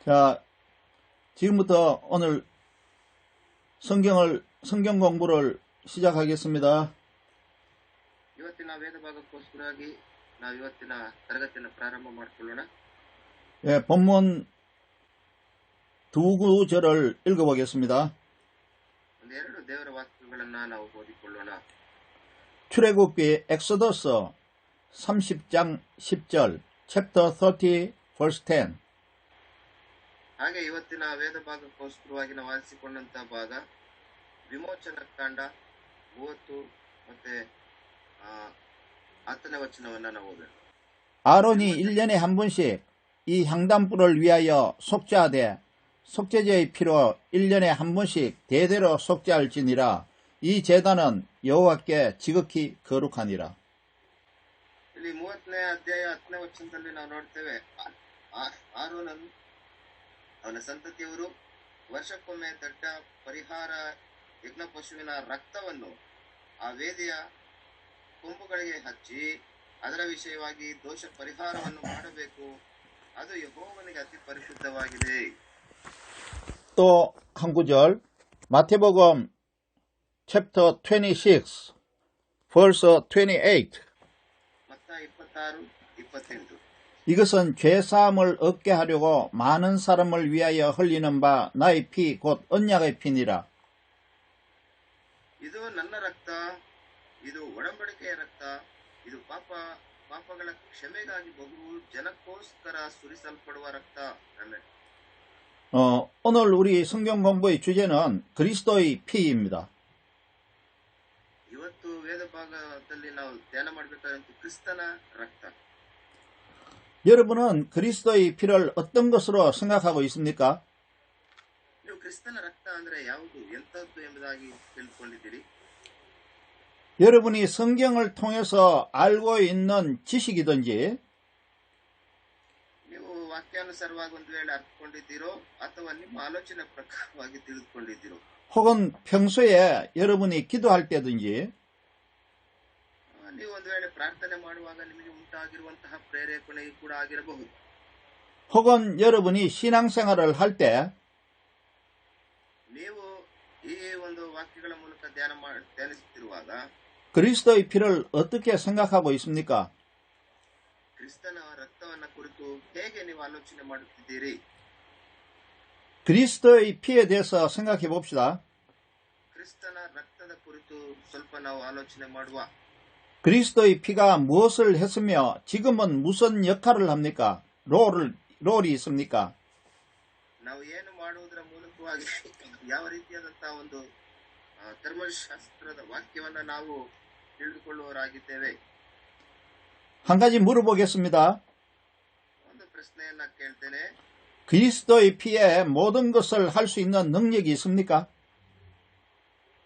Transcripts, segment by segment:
자, 지금부터 오늘 성경 공부를 시작하겠습니다. ಇವತ್ತಿನ ವೇದ ಭಾಗಕ್ಕೋಸ್ಕರವಾಗಿ ನಾವು ಇವತ್ತಿನ ತರಗತಿಯನ್ನು ಪ್ರಾರಂಭ ಮಾಡಿಕೊಳ್ಳೋಣ. 예, 본문 두 구절을 읽어보겠습니다. ಒಂದೆರಡು ದೇವರ ವಾಕ್ಯಗಳನ್ನು ನಾವು ಓದಿಕೊಳ್ಳೋಣ. 출애굽기 엑소더스 30장 10절, chapter 30, verse 10. ಹಾಗೆ ಇವತ್ತಿನ ವೇದ ಭಾಗಕ್ಕೋಸ್ಕರವಾಗಿ ನಾವು ಆರಿಸಿಕೊಂಡಂತ ಭಾಗ ವಿಮೋಚನ ಕಾಂಡ 30 ಮತ್ತೆ 10ನೇ ವಚನವನ್ನು ನಾವು ಓದೋಣ. 아론이 1년에 한 번씩 이 향단불을 위하여 속죄하되 속죄제의 피로 1년에 한 번씩 대대로 속죄할지니라. 이 제단은 여호와께 지극히 거룩하니라. ಇಲ್ಲಿ 30ನೇ ಅಧ್ಯಾಯ 10ನೇ ವಚನದಲ್ಲಿ ನಾವು ನೋಡ್ತೇವೆ, ಆರೋನನು ಅವನ ಸಂತತಿಯವರು ವರ್ಷಕ್ಕೊಮ್ಮೆ ದೊಡ್ಡ ಪರಿಹಾರ ಯಜ್ಞ ಪಶುವಿನ ರಕ್ತವನ್ನು ಆ ವೇದಿಯ ಕೊಂಬುಗಳಿಗೆ ಹಚ್ಚಿ ಅದರ ವಿಷಯವಾಗಿ ದೋಷ ಪರಿಹಾರವನ್ನು ಮಾಡಬೇಕು. ಅದು ಯೆಹೋವನಿಗೆ ಅತಿ ಪರಿಶುದ್ಧವಾಗಿದೆ. 또 한 구절, 마태복음 chapter 26, verse 28. ಮತ್ತಾಯ 26, 28. 이것은 죄사함을 얻게 하려고 많은 사람을 위하여 흘리는 바 나의 피 곧 언약의 피니라. ಇದು ನನ್ನ ರಕ್ತ, ಇದು ಒಡಂಬಡಿಕೆಯ ರಕ್ತ, ಇದು ಪಾಪಗಳ ಕ್ಷಮೆಗಾಗಿ ಬಹು ಜನಕ್ಕೋಸ್ಕರ ಸುರಿಸಲ್ಪಡುವ ರಕ್ತ. 오늘 우리 성경 공부의 주제는 그리스도의 피입니다. ಇವತ್ತು ವೇದ ಭಾಗದಲ್ಲಿ ನಾವು ಧ್ಯಾನ ಮಾಡಬೇಕಾದಂತ ಕ್ರಿಸ್ತನ ರಕ್ತ. 여러분은 그리스도의 피를 어떤 것으로 생각하고 있습니까? ನೀವು ಕ್ರಿಸ್ತನ ರಕ್ತ ಅಂದ್ರೆ ಯಾವುದು, ಎಂತದ್ದು ಎಂಬುದಾಗಿ ತಿಳ್ಕೊಂಡಿದ್ದೀರಿ? 여러분이 성경을 통해서 알고 있는 지식이든지 ನೀವು ವಾಕ್ಯಾನುಸಾರವಾಗಿ ಒಂದು ವೇಳೆ ಅರ್ಥಕೊಂಡಿದ್ದೀರೋ ಅಥವಾ ನಿಮ್ಮ ಆಲೋಚನೆ ಪ್ರಕಾರವಾಗಿ ತಿಳಿದುಕೊಂಡಿದ್ದೀರೋ, 혹은 평소에 여러분이 기도할 때든지 ನೀವು ಒಂದು ವೇಳೆ ಪ್ರಾರ್ಥನೆ ಮಾಡುವಾಗ ನಿಮಗೆ ಉಂಟಾಗಿರುವಂತಹ ಪ್ರೇರೇಪಣೆಯೂ ಕೂಡ ಆಗಿರಬಹುದು. 혹은 여러분이 신앙생활을 할 때 ನೀವು ಈ ಒಂದು ವಾಕ್ಯಗಳ ಮೂಲಕ ಧ್ಯಾನಿಸುತ್ತಿರುವಾಗ 그리스도의 피를 어떻게 생각하고 있습니까? ಕ್ರಿಸ್ತನ ರಕ್ತವನ್ನ ಕುರಿತು ಹೇಗೆ ನೀವು ಆಲೋಚನೆ ಮಾಡುತ್ತಿದ್ದೀರಿ? 그리스도의 피에 대해서 생각해 봅시다. ಕ್ರಿಸ್ತನ ರಕ್ತದ ಕುರಿತು ಸ್ವಲ್ಪ ನಾವು ಆಲೋಚನೆ ಮಾಡುವ. 그리스도의 피가 무엇을 했으며 지금은 무슨 역할을 합니까? 롤이 있습니까? ನಾವು ಏನು ಮಾಡುವುದರ ಮೂಲಕವಾಗಿ ಯಾವ ರೀತಿಯಾದಂತಹ ಒಂದು ಧರ್ಮಶಾಸ್ತ್ರದ ವಾಕ್ಯವನ್ನ ನಾವು ತಿಳಿದುಕೊಳ್ಳುವವರಾಗಿದ್ದೇವೆ. 한 가지 물어보겠습니다. ಒಂದು ಪ್ರಶ್ನೆಯನ್ನ ಕೇಳ್ತೇನೆ. 그리스도의 피에 모든 것을 할 수 있는 능력이 있습니까?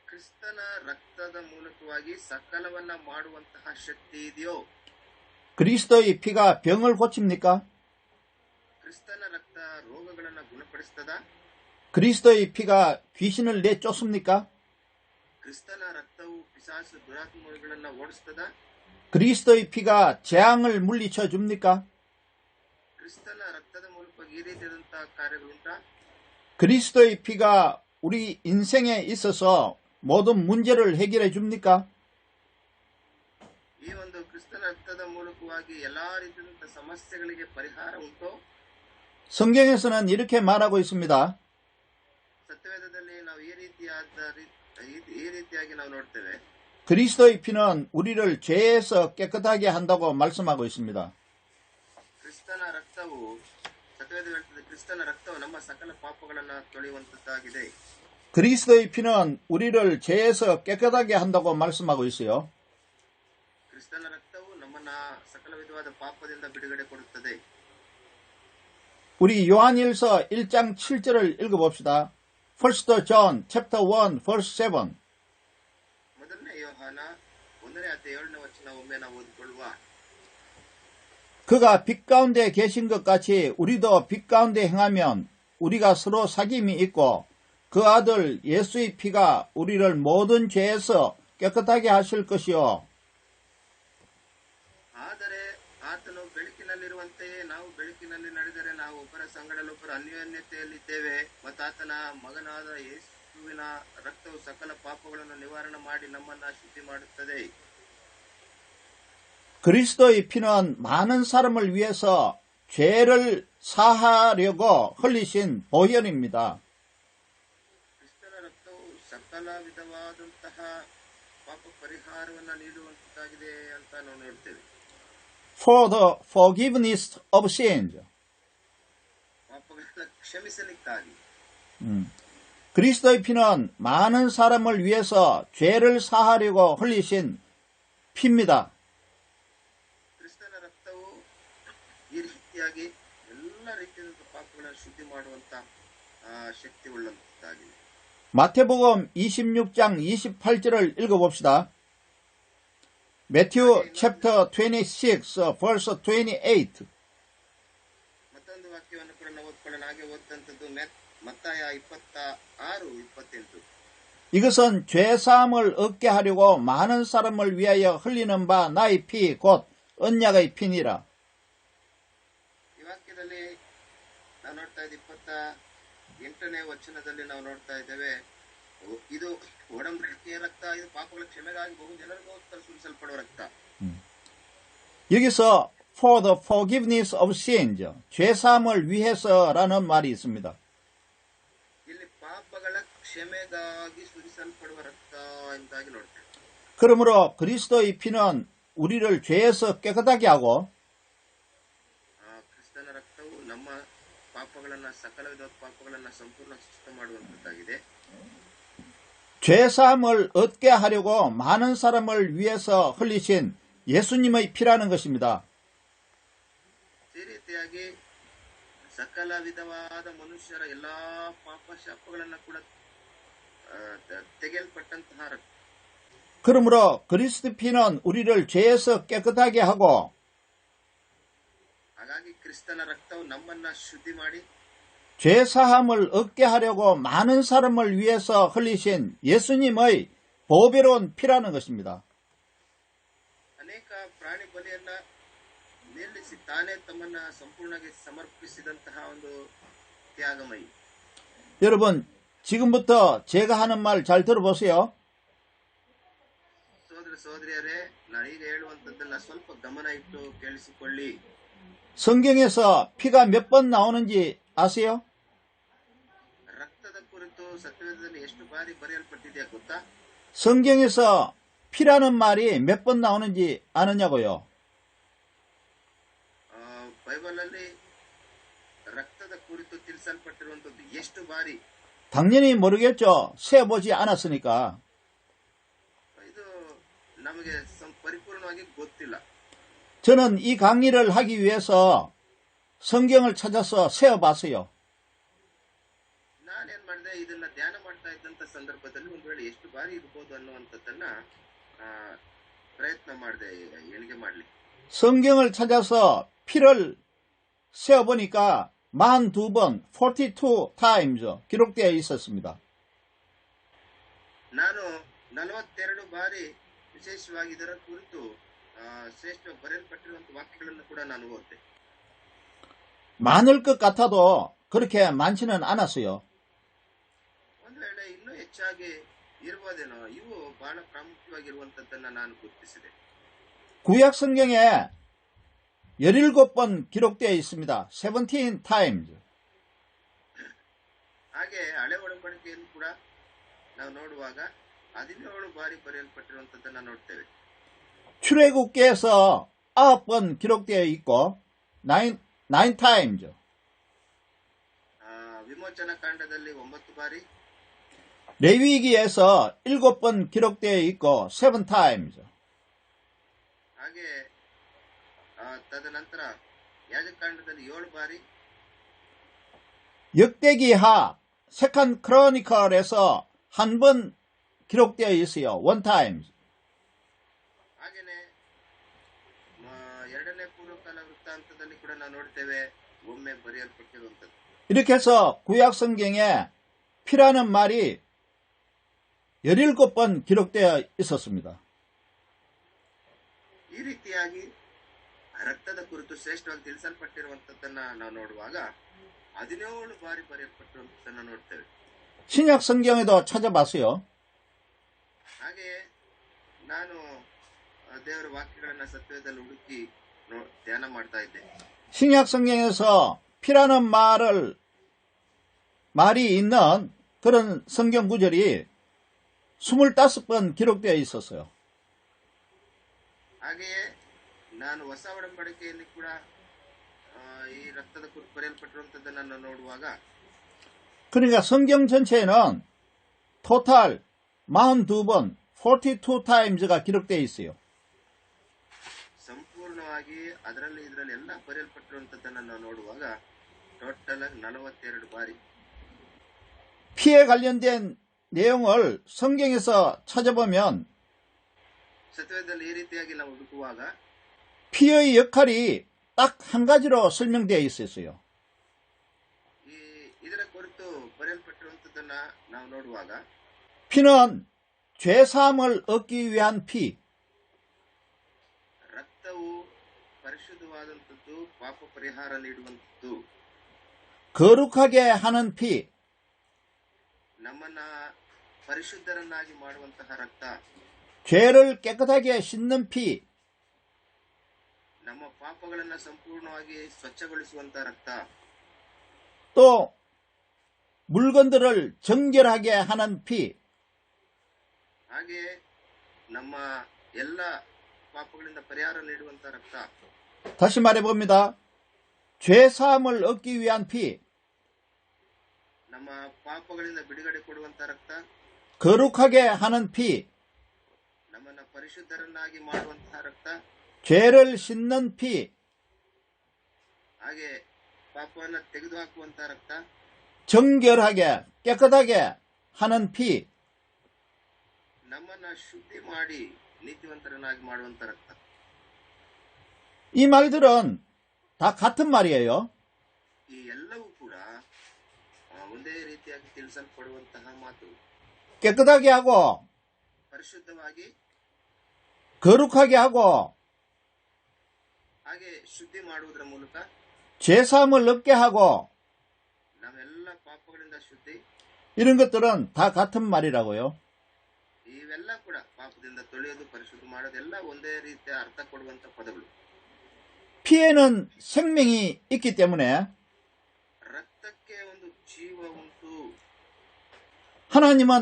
ಕ್ರಿಸ್ತನ ರಕ್ತದ ಮೂಲಕವಾಗಿ ಸಕಲವನ್ನ ಮಾಡುವಂತಹ ಶಕ್ತಿ ಇದೆಯೋ? 그리스도의 피가 병을 고칩니까? ಕ್ರಿಸ್ತನ ರಕ್ತ ರೋಗಗಳನ್ನ ಗುಣಪಡಿಸ್ತದ? 그리스도의 피가 귀신을 내쫓습니까? ಕ್ರಿಸ್ತನ ರಕ್ತವು ಪಿಶಾಚ ದುರಾತ್ಮಗಳನ್ನ ಓಡಿಸ್ತದ? 그리스도의 피가 재앙을 물리쳐 줍니까? ಕ್ರಿಸ್ತನ ರಕ್ತದ ಮೂಲಕ ಈ ರೀತಿಯಾದಂತಹ ಕಾರ್ಯಗಳುಂಟಾ? 그리스도의 피가 우리 인생에 있어서 모든 문제를 해결해 줍니까? ಈ ಒಂದು ಕ್ರಿಸ್ತನ ರಕ್ತದ ಮೂಲಕವಾಗಿ ಎಲ್ಲಾ ರೀತಿಯಾದಂತಹ ಸಮಸ್ಯೆಗಳಿಗೆ ಪರಿಹಾರ ಉಂಟು? 성경에서는 이렇게 말하고 있습니다. ಸತ್ಯವೇದದಲ್ಲಿ ನಾವು ಈ ರೀತಿಯಾಗಿ ನಾವು ನೋಡ್ತೇವೆ. 그리스도의 피는 우리를 죄에서 깨끗하게 한다고 말씀하고 있습니다. ಕ್ರಿಸ್ತನ ರಕ್ತವು ಸತ್ಯವೇದ ಹೇಳ್ತದೆ, ಕ್ರಿಸ್ತನ ರಕ್ತವು ನಮ್ಮ ಸಕಲ ಪಾಪಗಳನ್ನ ತೊಳೆಯುವಂತದ್ದಾಗಿದೆ. 그리스도의 피는 우리를 죄에서 깨끗하게 한다고 말씀하고 있어요. ಕ್ರಿಸ್ತನ ರಕ್ತವು ನಮ್ಮನ್ನ ಸಕಲ ವಿಧವಾದ ಪಾಪದಿಂದ ಬಿಡುಗಡೆ ಕೊಡುತ್ತದೆ. 우리 요한일서 1장 7절을 읽어봅시다. 1 John chapter 1 verse 7. ಮೊದಲನೇ ಯೋಹಾನ 1ನೇ ಅಧ್ಯಾಯ 7ನೇ ವಚನ ಒಮ್ಮೆ ನಾವು ಓದಿಕೊಳ್ಳುವ. 그가 빛 가운데 계신 것 같이 우리도 빛 가운데 행하면 우리가 서로 사귐이 있고 그 아들 예수의 피가 우리를 모든 죄에서 깨끗하게 하실 것이요. ಆದರೆ ಆತನು ಬೆಳಕಿನಲ್ಲಿರುವಂತೆಯೇ ನಾವು ಬೆಳಕಿನಲ್ಲಿ ನಡೆದರೆ ನಾವು ನಾವು ಒಬ್ಬರ ಸಂಗಡಲೊಬ್ಬರು ಅನ್ಯೋನ್ಯತೆಯಲ್ಲಿದ್ದೇವೆ ಮತ್ತು ಆತನ ಮಗನಾದ ಯೇಸುವಿನ ರಕ್ತವು ಸಕಲ ಪಾಪಗಳನ್ನು ನಿವಾರಣೆ ಮಾಡಿ ನಮ್ಮನ್ನ ಶುದ್ಧಿ ಮಾಡುತ್ತದೆ. 그리스도의 피는 많은 사람을 위해서 죄를 사하려고 흘리신 보혈입니다. ಕ್ರಿಸ್ತನ ರಕ್ತವು ಸಕಲ ವಿಧವಾದಂತಹ ಪಾಪ ಪರಿಹಾರವನ್ನು ನೀಡುವಂತಾಗಿದೆ ಅಂತ ನಾವು ನೋಡ್ತೇವೆ. For the forgiveness of sins. ಪಾಪಗಳನ್ನ ಕ್ಷಮಿಸಲಿಕ್ಕಾಗಿ. 그리스도의 피는 많은 사람을 위해서 죄를 사하려고 흘리신 피입니다. ಕ್ರಿಸ್ತನ ರಕ್ತವು ಈ ರೀತಿಯಾಗಿ ಎಲ್ಲ ರೀತಿಯಾದ ಪಾಪಗಳನ್ನು ಶುದ್ಧಿ ಮಾಡುವಂತ ಶಕ್ತಿ ಉಳ್ಳಂತಾಗಿದೆ. 마태복음 26장 28절을 읽어봅시다. Matthew chapter 26 verse 28. ಮತ್ತೊಂದು ವಾಕ್ಯವನ್ನು ಕೂಡ ನಾವು ಓದ್ಕೊಳ್ಳೋಣ. ಹಾಗೆ ಓದಂತದ್ದು ಮತ್ತಾಯ 26:28. 이것은 죄사함을 얻게 하려고 많은 사람을 위하여 흘리는 바 나의 피 곧 언약의 피니라. ಈ ವಾಕ್ಯದಲ್ಲಿ ನಾವು ನೋಡ್ತಾ ಇದ್ದೀವಿ 28ನೇ ವಚನದಲ್ಲಿ ನಾವು ನೋಡ್ತಾ ಇದ್ದೇವೆ, ಇದು ಒಡಂಬಡಿಕೆಯ ರಕ್ತ, ಇದು ಪಾಪಗಳ ಕ್ಷಮೆಗಾಗಿ ಬಹು ಜನರಿಗೋಸ್ಕರ ಸುರಿಸಲ್ಪಡುವ ರಕ್ತ. 여기서 for the forgiveness of sins, 죄사함을 위해서라는 말이 있습니다. ಇಲ್ಲಿ ಪಾಪಗಳ ಕ್ಷಮೆಗಾಗಿ ಸುರಿಸಲ್ಪಡುವ ರಕ್ತ ಎಂದಾಗಿ ನೋಡ್ತೇವೆ. 그러므로 그리스도의 피는 우리를 죄에서 깨끗하게 하고 ಕ್ರಿಸ್ತನ ರಕ್ತವು ನಮ್ಮ ಪಾಪಗಳನ್ನ ಸಕಲ ವಿಧದ ಪಾಪಗಳನ್ನ ಸಂಪೂರ್ಣ ಶುದ್ಧ ಮಾಡುವಂತದ್ದಾಗಿದೆ. 죄사함을 얻게 하려고 많은 사람을 위해서 흘리신 예수님의 피라는 것입니다. ಈ ರೀತಿಯಾಗಿ ಸಕಲ ವಿಧವಾದ ಮನುಷ್ಯರ ಎಲ್ಲಾ ಪಾಪ ಶಾಪಗಳನ್ನ ಕೂಡ ತೆಗೆಯಲ್ಪಟ್ಟಂತಹ ರಕ್ತ. 그러므로 그리스도 피는 우리를 죄에서 깨끗하게 하고 ಹಾಗಾಗಿ ಕ್ರಿಸ್ತನ ರಕ್ತವು ನಮ್ಮನ್ನ ಶುದ್ಧಿ ಮಾಡಿ 죄사함을 얻게 하려고 많은 사람을 위해서 흘리신 예수님의 보배로운 피라는 것입니다. ಅನೇಕ ಪ್ರಾಣಿ ಬಲಿಯನ್ನ ನಿಲ್ಲಿಸಿ ತಾನೇ ತಮ್ಮನ್ನ ಸಂಪೂರ್ಣವಾಗಿ ಸಮರ್ಪಿಸಿದಂತಹ ಒಂದು ತ್ಯಾಗಮಯಿ. 여러분, 지금부터 제가 하는 말 잘 들어보세요. ಸೋದರ ಸೋದರಿಯರೇ, ನಾನೀಗ ಹೇಳುವಂತದ್ದನ್ನ ಸ್ವಲ್ಪ ಗಮನ ಇಟ್ಟು ಕೇಳಿಸಿಕೊಳ್ಳಿ. 성경에서 피가 몇 번 나오는지 아세요? ರಕ್ತದ ಕುರಿತು ಸತ್ಯವೇದದಲ್ಲಿ ಎಷ್ಟು ಬಾರಿ ಬರೆಯಲ್ಪಟ್ಟಿದೆಯಾ ಗೊತ್ತಾ? 성경에서 피라는 말이 몇 번 나오는지 아느냐고요? ಬೈಬಲಲ್ಲಿ ರಕ್ತದ ಕುರಿತು ತಿಳಿಸಲ್ಪಟ್ಟಿರುವಂತದ್ದು ಎಷ್ಟು ಬಾರಿ? 당연히 모르겠죠. 세어보지 않았으니까. ಇದು ನಮಗೆ ಪರಿಪೂರ್ಣವಾಗಿ ಗೊತ್ತಿಲ್ಲ. 저는 이 강의를 하기 위해서 성경을 찾아서 세어봤어요. ನಾನೇನ್ ಮಾಡಿದೆ, ಇದನ್ನ ಧ್ಯಾನ ಮಾಡ್ತಾ ಇದ್ದಂತ ಸಂದರ್ಭದಲ್ಲಿ ಒಂದ್ ವೇಳೆ ಎಷ್ಟು ಬಾರಿ ಇರ್ಬೋದು ಅನ್ನುವಂಥದ್ದನ್ನ ಪ್ರಯತ್ನ ಮಾಡಿದೆ ಎಣಿಗೆ ಮಾಡ್ಲಿ. 성경을 찾아서 피를 세어보니까 42번, 42 times 기록되어 있었습니다. ನಾನು 42 ಬಾರಿ ವಿಶೇಷವಾಗಿ ಇದರ ಕುರಿತು ಶ್ರೇಷ್ಠ ಬರೆಯಲ್ಪಟ್ಟಿರುವಂತ ವಾಕ್ಯಗಳನ್ನು ಕೂಡ ನಾನು ಓದಿದೆ. 많을 것 같아도 그렇게 많지는 않았어요. ಒಂದ್ ವೇಳೆ ಇನ್ನೂ ಹೆಚ್ಚಾಗಿ ಇರ್ಬೋದೇನೋ, ಇವು ಬಹಳ ಪ್ರಾಮುಖ್ಯವಾಗಿರುವಂತದ್ದನ್ನ ನಾನು ಗುರುತಿಸಿದೆ. 구약 성경에 17번 기록되어 있습니다. 17 times. ಹಾಗೆ ಹಳೆ ಒಡಂಬಡಿಕೆಯನ್ನು ಕೂಡ ನಾವು ನೋಡುವಾಗ 17 ಬಾರಿ ಬರೆಯಲ್ಪಟ್ಟಿರುವಂತದ್ದನ್ನ ನೋಡ್ತೇವೆ. 출애굽기에서 9번 기록되어 있고 9 times. ವಿಮೋಚನಾ ಕಾಂಡದಲ್ಲಿ 9 ಬಾರಿ, 레위기에서 7번 기록되어 있고 7 times. ಹಾಗೆ ತದನಂತರ ಯಾಜಕಾಂಡದಲ್ಲಿ 7 ಬಾರಿ, 역대기하 세컨 크로니컬에서 한 번 기록되어 있어요. 1 times. ಹಾಗೇನೆ ಎರಡನೇ ಪೂರ್ವಕಾಲ ವೃತ್ತಾಂತದಲ್ಲಿ ಕೂಡ ನಾವು ನೋಡ್ತೇವೆ ಒಮ್ಮೆ ಬರೆಯಲ್ಪಟ್ಟಿರುವಂತದ್ದು. 이렇게 해서 구약 성경에 피라는 말이 17번 기록되어 있었습니다. ಈ ರೀತಿಯಾಗಿ ರಕ್ತದ ಕುರಿತು ಶ್ರೇಷ್ಠವಾಗಿ ತಿಳಿಸಲ್ಪಟ್ಟಿರುವಂತದ್ದನ್ನ ನಾವು ನೋಡುವಾಗ 17 ಬಾರಿ ಬರೆಯಲ್ಪಟ್ಟಿರುವಂತದ್ದನ್ನ ನೋಡ್ತೇವೆ. 신약 성경에도 찾아봤어요. ಹಾಗೆಯೇ ನಾನು ದೇವರ ವಾಕ್ಯಗಳನ್ನ ಸತ್ಯದಲ್ಲಿ ಹುಡುಕಿ ಧ್ಯಾನ ಮಾಡ್ತಾ ಇದ್ದೆ. 신약 성경에서 피라는 말이 있는 그런 성경 구절이 25번 기록되어 있었어요. ಹಾಗೆಯೇ ನಾನು ಹೊಸ ಒಡಂಬಡಿಕೆಯಲ್ಲಿ ಕೂಡ ಈ ರಕ್ತದ ಕುರಿತು ಬರೆಯಲ್ಪಟ್ಟಿರುವಂತದ್ದನ್ನು ನೋಡುವಾಗ 그러니까 성경 전체에는 토탈 42번 42 times가 기록되어 있어요. ಸಂಪೂರ್ಣವಾಗಿ ಅದರಲ್ಲಿ ಇದರಲ್ಲಿ ಎಲ್ಲ ಬರೆಯಲ್ಪಟ್ಟಿರುವಂತದ್ದನ್ನು ನಾವು ನೋಡುವಾಗ ಟೋಟಲ್ ಆಗಿ 42 ಬಾರಿ. 피에 관련된 내용을 성경에서 찾아보면 ಸತ್ಯದಲ್ಲಿ ಈ ರೀತಿಯಾಗಿ ನಾವು ಹುಡುಕುವಾಗ 피의 역할이 딱 한 가지로 설명되어 있었어요. ಇದರ ಕುರಿತು ಬರೆಯಲ್ಪಟ್ಟಿರುವಂತದ್ದನ್ನ ನಾವು ನೋಡುವಾಗ 피는 죄사함을 얻기 위한 피, ರಕ್ತವು ಪರಿಶುದ್ಧವಾದಂಥದ್ದು, ಪಾಪ ಪರಿಹಾರ ನೀಡುವಂಥದ್ದು, 거룩하게 하는 피, ನಮ್ಮನ್ನ ಪರಿಶುದ್ಧರನ್ನಾಗಿ ಮಾಡುವಂತಹ ರಕ್ತ, 죄를 깨끗하게 씻는 피, ನಮ್ಮ ಪಾಪಗಳನ್ನ ಸಂಪೂರ್ಣವಾಗಿ ಸ್ವಚ್ಛಗೊಳಿಸುವಂತಹ ರಕ್ತ, 또 물건들을 정결하게 하는 피, ಹಾಗೆಯೇ ನಮ್ಮ ಎಲ್ಲ ಪಾಪಗಳಿಂದ ಪರಿಹಾರ ನೀಡುವಂತಹ ರಕ್ತ. 다시 말해봅니다. 죄사함을 얻기 위한 피, ನಮ್ಮ ಪಾಪಗಳಿಂದ ಬಿಡುಗಡೆ ಕೊಡುವಂತಹ ರಕ್ತ, 거룩하게 하는 피, ನಮ್ಮನ್ನ ಪರಿಶುದ್ಧರನ್ನಾಗಿ ಮಾಡುವಂತಹ ರಕ್ತ, 죄를 씻는 피, ಹಾಗೆ ಪಾಪವನ್ನು ತೆಗೆದುಹಾಕುವಂತಹ ರಕ್ತ, 정결하게 깨끗하게 하는 피. ನಮ್ಮನ್ನ ಶುದ್ಧಿ ಮಾಡಿ ನೀತಿವಂತರನ್ನಾಗಿ ಮಾಡುವಂತ ರಕ್ತ. 이 말들은 다 같은 말이에요. ಈ ಎಲ್ಲವೂ ಕೂಡ ಒಂದೇ ರೀತಿಯಾಗಿ ತಿಳಿಸಲ್ಪಡುವಂತಹ ಮಾತು. 깨끗하게 하고 ಪರಿಶುದ್ಧವಾಗಿ, 거룩하게 하고 ಹಾಗೆ ಶುದ್ಧಿ ಮಾಡುವುದರ ಮೂಲಕ 죄사함을 얻게 하고 ನಾವೆಲ್ಲ ಪಾಪಗಳಿಂದ ಶುದ್ಧಿ. 이런 것들은 다 같은 말이라고요. ಇವೆಲ್ಲ ಕೂಡ ಪಾಪದಿಂದ ತೊಳೆಯೋದು, ಪರಿಶುದ್ಧ ಮಾಡೋದೆಲ್ಲ ಒಂದೇ ರೀತಿಯ ಅರ್ಥ ಕೊಡುವಂತ ಪದಗಳು. 피에는 생명이 있기 때문에 ರಕ್ತಕ್ಕೆ ಒಂದು ಜೀವ ಉಂಟು. 하나님은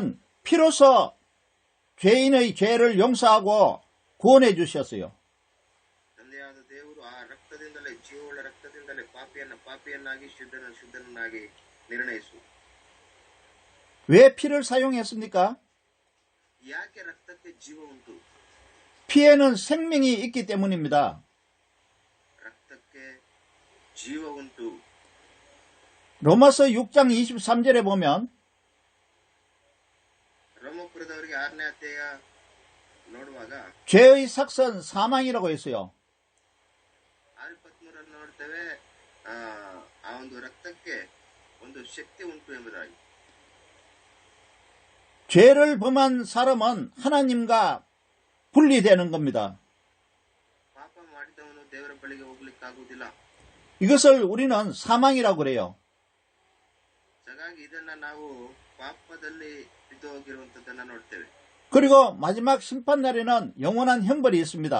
피로서 죄인의 죄를 용서하고 구원해 주셨어요. ತಂದೆಯಾದ ದೇವರು ಆ ರಕ್ತದಿಂದಲೇ, ಜೀವವುಳ್ಳ ರಕ್ತದಿಂದಲೇ ಪಾಪಿಯನ್ನಾಗಿ ಶುದ್ಧನನ್ನಾಗಿ ನಿರ್ಣಯಿಸು. 왜 피를 사용했습니까? ಯಾಕೆ ರಕ್ತಕ್ಕೆ ಜೀವ ಉಂಟು? 피에는 생명이 있기 때문입니다. ರಕ್ತಕ್ಕೆ ಜೀವ ಉಂಟು. 로마서 6장 23절에 보면 ರೋಮಪುರದವರಿಗೆ 6ನೇ ಅಧ್ಯಾಯ ನೋಡುವಾಗ 죄의 삭선 사망이라고 했어요. 6:23 ನೋಡ್ತೇವೆ. ಆ ಒಂದು ರಕ್ತಕ್ಕೆ ಒಂದು ಶಕ್ತಿ ಉಂಟು ಎಂಬುದಾಗಿ. 죄를 범한 사람은 하나님과 분리되는 겁니다. ಪಾಪ ಮಾಡಿದವನು ದೇವರ ಬಳಿಗೆ ಹೋಗ್ಲಿಕ್ಕಾಗುವುದಿಲ್ಲ. 이것을 우리는 사망이라고 그래요. ಹಾಗಾಗಿ ಇದನ್ನ ನಾವು ಪಾಪದಲ್ಲಿ ಬಿದ್ದು ಹೋಗಿರುವಂತದ್ದನ್ನ ನೋಡ್ತೇವೆ. 그리고 마지막 심판날에는 영원한 형벌이 있습니다.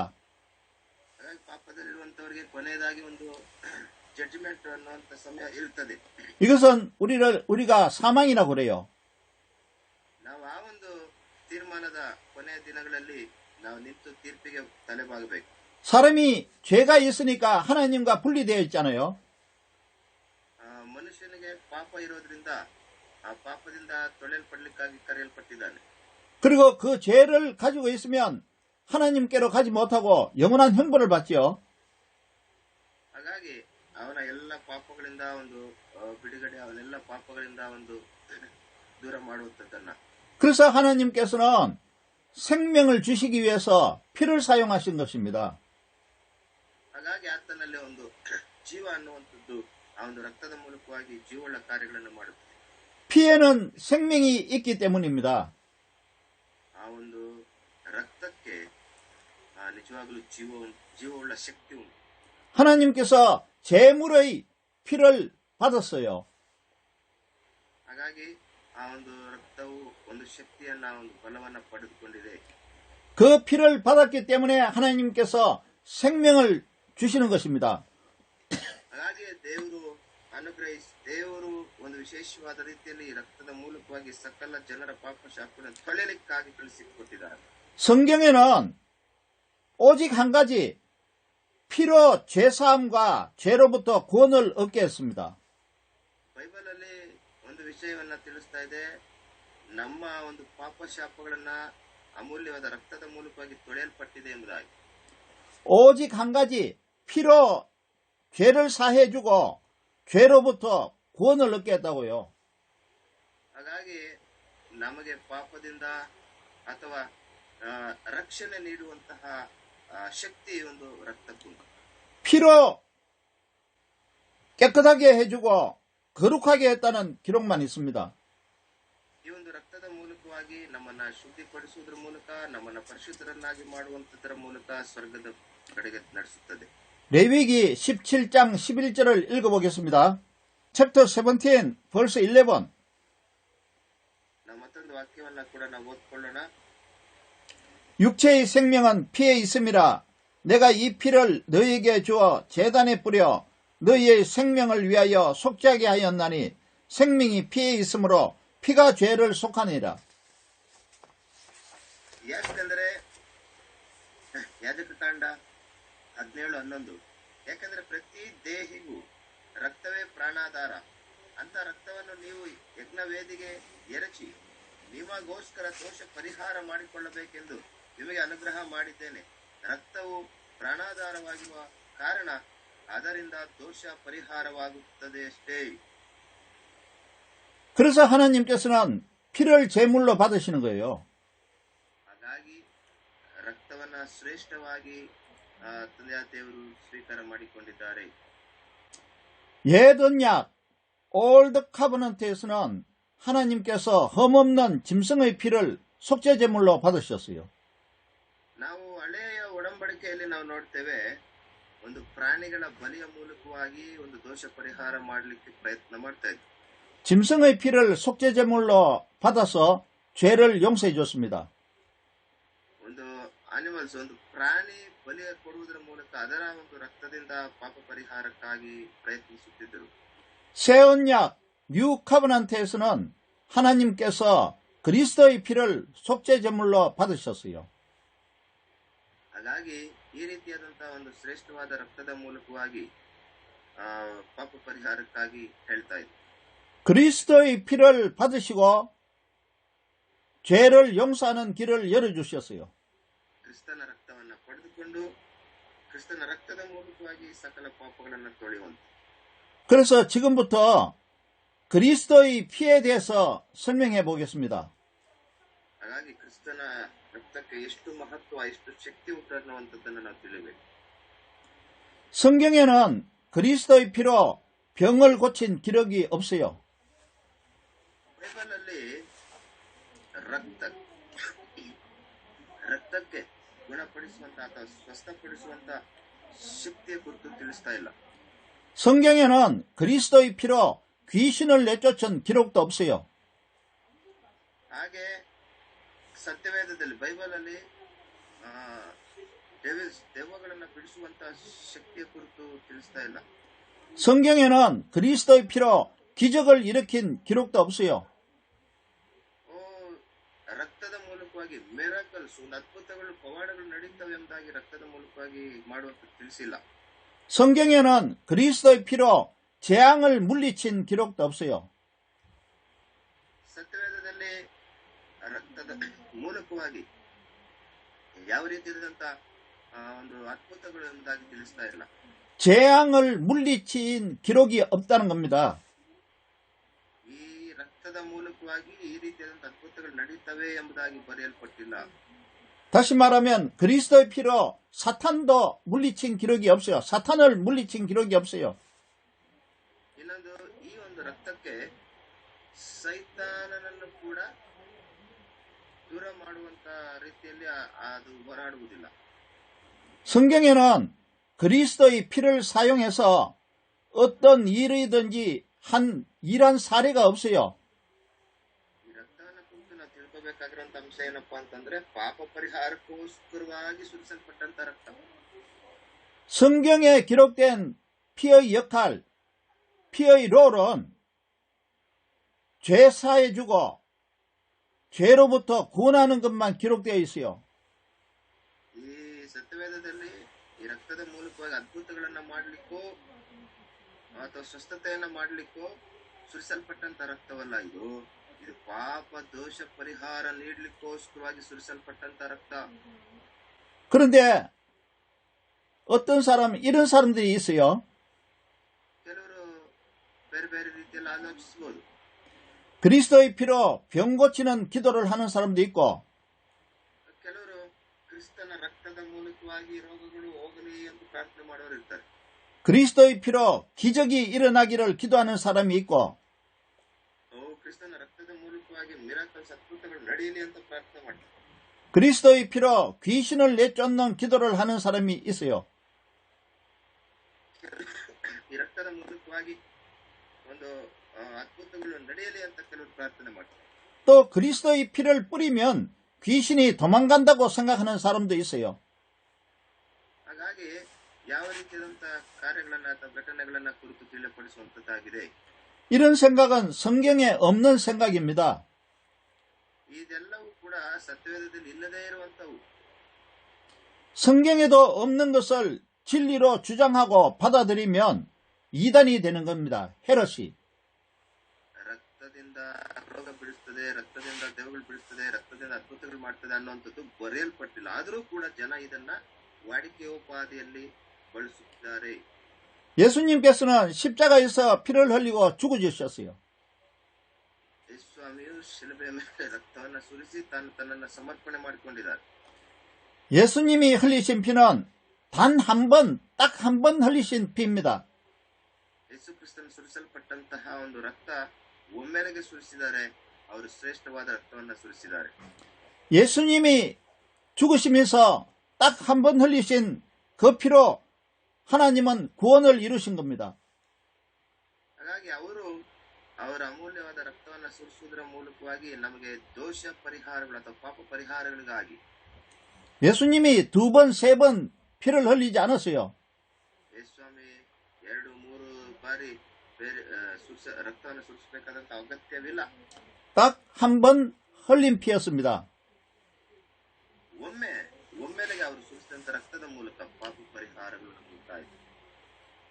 ಹಾಗಾಗಿ ಪಾಪದಲ್ಲಿರುವಂತವರಿಗೆ ಕೊನೆಯದಾಗಿ ಒಂದು ಜಡ್ಜ್ಮೆಂಟ್ ಅನ್ನುವಂತ ಸಮಯ ಇರುತ್ತದೆ. 이것은 우리가 사망이라고 그래요. ನಾವು ಆ ಒಂದು ತೀರ್ಮಾನದ ಕೊನೆಯ ದಿನಗಳಲ್ಲಿ ನಾವು ನಿಂತು ತೀರ್ಪಿಗೆ ತಲೆಬಾಗಬೇಕು. 사람이 죄가 있으니까 하나님과 분리되어 있잖아요. ಮನುಷ್ಯನಿಗೆ ಪಾಪ ಇರೋದ್ರಿಂದ ಆ ಪಾಪದಿಂದ ತೊಳೆಯಲ್ಪಡ್ಲಿಕ್ಕಾಗಿ ಕರೆಯಲ್ಪಟ್ಟಿದ್ದಾನೆ. 그리고 그 죄를 가지고 있으면 하나님께로 가지 못하고 영원한 형벌을 받지요. ಹಾಗಾಗಿ ಅವನ ಎಲ್ಲ ಪಾಪಗಳಿಂದ ಒಂದು ಬಿಡುಗಡೆ, ಅವನೆಲ್ಲ ಪಾಪಗಳಿಂದ ಒಂದು ದೂರ ಮಾಡುವಂಥದ್ದನ್ನ. 그래서 하나님께서는 생명을 주시기 위해서 피를 사용하신 것입니다. ಹಾಗಾಗಿ ಆತನಲ್ಲಿ ಒಂದು ಜೀವ ಅನ್ನುವಂಥದ್ದು ಆ ಒಂದು ರಕ್ತದ ಮೂಲಕವಾಗಿ ಜೀವವುಳ್ಳ ಕಾರ್ಯಗಳನ್ನು ಮಾಡುತ್ತದೆ. 피에는 생명이 있기 때문입니다. ಆ ಒಂದು ರಕ್ತಕ್ಕೆ ನಿಜವಾಗಲೂ ಜೀವವುಳ್ಳ ಶಕ್ತಿ ಉಂಟು. 하나님께서 제물의 피를 받았어요. ಹಾಗಾಗಿ ಆ ಒಂದು ರಕ್ತವು ಒಂದು ಶಕ್ತಿಯನ್ನ ಒಂದು ಬಲವನ್ನ ಪಡೆದುಕೊಂಡಿದೆ. 그 피를 받았기 때문에 하나님께서 생명을 주시는 것입니다. ಹಾಗಾಗಿ ದೇವರು ಒಂದು ವಿಶೇಷವಾದ ರೀತಿಯಲ್ಲಿ ಈ ರಕ್ತದ ಮೂಲಕವಾಗಿ ಸಕಲ ಜನರ ಪಾಪ ಶಾಪಗಳನ್ನು ತೊಳೆಯಲಿಕ್ಕಾಗಿ ಕಳಿಸಿಕೊಟ್ಟಿದ್ದಾರೆ. 성경에는 오직 한 가지 피로 죄사함과 죄로부터 구원을 얻게 했습니다. ಬೈಬಲ್ ಅಲ್ಲಿ ಒಂದು ವಿಷಯವನ್ನ ತಿಳಿಸ್ತಾ ಇದೆ, ನಮ್ಮ ಒಂದು ಪಾಪ ಶಾಪಗಳನ್ನ ಅಮೂಲ್ಯವಾದ ರಕ್ತದ ಮೂಲಕವಾಗಿ ತೊಳೆಯಲ್ಪಟ್ಟಿದೆ ಎಂಬುದಾಗಿ. 오직 한 가지 피로 죄를 사해주고 죄로부터 구원을 얻게 했다고요. ಹಾಗಾಗಿ ನಮಗೆ ಪಾಪದಿಂದ ಅಥವಾ ರಕ್ಷಣೆ ನೀಡುವಂತಹ ಶಕ್ತಿ ಒಂದು ರಕ್ತಕ್ಕುಂಟು. 피로 깨끗하게 해주고 거룩하게 했다는 기록만 있습니다. ಈ ಒಂದು ರಕ್ತದ ಮೂಲಕವಾಗಿ ನಮ್ಮನ್ನ ಶುದ್ಧಿಪಡಿಸುವುದರ ಮೂಲಕ ನಮ್ಮನ್ನ ಪರಿಶುದ್ಧರನ್ನಾಗಿ ಮಾಡುವಂತದರ ಮೂಲಕ ಸ್ವರ್ಗದ ಕಡೆಗೆ ನಡೆಸುತ್ತದೆ. 레위기 17장 11절을 읽어보겠습니다. Chapter 17, verse 11. ನಾವು ಮತ್ತೊಂದು ವಾಕ್ಯವನ್ನ ಕೂಡ ನಾವು ಓದ್ಕೊಳ್ಳೋಣ. 육체의 생명은 피에 있음이라. 내가 이 피를 너희에게 주어 제단에 뿌려 너희의 생명을 위하여 속죄하게 하였나니 생명이 피에 있으므로 피가 죄를 속하니라. ಯಾಕಂದ್ರೆ ಯಾಜಕಕಾಂಡ 17:11. ಯಾಕಂದ್ರೆ ಪ್ರತಿ ದೇಹಿಗೂ ರಕ್ತವೇ ಪ್ರಾಣಾಧಾರ. ಅಂತ ರಕ್ತವನ್ನು ನೀವು ಯಜ್ಞವೇದಿಗೆ ಎರಚಿ ನಿಮಗೋಸ್ಕರ ದೋಷ ಪರಿಹಾರ ಮಾಡಿಕೊಳ್ಳಬೇಕೆಂದು ನಿಮಗೆ ಅನುಗ್ರಹ ಮಾಡಿದ್ದೇನೆ. ರಕ್ತವು ಪ್ರಾಣಾಧಾರವಾಗಿರುವ ಕಾರಣ ಅದರಿಂದ ದೋಷ ಪರಿಹಾರವಾಗುತ್ತದೆ ಅಷ್ಟೇ. 그래서 하나님께서는 피를 제물로 받으시는 거예요. ಹಾಗಾಗಿ ರಕ್ತವನ್ನ ಶ್ರೇಷ್ಠವಾಗಿ ತಂದೆಯ ದೇವರು ಸ್ವೀಕಾರ ಮಾಡಿಕೊಂಡಿದ್ದಾರೆ. 예언약 올드 카버넌트에서는 하나님께서 흠없는 짐승의 피를 속죄 제물로 받으셨어요. ನಾವು ಹಳೆಯ ಒಡಂಬಡಿಕೆಯಲ್ಲಿ ನಾವು ನೋಡ್ತೇವೆ, ಒಂದು ಪ್ರಾಣಿಗಳ ಬಲಿಯ ಮೂಲಕವಾಗಿ ಒಂದು ದೋಷ ಪರಿಹಾರ ಮಾಡಲಿಕ್ಕೆ ಪ್ರಯತ್ನ ಮಾಡ್ತಾ ಇದ್ರು. 짐승의 피를 속죄 제물로 받아서 죄를 용서해 줬습니다. ಒಂದು ಅನಿಮಲ್ಸ್, ಒಂದು ಪ್ರಾಣಿ ಬಲಿಯ ಕೊಡುವುದರ ಮೂಲಕ ಅದರ ಒಂದು ರಕ್ತದಿಂದ ಪಾಪ ಪರಿಹಾರಕ್ಕಾಗಿ ಪ್ರಯತ್ನಿಸುತ್ತಿದ್ದರು. 새 언약 뉴 카버넌트에서는 하나님께서 그리스도의 피를 속죄 제물로 받으셨어요. ಹಾಗಾಗಿ ಈ ರೀತಿಯಾದಂತಹ ಒಂದು ಶ್ರೇಷ್ಠವಾದ ರಕ್ತದ ಮೂಲಕವಾಗಿ ಪಾಪ ಪರಿಹಾರಕ್ಕಾಗಿ ಹೇಳ್ತಾ ಇದ್ರು. 그리스도의 피를 받으시고 죄를 용서하는 길을 열어주셨어요. ಕ್ರಿಸ್ತನ ರಕ್ತವನ್ನ ಪಡೆದುಕೊಂಡು ಕ್ರಿಸ್ತನ ರಕ್ತದ ಮೂಲಕವಾಗಿ ಸಕಲ ಪಾಪಗಳನ್ನು ತೊಳೆಯುವಂತೆ. 그래서 지금부터 그리스도의 피에 대해서 설명해 보겠습니다. ಹಾಗಾಗಿ ಕ್ರಿಸ್ತನ ರಕ್ತಕ್ಕೆ ಎಷ್ಟು ಮಹತ್ವ, ಎಷ್ಟು ಶಕ್ತಿ ಉಂಟು ಅನ್ನುವಂಥದ್ದನ್ನು ನಾವು ತಿಳಿಬೇಕು. 성경에는 그리스도의 피로 병을 고친 기록이 없어요. ಬೈಬಲಲ್ಲಿ ರಕ್ತಕ್ಕೆ ಗುಣಪಡಿಸುವಂತ ಅಥವಾ ಸ್ವಸ್ಥಪಡಿಸುವಂತ ಶಕ್ತಿಯ ಕುರಿತು ತಿಳಿಸ್ತಾ ಇಲ್ಲ. 성경에는 그리스도의 피로 귀신을 내쫓은 기록도 없어요. ಹಾಗೆ ಸತ್ಯವೇದದಲ್ಲಿ ಬೈಬಲಲ್ಲಿ ದೆವ್ವಗಳನ್ನು ಬಿಡಿಸುವಂತ ಶಕ್ತಿಯ ಕುರಿತು ತಿಳಿಸ್ತಾ ಇಲ್ಲ. 성경에는 그리스도의 피로 기적을 일으킨 기록도 없어요. ರಕ್ತದ ಮೂಲಕವಾಗಿ ಮಿರಾಕಲ್ಸ್, ಒಂದು ಅದ್ಭುತಗಳು, ಪವಾಡಗಳು ನಡೀತವೆ ಎಂಬುದಾಗಿ ರಕ್ತದ ಮೂಲಕವಾಗಿ ಮಾಡುವಂತ ತಿಳಿಸಿಲ್ಲ. 성경에는 그리스도의 피로 재앙을 물리친 기록도 없어요. ಸತ್ಯವೇದದಲ್ಲಿ ರಕ್ತದ ಮೂಲಕವಾಗಿ ಯಾವ ರೀತಿಯಾದಂತ ಒಂದು ಅದ್ಭುತಗಳು ಎಂಬುದಾಗಿ ತಿಳಿಸ್ತಾ ಇಲ್ಲ. 재앙을 물리친 기록이 없다는 겁니다. ಈ ರಕ್ತದ ಮೂಲಕವಾಗಿ ಈ ರೀತಿಯಾದಂತ ಅದ್ಭುತಗಳು ನಡೀತವೆ ಎಂಬುದಾಗಿ ಬರೆಯಲ್ಪಟ್ಟಿಲ್ಲ. 다시 말하면 그리스도의 피로 사탄도 물리친 기록이 없어요. 사탄을 물리친 기록이 없어요. ಇನ್ನೊಂದು, ಈ ಒಂದು ರಕ್ತಕ್ಕೆ ಸೈತಾನನನ್ನು ಕೂಡ ದೂರ ಮಾಡುವಂತ ರೀತಿಯಲ್ಲಿ ಅದು ಹೋರಾಡುವುದಿಲ್ಲ. 성경에는 그리스도의 피를 사용해서 어떤 일이든지 일한 사례가 없어요. ಈ ರಕ್ತವನ್ನು ಕುರಿತು ನಾವು ತಿಳ್ಕೋಬೇಕಾಗಿರುವಂತ ಅಂಶ ಏನಪ್ಪಾ ಅಂತಂದ್ರೆ ಪಾಪ ಪರಿಹಾರಕ್ಕೋಸ್ಕರವಾಗಿ ಸುರಿಸಲ್ಪಟ್ಟಂತ ರಕ್ತ. 성경에 기록된 피의 역할, 피의 롤은 죄 사해주고 죄로부터 구원하는 것만 기록되어 있어요. ಈ ಸತ್ಯವೇದದಲ್ಲಿ ಈ ರಕ್ತದ ಮೂಲಕವಾಗಿ ಅದ್ಭುತಗಳನ್ನ ಮಾಡ್ಲಿಕ್ಕೋ ಅಥವಾ ಸ್ವಸ್ಥತೆಯನ್ನ ಮಾಡ್ಲಿಕ್ಕೋ ಸುರಿಸಲ್ಪಟ್ಟಂತ ರಕ್ತವಲ್ಲ ಇದು. ಇದು ಪಾಪ ದೋಷ ಪರಿಹಾರ ನೀಡ್ಲಿಕ್ಕೋಸ್ಕರವಾಗಿ ಸುರಿಸಲ್ಪಟ್ಟಂತ ರಕ್ತ. 그런데 어떤 사람, 이런 사람들이 있어요. ಕೆಲವರು ಬೇರೆ ಬೇರೆ ರೀತಿಯಲ್ಲಿ ಆಲೋಚಿಸಬಹುದು. 그리스도의 피로 병 고치는 기도를 하는 사람도 있고, ಕೆಲವರು ಕ್ರಿಸ್ತನ ರಕ್ತದ ಮೂಲಕವಾಗಿ ರೋಗಗಳು ಹೋಗಲಿ ಎಂದು ಪ್ರಾರ್ಥನೆ ಮಾಡೋರು ಇರ್ತಾರೆ. 그리스도의 피로 기적이 일어나기를 기도하는 사람이 있고, ಕ್ರಿಸ್ತನ ರಕ್ತದ ಮೂಲಕವಾಗಿ ಮಿರಾಕಲ್ಸ್ ಅದ್ಭುತಗಳು ನಡೆಯಲಿ ಅಂತ ಪ್ರಾರ್ಥನೆ ಮಾಡ್ತಾರೆ. 그리스도의 피로 귀신을 내쫓는 기도를 하는 사람이 있어요. ಈ ರಕ್ತದ ಮೂಲಕವಾಗಿ ಒಂದು ಅದ್ಭುತಗಳು ನಡೆಯಲಿ ಅಂತ ಕೆಲವರು ಪ್ರಾರ್ಥನೆ ಮಾಡ್ತಾರೆ. 또 그리스도의 피를 뿌리면 귀신이 도망간다고 생각하는 사람도 있어요. ಹಾಗಾಗಿ ಯಾವ ರೀತಿಯಾದಂತಹ ಕಾರ್ಯಗಳನ್ನ ಅಥವಾ ಘಟನೆಗಳನ್ನ ಕುರಿತು ತಿಳಿಪಡಿಸುವಂತದ್ದಾಗಿದೆ. 이런 생각은 성경에 없는 생각입니다. ಇದೆಲ್ಲವೂ ಕೂಡ ಸತ್ಯವೇದದಲ್ಲಿ ಇಲ್ಲದೇ ಇರುವಂತವು. 성경에도 없는 것을 진리로 주장하고 받아들이면 이단이 되는 겁니다. 헤롯이. ರಕ್ತದಿಂದ ರೋಗ ಬಿಡಿಸ್ತದೆ, ರಕ್ತದಿಂದ ದೆವ್ವಗಳು ಬಿಡಿಸ್ತದೆ, ರಕ್ತದಿಂದ ಅದ್ಭುತಗಳು ಮಾಡ್ತದೆ ಅನ್ನುವಂಥದ್ದು ಬರೆಯಲ್ಪಟ್ಟಿಲ್ಲ. ಆದರೂ ಕೂಡ ಜನ ಇದನ್ನ ವಾಡಿಕೆಯೋಪಾದಿಯಲ್ಲಿ ಬಳಸುತ್ತಿದ್ದಾರೆ. 예수님께서는 십자가에서 피를 흘리고 죽어주셨어요. ಯೇಸುಸ್ವಾಮಿಯು ಶಿಲುಬೆಯ ಮೇಲೆ ರಕ್ತವನ್ನ ಸುರಿಸಿ ತನ್ನನ್ನು ಸಮರ್ಪಣೆ ಮಾಡಿಕೊಂಡಿದ್ದಾರೆ. 예수님이 흘리신 피는 단 한 번, 딱 한 번 흘리신 피입니다. ಯೇಸು ಕ್ರಿಸ್ತನ ಸುರಿಸಲ್ಪಟ್ಟಂತಹ ಒಂದು ರಕ್ತ ಒಮ್ಮೆಲೆಗೆ ಸುರಿಸಿದ್ದಾರೆ. ಅವರು ಶ್ರೇಷ್ಠವಾದ ರಕ್ತವನ್ನ ಸುರಿಸಿದ್ದಾರೆ. 예수님이 죽으시면서 딱 한 번 흘리신 그 피로 하나님은 구원을 이루신 겁니다. ಹಾಗಾಗಿ ಅವರು ಅವರ ಅಮೂಲ್ಯವಾದ ರಕ್ತವನ್ನ ಸುರಿಸುವುದರ ಮೂಲಕವಾಗಿ ನಮಗೆ ದೋಷ ಪರಿಹಾರಗಳು ಅಥವಾ ಪಾಪ ಪರಿಹಾರಗಳಿಗಾಗಿ 예수님이 두 번, 세 번 피를 흘리지 않았어요. ಯೇಸುಸ್ವಾಮಿ 2-3 ಬಾರಿ ರಕ್ತವನ್ನು ಸುರಿಸಬೇಕಾದಂತ ಅಗತ್ಯವಿಲ್ಲ. 딱 한 번 흘린 피였습니다. ಒಮ್ಮೆಲೆಗೆ ಅವರು ಸುರಿಸಿದಂತ ರಕ್ತದ ಮೂಲಕ ಪಾಪ ಪರಿಹಾರಗಳು ಉಂಟಾಯಿತು.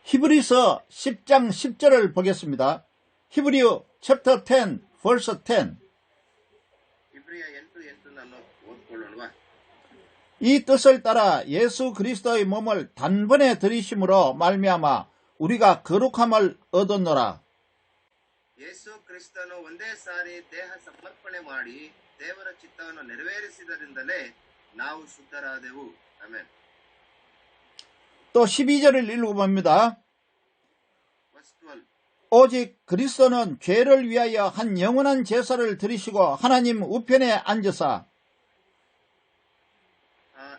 히브리서 10장 10절을 보겠습니다. 히브리어 챕터 10, verse 10. ಇಬ್ರಿಯ 8:8 ನಾನು ಓದ್ಕೊಳ್ಳೋಣವಾ? 이 뜻을 따라 예수 그리스도의 몸을 단번에 들이심으로 말미암아 우리가 거룩함을 얻었노라. ಯೇಸು ಕ್ರಿಸ್ತನು ಒಂದೇ ಸಾರಿ ದೇಹ ಸಮರ್ಪಣೆ ಮಾಡಿ ದೇವರ ಚಿತ್ತವನ್ನು ನೆರವೇರಿಸಿದರಿಂದಲೇ ನಾವು ಶುದ್ಧರಾದೆವು. ಆಮೆನ್. 또 12절을 읽어봅니다. Verse 12. 오직 그리스도는 죄를 위하여 한 영원한 제사를 드리시고 하나님 우편에 앉으사.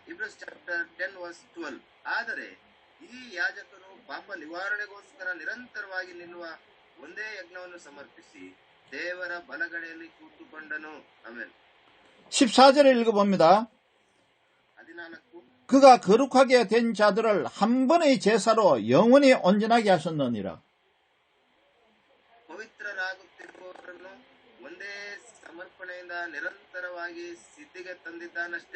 Hebrews chapter 10 verse 12. ಆದರೆ ಈ ಯಾಜಕನು ಪಾಪ ನಿವಾರಣೆಗೋಸ್ಕರ ನಿರಂತರವಾಗಿ ನಿಲ್ಲುವ ಒಂದೇ ಯಜ್ಞವನ್ನು ಸಮರ್ಪಿಸಿ ದೇವರ ಬಲಗಡೆಯಲ್ಲಿ ಕೂತುಕೊಂಡನು. ಆಮೆನ್. 14절을 읽어봅니다. 14. 그가 거룩하게 된 자들을 한 번의 제사로 영원히 온전하게 하셨느니라. ಪವಿತ್ರರಾಗುತ್ತಿರುವವರನ್ನು ಒಂದೇ ಸಮರ್ಪಣೆಯಿಂದ ನಿರಂತರವಾಗಿ ಸಿದ್ಧಿಗೆ ತಂದಿದ್ದಾನಷ್ಟೇ.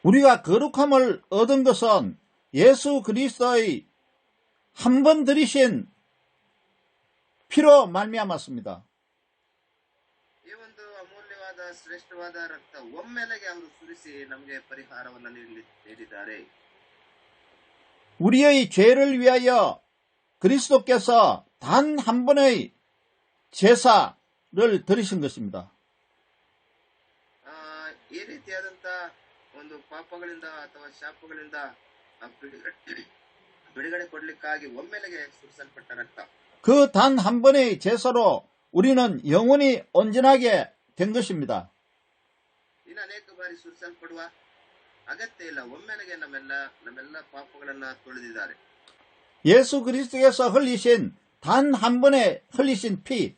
우리가 거룩함을 얻은 것은 예수 그리스도의 한 번 들이신 피로 말미암았습니다. ಈ ಒಂದು ಅಮೂಲ್ಯವಾದ ಶ್ರೇಷ್ಠವಾದ ರಕ್ತ ಒಮ್ಮೆಲೆಗೆ ಅವರು ಸುರಿಸಿ ನಮಗೆ ಪರಿಹಾರವನ್ನು ನೀಡಿದ್ದಾರೆ. 우리의 죄를 위하여 그리스도께서 단 한 번의 제사를 드리신 것입니다. ಈ ರೀತಿಯಾದಂತ ಒಂದು ಪಾಪಗಳಿಂದ ಅಥವಾ ಶಾಪಗಳಿಂದ ಬಿಡುಗಡೆ ಕೊಡ್ಲಿಕ್ಕಾಗಿ ಒಮ್ಮೆಲೆಗೆ ಸುರಿಸಲ್ಪಟ್ಟ ರಕ್ತ. 그 단 한 번의 제사로 우리는 영원히 온전하게 된 것입니다. ಇನ್ನು ಅನೇಕ ಬಾರಿ ಸುರಿಸಲ್ಪಡುವ ಅಗತ್ಯ ಇಲ್ಲ. ಒಮ್ಮೆಲೆಗೆ ನಮ್ಮೆಲ್ಲ ಪಾಪಗಳನ್ನ ತೊಳೆದಿದ್ದಾರೆ. 예수 그리스도께서 흘리신 단 한 번에 흘리신 피,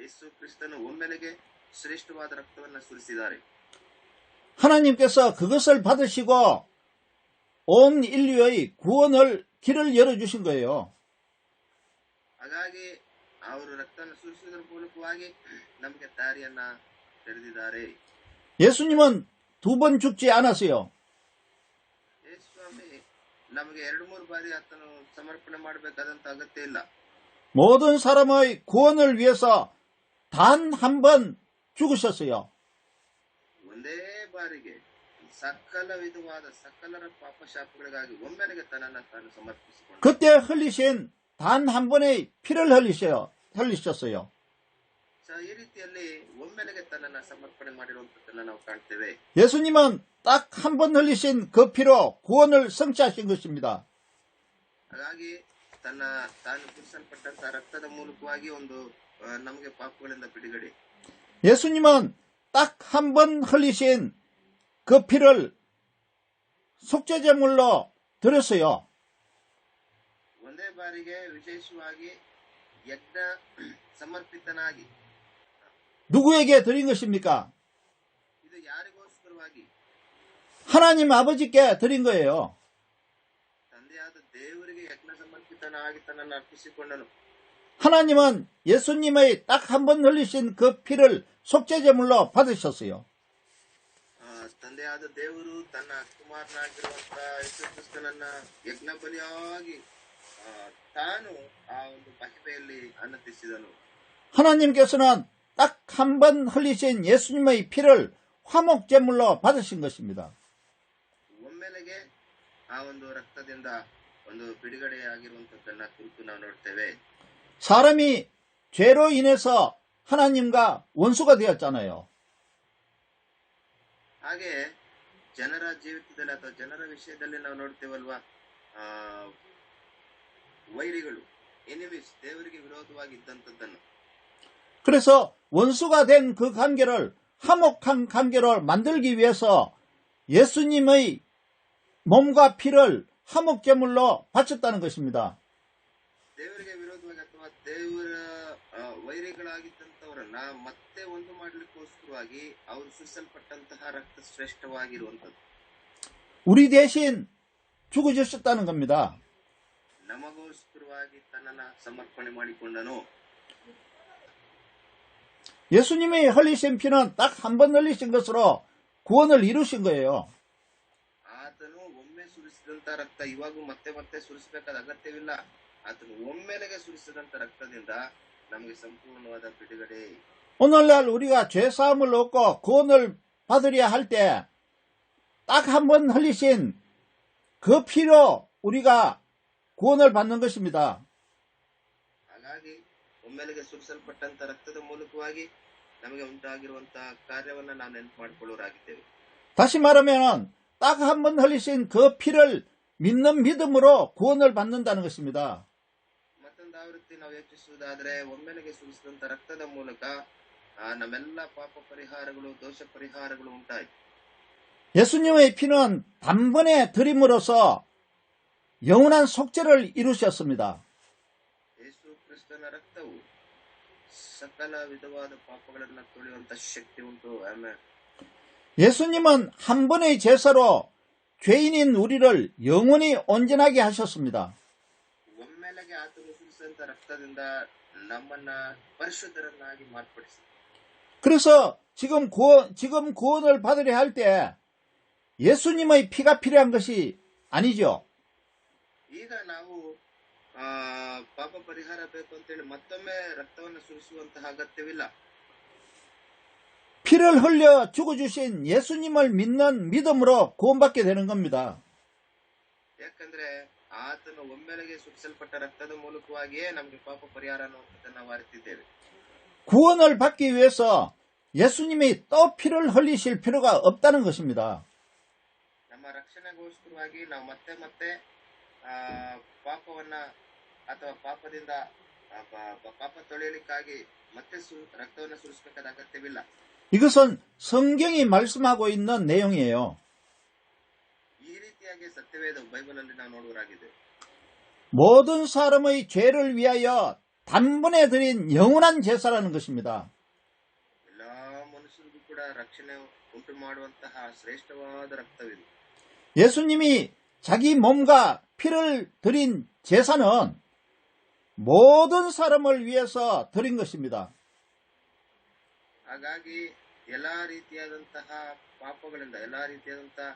ಯೇಸು ಕ್ರಿಸ್ತನು ಒಮ್ಮೆಲೆಗೆ ಶ್ರೇಷ್ಠವಾದ ರಕ್ತವನ್ನ ಸುರಿಸಿದ್ದಾರೆ. 하나님께서 그것을 받으시고 온 인류의 구원을 길을 열어주신 거예요. ಹಾಗಾಗಿ ಅವರು ರಕ್ತವನ್ನು ಸುರಿಸುವುದರ ಮೂಲಕವಾಗಿ ನಮಗೆ ದಾರಿಯನ್ನ ತೆರೆದಿದ್ದಾರೆ. 예수님은 2번 죽지 않았어요. ಯೇಸು ಸ್ವಾಮಿ ನಮಗೆ 2-3 ಬಾರಿ ಆತನು ಸಮರ್ಪಣೆ ಮಾಡಬೇಕಾದಂತ ಅಗತ್ಯ ಇಲ್ಲ. 모든 사람의 구원을 위해서 단 한 번 죽으셨어요. ಒಂದೇ ಬಾರಿಗೆ ಸಕಲರ ಪಾಪಶಾಪಗಳಿಗಾಗಿ ಒಮ್ಮೆಲೆಗೆ ತನ್ನನ್ನು ತಾನು ಸಮರ್ಪಿಸಿಕೊಂಡು 그때 흘리신 단 한 번의 피를 흘리셨어요. ಈ ರೀತಿಯಲ್ಲಿ ಒಮ್ಮೆಲೆಗೆ ತನ್ನನ್ನು ಸಮರ್ಪಣೆ ಮಾಡಿರುವಂತದ್ದನ್ನ ನಾವು ಕಾಣ್ತೇವೆ. 예수님은 딱 한 번 흘리신 그 피로 구원을 성취하신 것입니다. ಹಾಗಾಗಿ ತಾನು ಕುರಿಸಲ್ಪಟ್ಟಂತಹ ರಕ್ತದ ಮೂಲಕವಾಗಿ ನಮಗೆ ಪಾಪಗಳಿಂದ ಬಿಡುಗಡೆ. 예수님은 딱 한 번 흘리신 그 피를 속죄제물로 드렸어요. ಒಂದೇ ಬಾರಿಗೆ ವಿಶೇಷವಾಗಿ ಯಜ್ಞ ಸಮರ್ಪಿತನಾಗಿ. 누구에게 드린 것입니까? ಇದು ಯಾರಿಗೋಸ್ಕರವಾಗಿ? 하나님 아버지께 드린 거예요. ತಂದೆಯಾದ ದೇವರಿಗೆ ಯಜ್ಞ ಸಮರ್ಪಿತನಾಗಿ ತನ್ನನ್ನು ಅರ್ಪಿಸಿಕೊಂಡನು. 하나님은 예수님의 딱 한 번 흘리신 그 피를 속죄제물로 받으셨어요. ತಂದೆಯಾದ ದೇವರು ತನ್ನ ಕುಮಾರನಾಗಿರುವಂತಹ ಯೇಸು ಕ್ರಿಸ್ತನನ್ನ ಯಜ್ಞ ಬಲಿಯಾಗಿ ತಾನು ಆ ಒಂದು ಮಹಿಮೆಯಲ್ಲಿ ಅನ್ನತಿಸಿದನು. 하나님께서는 딱 한 번 흘리신 예수님의 피를 화목제물로 받으신 것입니다. ಒಮ್ಮೆಲೆಗೆ ಆ ಒಂದು ರಕ್ತದಿಂದ ಒಂದು ಬಿಡುಗಡೆಯಾಗಿರುವಂತದ್ದನ್ನ ಕುರಿತು ನಾವು ನೋಡ್ತೇವೆ. 사람이 죄로 인해서 하나님과 원수가 되었잖아요. ಹಾಗೆ ಜನರ ಜೀವಿತದಲ್ಲಿ ಅಥವಾ ಜನರ ವಿಷಯದಲ್ಲಿ ನಾವು ನೋಡ್ತೇವಲ್ವಾ, ವೈರಿಗಳು, ಎನಿಮೀಸ್, ದೇವರಿಗೆ ವಿರೋಧವಾಗಿ ಇದ್ದಂಥದ್ದನ್ನು. 그래서 원수가 된 그 관계를 화목한 관계를 만들기 위해서 예수님의 몸과 피를 화목제물로 바쳤다는 것입니다. ದೇವರಿಗೆ ವಿರೋಧವಾಗಿ ಅಥವಾ ದೇವರ ವೈರಿಗಳಾಗಿದ್ದಂಥವರನ್ನ ಮತ್ತೆ ಒಂದು ಮಾಡಲಿಕ್ಕೋಸ್ಕರವಾಗಿ ಅವರು ಸುರಿಸಲ್ಪಟ್ಟಂತಹ ರಕ್ತ ಶ್ರೇಷ್ಠವಾಗಿರುವಂಥದ್ದು. 우리 대신 죽어주셨다는 겁니다. ನಮಗೋಸ್ಕರವಾಗಿ ತನ್ನನ್ನು ಸಮರ್ಪಣೆ ಮಾಡಿಕೊಂಡನು. 예수님이 흘리신 피는 딱 한 번 흘리신 것으로 구원을 이루신 거예요. ಆತನು ಒಮ್ಮೆ ಸುರಿಸಿದಂತ ರಕ್ತ ಇವಾಗೂ ಮತ್ತೆ ಮತ್ತೆ ಸುರಿಸಬೇಕಾದ ಅಗತ್ಯವಿಲ್ಲ. ಆತನು ಒಮ್ಮೆಲೆಗೆ ಸುರಿಸಿದಂತ ರಕ್ತದಿಂದ ನಮಗೆ ಸಂಪೂರ್ಣವಾದ ಬಿಡುಗಡೆ. 오늘날 우리가 죄사함을 얻고 구원을 받으려 할 때 딱 한 번 흘리신 그 피로 우리가 구원을 받는 것입니다. ಹಾಗಾಗಿ ಒಮ್ಮೆಲೆಗೆ ಸುರಿಸಲ್ಪಟ್ಟಂತ ರಕ್ತದ ಮೂಲಕವಾಗಿ ನಮಗೆ ಉಂಟಾಗಿರುವಂತಹ ಕಾರ್ಯವನ್ನ ನಾವು ನೆನಪು ಮಾಡಿಕೊಳ್ಳೋರಾಗಿದ್ದೇವೆ. 다시 말하면 딱 한 번 흘리신 그 피를 믿는 믿음으로 구원을 받는다는 것입니다. ಮತ್ತೊಂದು ಆವೃತ್ತಿ ನಾವು ಯೋಚಿಸುವುದಾದ್ರೆ, ಒಮ್ಮೆಲೆಗೆ ಸುರಿಸಿದಂತ ರಕ್ತದ ಮೂಲಕ ನಮ್ಮೆಲ್ಲ ಪಾಪ ಪರಿಹಾರಗಳು, ದೋಷ ಪರಿಹಾರಗಳು ಉಂಟಾಯಿತು. 예수님의 피는 단번에 드림으로써 영원한 속죄를 이루셨습니다. ಯೇಸು ಕ್ರಿಸ್ತನ ರಕ್ತವು ಸಕಲ ವಿಧವಾದ ಪಾಪಗಳನ್ನು ತೊಳೆಯುವಂತ ಶಕ್ತಿ ಉಂಟು. ಆಮೇಲೆ 예수님은 한 번의 제사로 죄인인 우리를 영원히 온전하게 하셨습니다. ಒಮ್ಮೆಲೆಗೆ ಆತನು ಸುರಿಸಿದಂತ ರಕ್ತದಿಂದ ನಮ್ಮನ್ನ ಪರಿಶುದ್ಧರನ್ನಾಗಿ ಮಾರ್ಪಡಿಸಿ. 그래서 지금 구원을 받으려 할 때 예수님의 피가 필요한 것이 아니죠. ಈಗ ನಾವು ಪಾಪ ಪರಿಹಾರ ಬೇಕು ಅಂತೇಳಿ ಮತ್ತೊಮ್ಮೆ ರಕ್ತವನ್ನು ಸುರಿಸುವಂತಹ ಅಗತ್ಯವಿಲ್ಲ. 피를 흘려 죽어주신 예수님을 믿는 믿음으로 구원받게 되는 겁니다. ಯಾಕಂದ್ರೆ ಆತನು ಒಮ್ಮೆಲೆಗೆ ಸುರಿಸಲ್ಪಟ್ಟ ರಕ್ತದ ಮೂಲಕವಾಗಿಯೇ ನಮಗೆ ಪಾಪ ಪರಿಹಾರ ಅನ್ನುವಂಥದ್ದನ್ನು ನಾವು ಅರಿತಿದ್ದೇವೆ. 구원을 받기 위해서 예수님이 또 피를 흘리실 필요가 없다는 것입니다. ನಮ್ಮ ರಕ್ಷಣೆಗೋಸ್ಕರವಾಗಿ ನಾವು ಮತ್ತೆ ಮತ್ತೆ ಪಾಪವನ್ನ ಅಥವಾ ಪಾಪದಿಂದ ಪಾಪ ತೊಳೆಯಲಿಕ್ಕಾಗಿ ಮತ್ತೆ ರಕ್ತವನ್ನು ಸುರಿಸಬೇಕಾದ ಅಗತ್ಯವಿಲ್ಲ. 이것은 성경이 말씀하고 있는 내용이에요. ಈ ರೀತಿಯಾಗಿ ಸತ್ಯವೇದ ಬೈಬಲಲ್ಲಿ ನಾವು ನೋಡುವರಾಗಿದೆ. 모든 사람의 죄를 위하여 단번에 드린 영원한 제사라는 것입니다. ಎಲ್ಲಾ ಮನುಷ್ಯರಿಗೂ ಕೂಡ ರಕ್ಷಣೆ ಉಂಟು ಮಾಡುವಂತಹ ಶ್ರೇಷ್ಠವಾದ ರಕ್ತವಿದು. 예수님이 자기 몸과 피를 드린 제사는 모든 사람을 위해서 드린 것입니다. ಹಾಗಾಗಿ ಎಲ್ಲಾ ರೀತಿಯಾದಂತಹ ಪಾಪಗಳಿಂದ ಎಲ್ಲಾ ರೀತಿಯಾದಂತಹ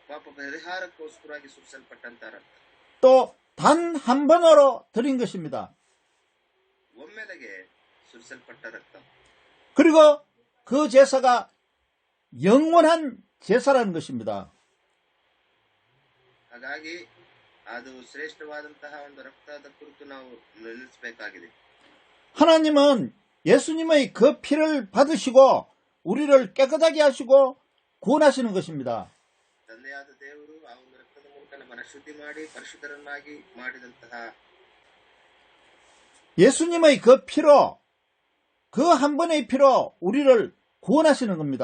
ಪಾಪ ಪರಿಹಾರಕ್ಕೋಸ್ಕರವಾಗಿ ಸುರಿಸಲ್ಪಟ್ಟಂತಹ ರಕ್ತ. 또 단 한 번으로 드린 것입니다. ಒಮ್ಮೆಲೆಗೆ ಸುರಿಸಲ್ಪಟ್ಟ ರಕ್ತ. 그리고 그 제사가 영원한 제사라는 것입니다. ಹಾಗಾಗಿ ಅದು ಶ್ರೇಷ್ಠವಾದಂತಹ ಒಂದು ರಕ್ತದ ಕುರಿತು ನಾವು ನೆನೆಸಬೇಕಾಗಿದೆ. 하나님은 예수님의 그 피를 받으시고 우리를 깨끗하게 하시고 구원하시는 것입니다. ತಂದೆಯಾದ ದೇವರು ಆ ಒಂದು ರಕ್ತದ ಮೂಲಕ ನಮ್ಮನ್ನು ಶುದ್ಧಿ ಮಾಡಿ ಪರಿಶುದ್ಧರನ್ನಾಗಿ ಮಾಡಿದಂತಹ 예수님의 그 피로, 그 한 번의 피로 우리를 구원하시는 겁니다.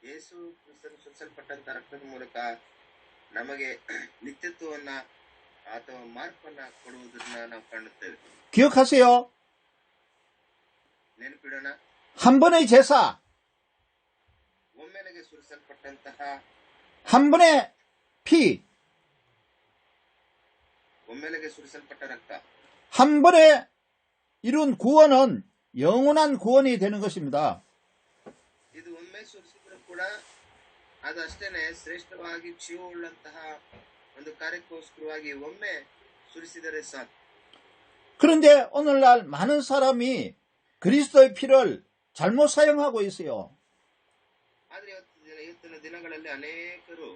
ಯೇಸು ಕ್ರಿಸ್ತನು ಸುರಿಸಲ್ಪಟ್ಟಂತ ರಕ್ತದ ಮೂಲಕ ನಮಗೆ ನಿತ್ಯತ್ವವನ್ನ ಅಥವಾ ಮಾರ್ಪನ್ನ ಕೊಡುವುದನ್ನ ನಾವು ಕಾಣುತ್ತೇವೆ. 기억하세요. ನೆನಪಿಡೋಣ, 한 번의 제사, ಒಮ್ಮೆಲೆಗೆ ಸುರಿಸಲ್ಪಟ್ಟಂತಹ 한 번의 피, ಒಮ್ಮೆಲೆಗೆ ಸುರಿಸಲ್ಪಟ್ಟ ರಕ್ತ, 한 번에 이룬 구원은 영원한 구원이 되는 것입니다. ಇದು ಒಮ್ಮೆ ಸುರಿಸಿದ್ರು ಕೂಡ ಅದಷ್ಟೇನೆ ಶ್ರೇಷ್ಠವಾಗಿ ಜೀವವುಳ್ಳಂತಹ ಒಂದು ಕಾರ್ಯಕ್ಕೋಸ್ಕರವಾಗಿ ಒಮ್ಮೆ ಸುರಿಸಿದರೆ ಸಾಕು. 그런데 오늘날 많은 사람이 그리스도의 피를 잘못 사용하고 있어요. ಆದ್ರೆ ಇವತ್ತಿನ ದಿನಗಳಲ್ಲಿ ಅನೇಕರು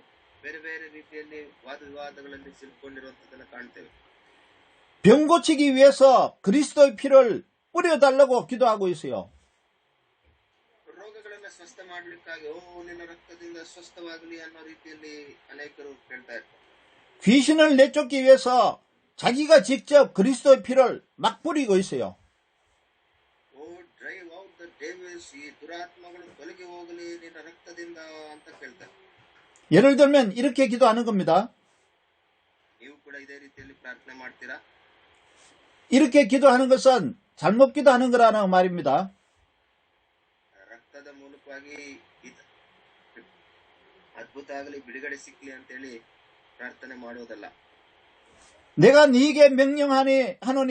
ಬೇರೆ ಬೇರೆ ರೀತಿಯಲ್ಲಿ ವಾದ ವಿವಾದಗಳಲ್ಲಿ ಸಿಲುಕೊಂಡಿರುವಂತದನ್ನ ಕಾಣ್ತೇವೆ. 병 고치기 위해서 그리스도의 피를 뿌려달라고 기도하고 있어요. ರೋಗಗಳನ್ನ ಸ್ವಸ್ಥ ಮಾಡ್ಲಿಕ್ಕಾಗಿ ನಿನ್ನ ರಕ್ತದಿಂದ ಸ್ವಸ್ಥವಾಗಲಿ ಅನ್ನೋ ರೀತಿಯಲ್ಲಿ ಅನೇಕರು ಕೇಳ್ತಾ ಇರ್ತಾರೆ. 귀신을 내쫓기 위해서 자기가 직접 그리스도의 피를 막 뿌리고 있어요. ಡ್ರೈವ್ ಔಟ್ ದ ಡೆವಿಲ್ಸ್, ಈ ದುರಾತ್ಮಗಳು ತೊಲಗಿ ಹೋಗಲಿ ನಿನ್ನ ರಕ್ತದಿಂದ ಅಂತ ಕೇಳ್ತಾರೆ. 예를 들면 이렇게 기도하는 겁니다. ನೀವು ಕೂಡ ಇದೇ ರೀತಿಯಲ್ಲಿ ಪ್ರಾರ್ಥನೆ ಮಾಡ್ತೀರಾ? 이렇게 기도하는 것은 잘못 기도하는 거라는 말입니다. ರಕ್ತದ ಮೂಲಕವಾಗಿ ಅದ್ಭುತ ಆಗಲಿ ಬಿಡುಗಡೆ ಸಿಕ್ಕಲಿ ಅಂತೇಳಿ ಪ್ರಾರ್ಥನೆ ಮಾಡೋದಲ್ಲ. 내가 네게 명령하노니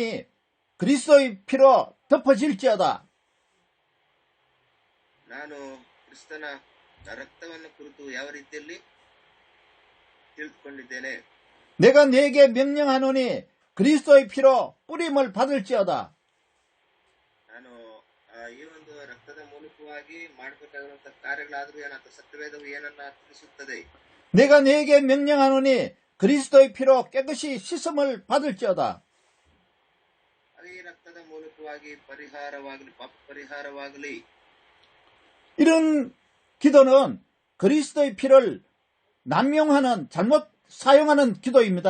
그리스도의 피로 덮어질지어다. ನಾನು ಕ್ರಿಸ್ತನ ರಕ್ತವನ್ನು ಕುರಿತು ಯಾವ ರೀತಿಯಲ್ಲಿ ತಿಳಿದುಕೊಂಡಿದ್ದೇನೆ. 내가 네게 명령하노니 그리스도의 피로 뿌림을 받을지어다. ನಾನು ಈ ಒಂದು ರಕ್ತದ ಮೂಲಕವಾಗಿ ಮಾಡಬೇಕಾಗಿರುವಂತಹ ಕಾರ್ಯಗಳಾದರೂ ಏನಾಗ್ತದೆ, ಸತ್ಯವೇದವು ಏನನ್ನ ತಿಳಿಸುತ್ತದೆ. 내가 네게 명령하노니 그리스도의 피로 깨끗이 씻음을 받을지어다. ಈ ರಕ್ತದ ಮೂಲಕವಾಗಿ ಪರಿಹಾರವಾಗಲಿ, ಪಾಪ ಪರಿಹಾರವಾಗಲಿ. 이런 기도는 그리스도의 피를 남용하는, 잘못 사용하는 기도입니다.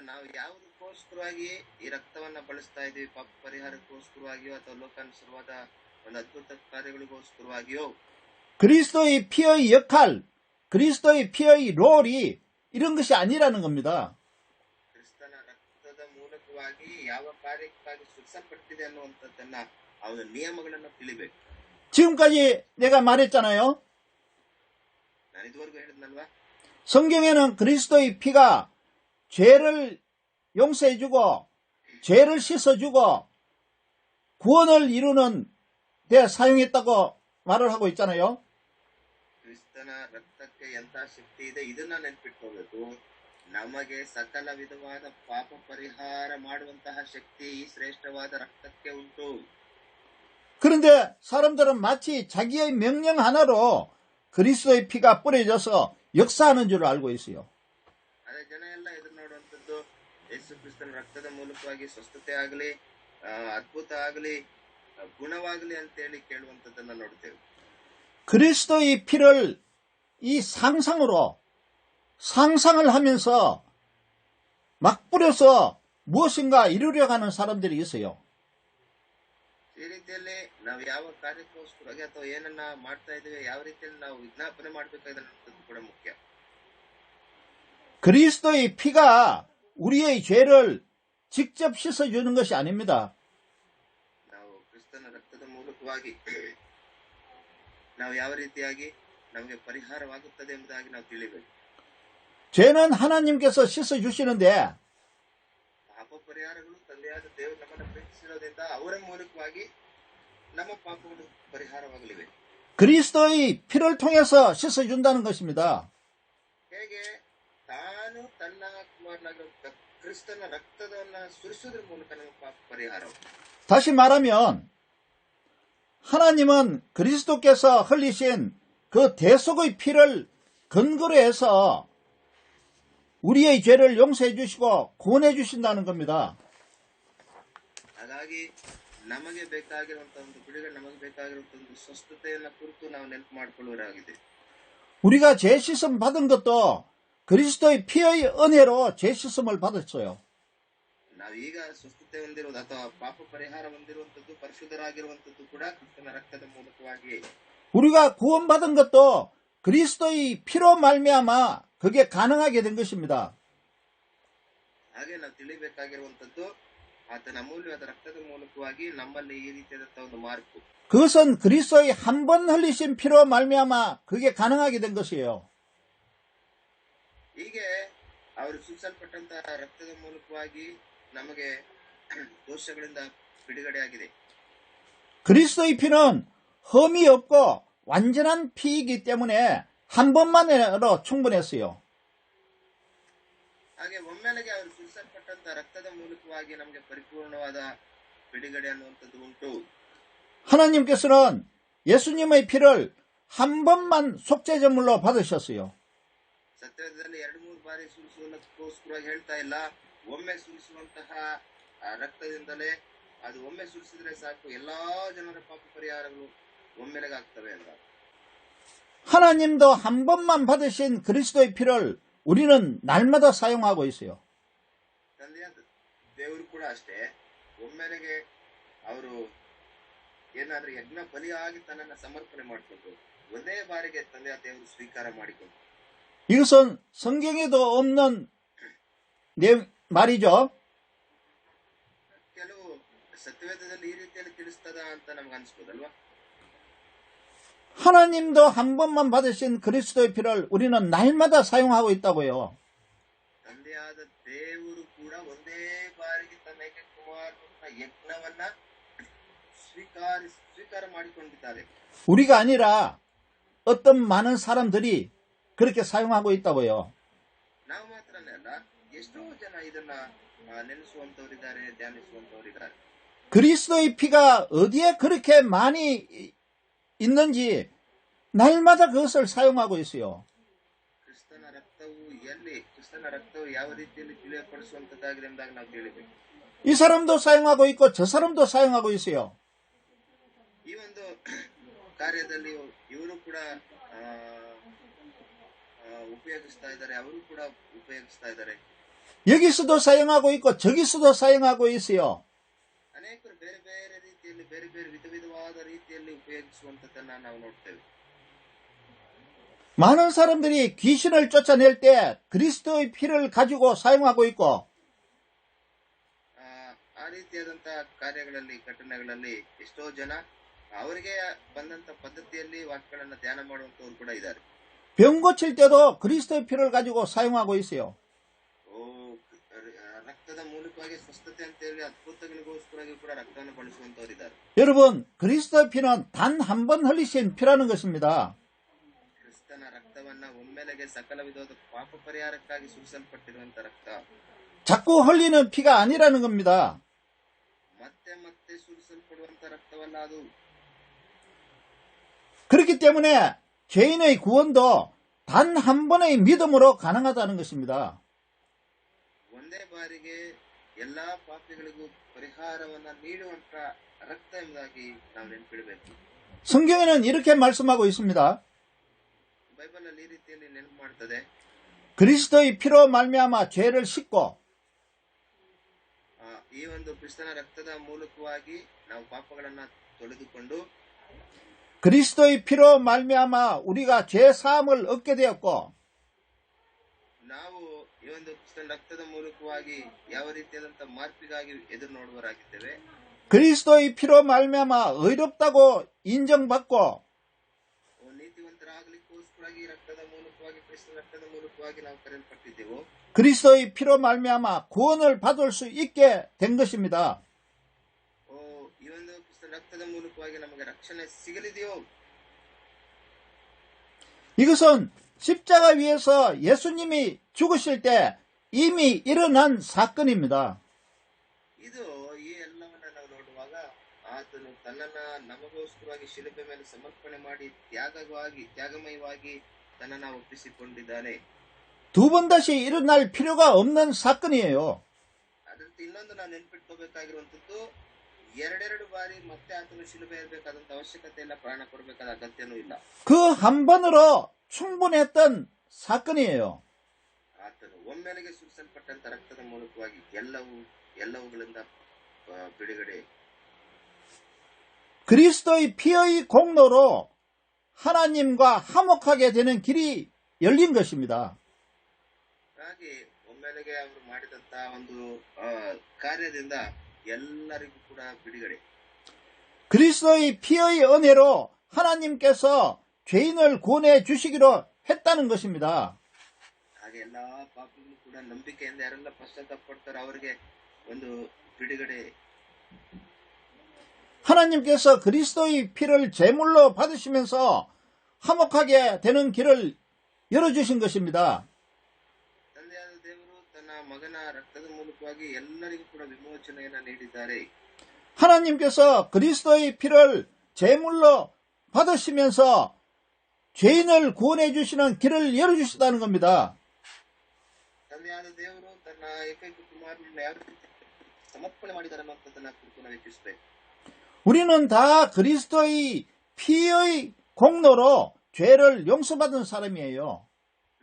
ನಾವು ಯಾವುದಕ್ಕೋಸ್ಕರವಾಗಿ ಈ ರಕ್ತವನ್ನ ಬಳಸ್ತಾ ಇದೀವಿ? ಪಾಪ ಪರಿಹಾರಕ್ಕೋಸ್ಕರವಾಗಿಯೋ ಅಥವಾ ಲೋಕಾನುಸಾರವಾದ ಒಂದು ಅದ್ಭುತ ಕಾರ್ಯಗಳಿಗೋಸ್ಕರವಾಗಿಯೋ? 그리스도의 피의 역할, 그리스도의 피의 롤이 이런 것이 아니라는 겁니다. ಕ್ರಿಸ್ತನ ರಕ್ತದ ಮೂಲಕವಾಗಿ ಯಾವ ಕಾರ್ಯಕ್ಕಾಗಿ ಸುರಿಸಲ್ಪಟ್ಟಿದೆ ಅನ್ನುವಂಥದ್ದನ್ನ ಅವನ ನಿಯಮಗಳನ್ನ ತಿಳಿಬೇಕು. 지금까지 내가 말했잖아요. ನಾನು ಇದುವರೆಗೂ ಹೇಳಿದ್ನಲ್ವಾ? 성경에는 그리스도의 피가 죄를 용서해주고 죄를 씻어주고 구원을 이루는 데 사용했다고 말을 하고 있잖아요. ಕ್ರಿಸ್ತನ ರಕ್ತಕ್ಕೆ ಎಂತ ಶಕ್ತಿ ಇದೆ ಇದನ್ನ ನೆನ್ಪಿಟ್ಕೋಬೇಕು. ನಮಗೆ ಸಕಲ ವಿಧವಾದ ಪಾಪ ಪರಿಹಾರ ಮಾಡುವಂತಹ ಶಕ್ತಿ ಈ ಶ್ರೇಷ್ಠವಾದ ರಕ್ತಕ್ಕೆ ಉಂಟು. 그런데 사람들은 마치 자기의 명령 하나로 그리스도의 피가 뿌려져서 역사하는 줄 알고 있어요. ಅದೇ ಜನ ಎಲ್ಲ ಎದುರು ನೋಡುವಂಥದ್ದು ಯೇಸು ಕ್ರಿಸ್ತನ ರಕ್ತದ ಮೂಲಕವಾಗಿ ಸ್ವಸ್ಥತೆ ಆಗಲಿ, ಅದ್ಭುತ ಆಗಲಿ, ಗುಣವಾಗಲಿ ಅಂತೇಳಿ ಕೇಳುವಂಥದ್ದನ್ನ ನೋಡ್ತೇವೆ. 그리스도의 피를 이 상상을 하면서 막 뿌려서 무엇인가 이루려고 하는 사람들이 있어요. ಈ ರೀತಿಯಲ್ಲಿ ನಾವು ಯಾವ ಕಾರ್ಯಕ್ಕೋಸ್ಕರವಾಗಿ ಅಥವಾ ಏನನ್ನ ಮಾಡ್ತಾ ಇದ್ದೇವೆ, ಯಾವ ರೀತಿಯಲ್ಲಿ ನಾವು ವಿಜ್ಞಾಪನೆ ಮಾಡಬೇಕಾಗಿದೆ ಅನ್ನೋದು ಕೂಡ ಮುಖ್ಯ. 그리스도의 피가 우리의 죄를 직접 씻어주는 것이 아닙니다. ನಾವು ಕ್ರಿಸ್ತನ ರಕ್ತದ ಮೂಲಕವಾಗಿ ನಾವು ಯಾವ ರೀತಿಯಾಗಿ ನಮಗೆ ಪರಿಹಾರವಾಗುತ್ತದೆ ಎಂಬುದಾಗಿ ನಾವು ತಿಳಿಬೇಕು. 죄는 하나님께서 씻어주시는데 ಪಾಪ ಪರಿಹಾರಗಳು ತಂದೆಯಾದ ದೇವರು ನಮ್ಮನ್ನು ಪ್ರೀತಿಸಿರೋದ್ರಿಂದ ಅವರ ಮೂಲಕವಾಗಿ ನಮ್ಮ ಪಾಪಗಳು ಪರಿಹಾರವಾಗಲಿವೆ. 그리스도의 피를 통해서 씻어준다는 것입니다. ಹೇಗೆ ತಾನು ತನ್ನ ಕುಮಾರನಾಗಿರುವ ಕ್ರಿಸ್ತನ ರಕ್ತದನ್ನ ಸುರಿಸುವುದರ ಮೂಲಕ ನಮ್ಮ ಪಾಪ ಪರಿಹಾರ. 다시 말하면 하나님은 그리스도께서 흘리신 그 대속의 피를 근거로 해서 우리의 죄를 용서해 주시고 구원해 주신다는 겁니다. ಹಾಗಾಗಿ ನಮಗೆ ಬೇಕಾಗಿರುವಂತಹ ಒಂದು ಬಿಡುಗಡೆ, ನಮಗೆ ಬೇಕಾಗಿರುವಂತಹ ಒಂದು ಸ್ವಸ್ಥತೆಯನ್ನ ಕುರಿತು ನಾವು ನೆನಪು ಮಾಡಿಕೊಳ್ಳುವರಾಗಿದೆ. 우리가 죄 씻음 받은 것도 그리스도의 피의 은혜로 죄 씻음을 받았어요. ನಾವೀಗ ಸ್ವಸ್ಥತೆ ಹೊಂದಿರುವುದು ಅಥವಾ ಪಾಪ ಪರಿಹಾರ ಹೊಂದಿರುವಂತದ್ದು, ಪರಿಶುದ್ಧರಾಗಿರುವಂತದ್ದು ಕೂಡ ಕ್ರಿಸ್ತನ ರಕ್ತದ ಮೂಲಕವಾಗಿ. 우리가 구원받은 것도 그리스도의 피로 말미암아 그게 가능하게 된 것입니다. ಹಾಗೆ ನಾವು ತಿಳಿಬೇಕಾಗಿರುವಂತದ್ದು ಆತನ ಅಮೂಲ್ಯವಾದ ರಕ್ತದ ಮೂಲಕವಾಗಿ ನಮ್ಮಲ್ಲಿ ಈ ರೀತಿಯಾದಂತಹ ಒಂದು ಮಾರ್పు. 그것은 그리스도의 한 번 흘리신 피로 말미암아 그게 가능하게 된 것이에요. ಹೀಗೆ ಅವರು ಸುರಿಸಲ್ಪಟ್ಟಂತಹ ರಕ್ತದ ಮೂಲಕವಾಗಿ ನಮಗೆ ದೋಷಗಳಿಂದ ಬಿಡುಗಡೆಯಾಗಿದೆ. 그리스도의 피는 흠이 없고 완전한 피이기 때문에 한 번만으로 충분했어요. ಹಾಗೆ ಒಮ್ಮೆಲೆಗೆ ಅವರು ಸುರಿಸಲ್ಪಟ್ಟಂತಹ ರಕ್ತದ ಮೂಲಕವಾಗಿ ನಮಗೆ ಪರಿಪೂರ್ಣವಾದ ಬಿಡುಗಡೆ ಅನ್ನುವಂಥದ್ದು ಉಂಟು. 하나님께서는 예수님의 피를 한 번만 속죄제물로 받으셨어요. ಸತ್ಯದಲ್ಲಿ 2-3 ಬಾರಿ ಸುರಿಸುವುದಕ್ಕೋಸ್ಕರವಾಗಿ ಹೇಳ್ತಾ ಇಲ್ಲ, ಒಮ್ಮೆ ಸುರಿಸುವಂತಹ ರಕ್ತದಿಂದಲೇ, ಅದು ಒಮ್ಮೆ ಸುರಿಸಿದ್ರೆ ಸಾಕು, ಎಲ್ಲಾ ಜನರ ಪಾಪ ಪರಿಹಾರಗಳು ಒಮ್ಮೆಲೆಗಾಗ್ತವೆ ಅಂತ. 하나님도 한 번만 받으신 그리스도의 피를 우리는 날마다 사용하고 있어요. ತಂದೆಯಾದ ದೇವರು ಕೂಡ ಅಷ್ಟೇ, ಒಮ್ಮೆಲೆಗೆ ಅವರು ಏನಾದ್ರೂ ಯಜ್ಞ ಬಲಿಯಾಗಿ ತನ್ನನ್ನು ಸಮರ್ಪಣೆ ಮಾಡಿಕೊಂಡು ಒಂದೇ ಬಾರಿಗೆ ತಂದೆಯಾದ ದೇವರು ಸ್ವೀಕಾರ ಮಾಡಿಕೊಂಡು. 이것은 성경에도 없는 말이죠. ಕೆಲವು ಸತ್ಯವೇದದಲ್ಲಿ ಈ ರೀತಿಯಲ್ಲಿ ತಿಳಿಸ್ತದ ಅಂತ ನಮ್ಗೆ ಅನ್ಸ್ಬೋದಲ್ವಾ. 하나님도 한 번만 받으신 그리스도의 피를 우리는 날마다 사용하고 있다고요. ತಂದೆಯಾದ ದೇವರು ಕೂಡ ಒಂದೇ ಬಾರಿಗೆ ತನ್ನ ಕುಮಾರನ ಯಜ್ಞವನ್ನ ಸ್ವೀಕಾರ ಮಾಡಿಕೊಂಡಿದ್ದಾರೆ. 우리가 아니라 어떤 많은 사람들이 그렇게 사용하고 있다고요. ನಾವು ಮಾತ್ರನೇ ಅಲ್ಲ, ಎಷ್ಟೋ ಜನ ಇದನ್ನ ನೆನೆಸುವಂತವರಿದ್ದಾರೆ, ಧ್ಯಾನಿಸುವಂತವರಿದ್ದಾರೆ. 그리스도의 피가 어디에 그렇게 많이 있는지 날마다 그것을 사용하고 있어요. ಕ್ರಿಸ್ತನ ರಕ್ತವು ಯಾವ ರೀತಿಯಲ್ಲಿ ತಿಳಿಯಪಡಿಸುವಂತದ್ದಾಗಿದೆ ಎಂದಾಗ ನಾವು ತಿಳಿಬೇಕು. 이 사람도 사용하고 있고 저 사람도 사용하고 있어요. ಈ ಒಂದು ಕಾರ್ಯದಲ್ಲಿ ಇವರು ಕೂಡ ಉಪಯೋಗಿಸ್ತಾ ಇದ್ದಾರೆ, ಅವರು ಕೂಡ ಉಪಯೋಗಿಸ್ತಾ ಇದ್ದಾರೆ. 여기서도 사용하고 있고 저기서도 사용하고 있어요. ಅನೇಕರು ಬೇರೆ ಬೇರೆ ರೀತಿಯಲ್ಲಿ, ಬೇರೆ ಬೇರೆ ವಿಧವಾದ ರೀತಿಯಲ್ಲಿ ಉಪಯೋಗಿಸುವಂತದನ್ನ ನಾವು ನೋಡ್ತೇವೆ. 많은 사람들이 귀신을 쫓아낼 때 그리스도의 피를 가지고 사용하고 있고 ಆ ರೀತಿಯಾದಂತಹ ಕಾರ್ಯಗಳಲ್ಲಿ, ಘಟನೆಗಳಲ್ಲಿ ಎಷ್ಟೋ ಜನ ಅವರಿಗೆ ಬಂದಂತ ಪದ್ಧತಿಯಲ್ಲಿ ವಾಕ್ಯಗಳನ್ನ ಧ್ಯಾನ ಮಾಡುವಂತವ್ರು ಕೂಡ ಇದ್ದಾರೆ. 병 고칠 때도 그리스도의 피를 가지고 사용하고 있어요. ರಕ್ತದ ಮೂಲಕವಾಗಿ ಸ್ವಸ್ಥತೆ ಅಂತ ಹೇಳಿ ಅದ್ಭುತಗಳಿಗೋಸ್ಕರವಾಗಿ ಕೂಡ ರಕ್ತವನ್ನು ಬಳಸುವಂತವ್ರು ಇದ್ದಾರೆ. 여러분, 그리스도의 피는 단 한 번 흘리신 피라는 것입니다. ಕ್ರಿಸ್ತನ ರಕ್ತವನ್ನ ಒಮ್ಮೆಲೆಗೆ ಸಕಲ ವಿಧವಾದ ಪಾಪ ಪರಿಹಾರಕ್ಕಾಗಿ ಸುರಿಸಲ್ಪಟ್ಟಿರುವಂತ ರಕ್ತ. 자꾸 흘리는 피가 아니라는 겁니다. ಮತ್ತೆ ಮತ್ತೆ ಸುರಿಸಲ್ಪಡುವಂತ ರಕ್ತವಲ್ಲ ಅದು. 그렇기 때문에 죄인의 구원도 단 한 번의 믿음으로 가능하다는 것입니다. ಒಂದೇ ಬಾರಿಗೆ ಎಲ್ಲಾ ಪಾಪಿಗಳಿಗೂ ಪರಿಹಾರವನ್ನ ನೀಡುವಂತ ರಕ್ತ ಎಂಬುದಾಗಿ ನಾವು ನೆನಪಿಡಬೇಕು. 성경에는 이렇게 말씀하고 있습니다. ಬೈಬಲ್ ಅಲ್ಲಿ ಈ ರೀತಿಯಲ್ಲಿ ನೆನಪು ಮಾಡ್ತದೆ. 그리스도의 피로 말미암아 죄를 씻고 ಈ ಒಂದು ಕ್ರಿಸ್ತನ ರಕ್ತದ ಮೂಲಕವಾಗಿ ನಾವು ಪಾಪಗಳನ್ನ ತೊಳೆದುಕೊಂಡು 그리스도의 피로 말미암아 우리가 죄 사함을 얻게 되었고 ನಾವು ಈ ಒಂದು ಕ್ರಿಸ್ತನ ರಕ್ತದ ಮೂಲಕವಾಗಿ ಯಾವ ರೀತಿಯಾದಂತಹ ಮಾರ್ಪಿಗಾಗಿ ಎದುರು ನೋಡುವರಾಗಿದ್ದೇವೆ. 그리스도의 피로 말미암아 의롭다고 인정받고 ನೀತಿವಂತರಾಗಲಿಕ್ಕೋಸ್ಕರವಾಗಿ ರಕ್ತದ ಮೂಲಕವಾಗಿ ಕ್ರಿಸ್ತನ ರಕ್ತದ ಮೂಲಕವಾಗಿ ನಾವು ಕರೆಯಲ್ಪಟ್ಟಿದ್ದೆವು. 그리스도의 피로 말미암아 구원을 받을 수 있게 된 것입니다. ಈ ಒಂದು ಕ್ರಿಸ್ತನ ರಕ್ತದ ಮೂಲಕವಾಗಿ ನಮಗೆ ರಕ್ಷಣೆ ಸಿಗಲಿದೆಯೋ? 이것은 십자가 위에서 예수님이 죽으실 때 이미 일어난 사건입니다. ಇದು ಈ ಎಲ್ಲವನ್ನ ನಾವು ನೋಡುವಾಗ ಆತನು ತನ್ನನ್ನ ನಮಗೋಸ್ಕರವಾಗಿ ಶಿಲುಬೆ ಮೇಲೆ ಸಮರ್ಪಣೆ ಮಾಡಿ ತ್ಯಾಗಮಯವಾಗಿ ತನ್ನನ್ನ ಒಪ್ಪಿಸಿಕೊಂಡಿದ್ದಾನೆ. 두 번 다시 일어날 필요가 없는 사건이에요. ಅದಂತ ಇನ್ನೊಂದು ನಾವು ನೆನ್ಪಿಟ್ಕೋಬೇಕಾಗಿರುವಂತದ್ದು, ಎರಡೆರಡು ಬಾರಿ ಮತ್ತೆ ಆತನು ಶಿಲುಬೆ ಇರಬೇಕಾದಂತ ಅವಶ್ಯಕತೆ ಇಲ್ಲ, ಪ್ರಾಣ ಕೊಡಬೇಕಾದ ಅಗತ್ಯನೂ ಇಲ್ಲ. 그 한 번으로 충분했던 사건이에요. ಆತನು ಒಮ್ಮೆಲೆಗೆ ಸುರಿಸಲ್ಪಟ್ಟಂತ ರಕ್ತದ ಮೂಲಕವಾಗಿ ಎಲ್ಲವುಗಳಿಂದ ಬಿಡುಗಡೆ. 그리스도의 피의 공로로 하나님과 화목하게 되는 길이 열린 것입니다. ಹಾಗೆ ಒಮ್ಮೆಲೆಗೆ ಅವರು ಮಾಡಿದಂತ ಒಂದು ಕಾರ್ಯದಿಂದ ಎಲ್ಲರಿಗೂ ಕೂಡ ಬಿಡುಗಡೆ. 그리스도의 피의 은혜로 하나님께서 죄인을 구원해 주시기로 했다는 것입니다. ಹಾಗೆ ಎಲ್ಲಾ ಪಾಪಗಳು ಕೂಡ ನಂಬಿಕೆಯಿಂದ ಯಾರೆಲ್ಲ ಪಶ್ಚಾತ್ತಾಪ ಪಡ್ತಾರೋ ಅವರಿಗೆ ಒಂದು ಬಿಡುಗಡೆ. 하나님께서 그리스도의 피를 제물로 받으시면서 화목하게 되는 길을 열어주신 것입니다. ತಂದೆಯಾದ ದೇವರು ತನ್ನ ಮಗನ ರಕ್ತದ ಮೂಲಕವಾಗಿ ಎಲ್ಲರಿಗೂ ಕೂಡ ವಿಮೋಚನೆಯನ್ನ ನೀಡಿದ್ದಾರೆ. 하나님께서 그리스도의 피를 제물로 받으시면서 죄인을 구원해 주시는 길을 열어주시다는 겁니다. ತಂದೆಯಾದ ದೇವರು ತನ್ನ ಏಕೈಕ ಕುಮಾರನನ್ನು ಯಾವ ರೀತಿ ಸಮರ್ಪಣೆ ಮಾಡಿದ್ದಾರೆ ಅನ್ನೋದನ್ನ ಕುರಿತು ನಾವು ಯೋಚಿಸಬೇಕು. 우리는 다 그리스도의 피의 공로로 죄를 용서받은 사람이에요.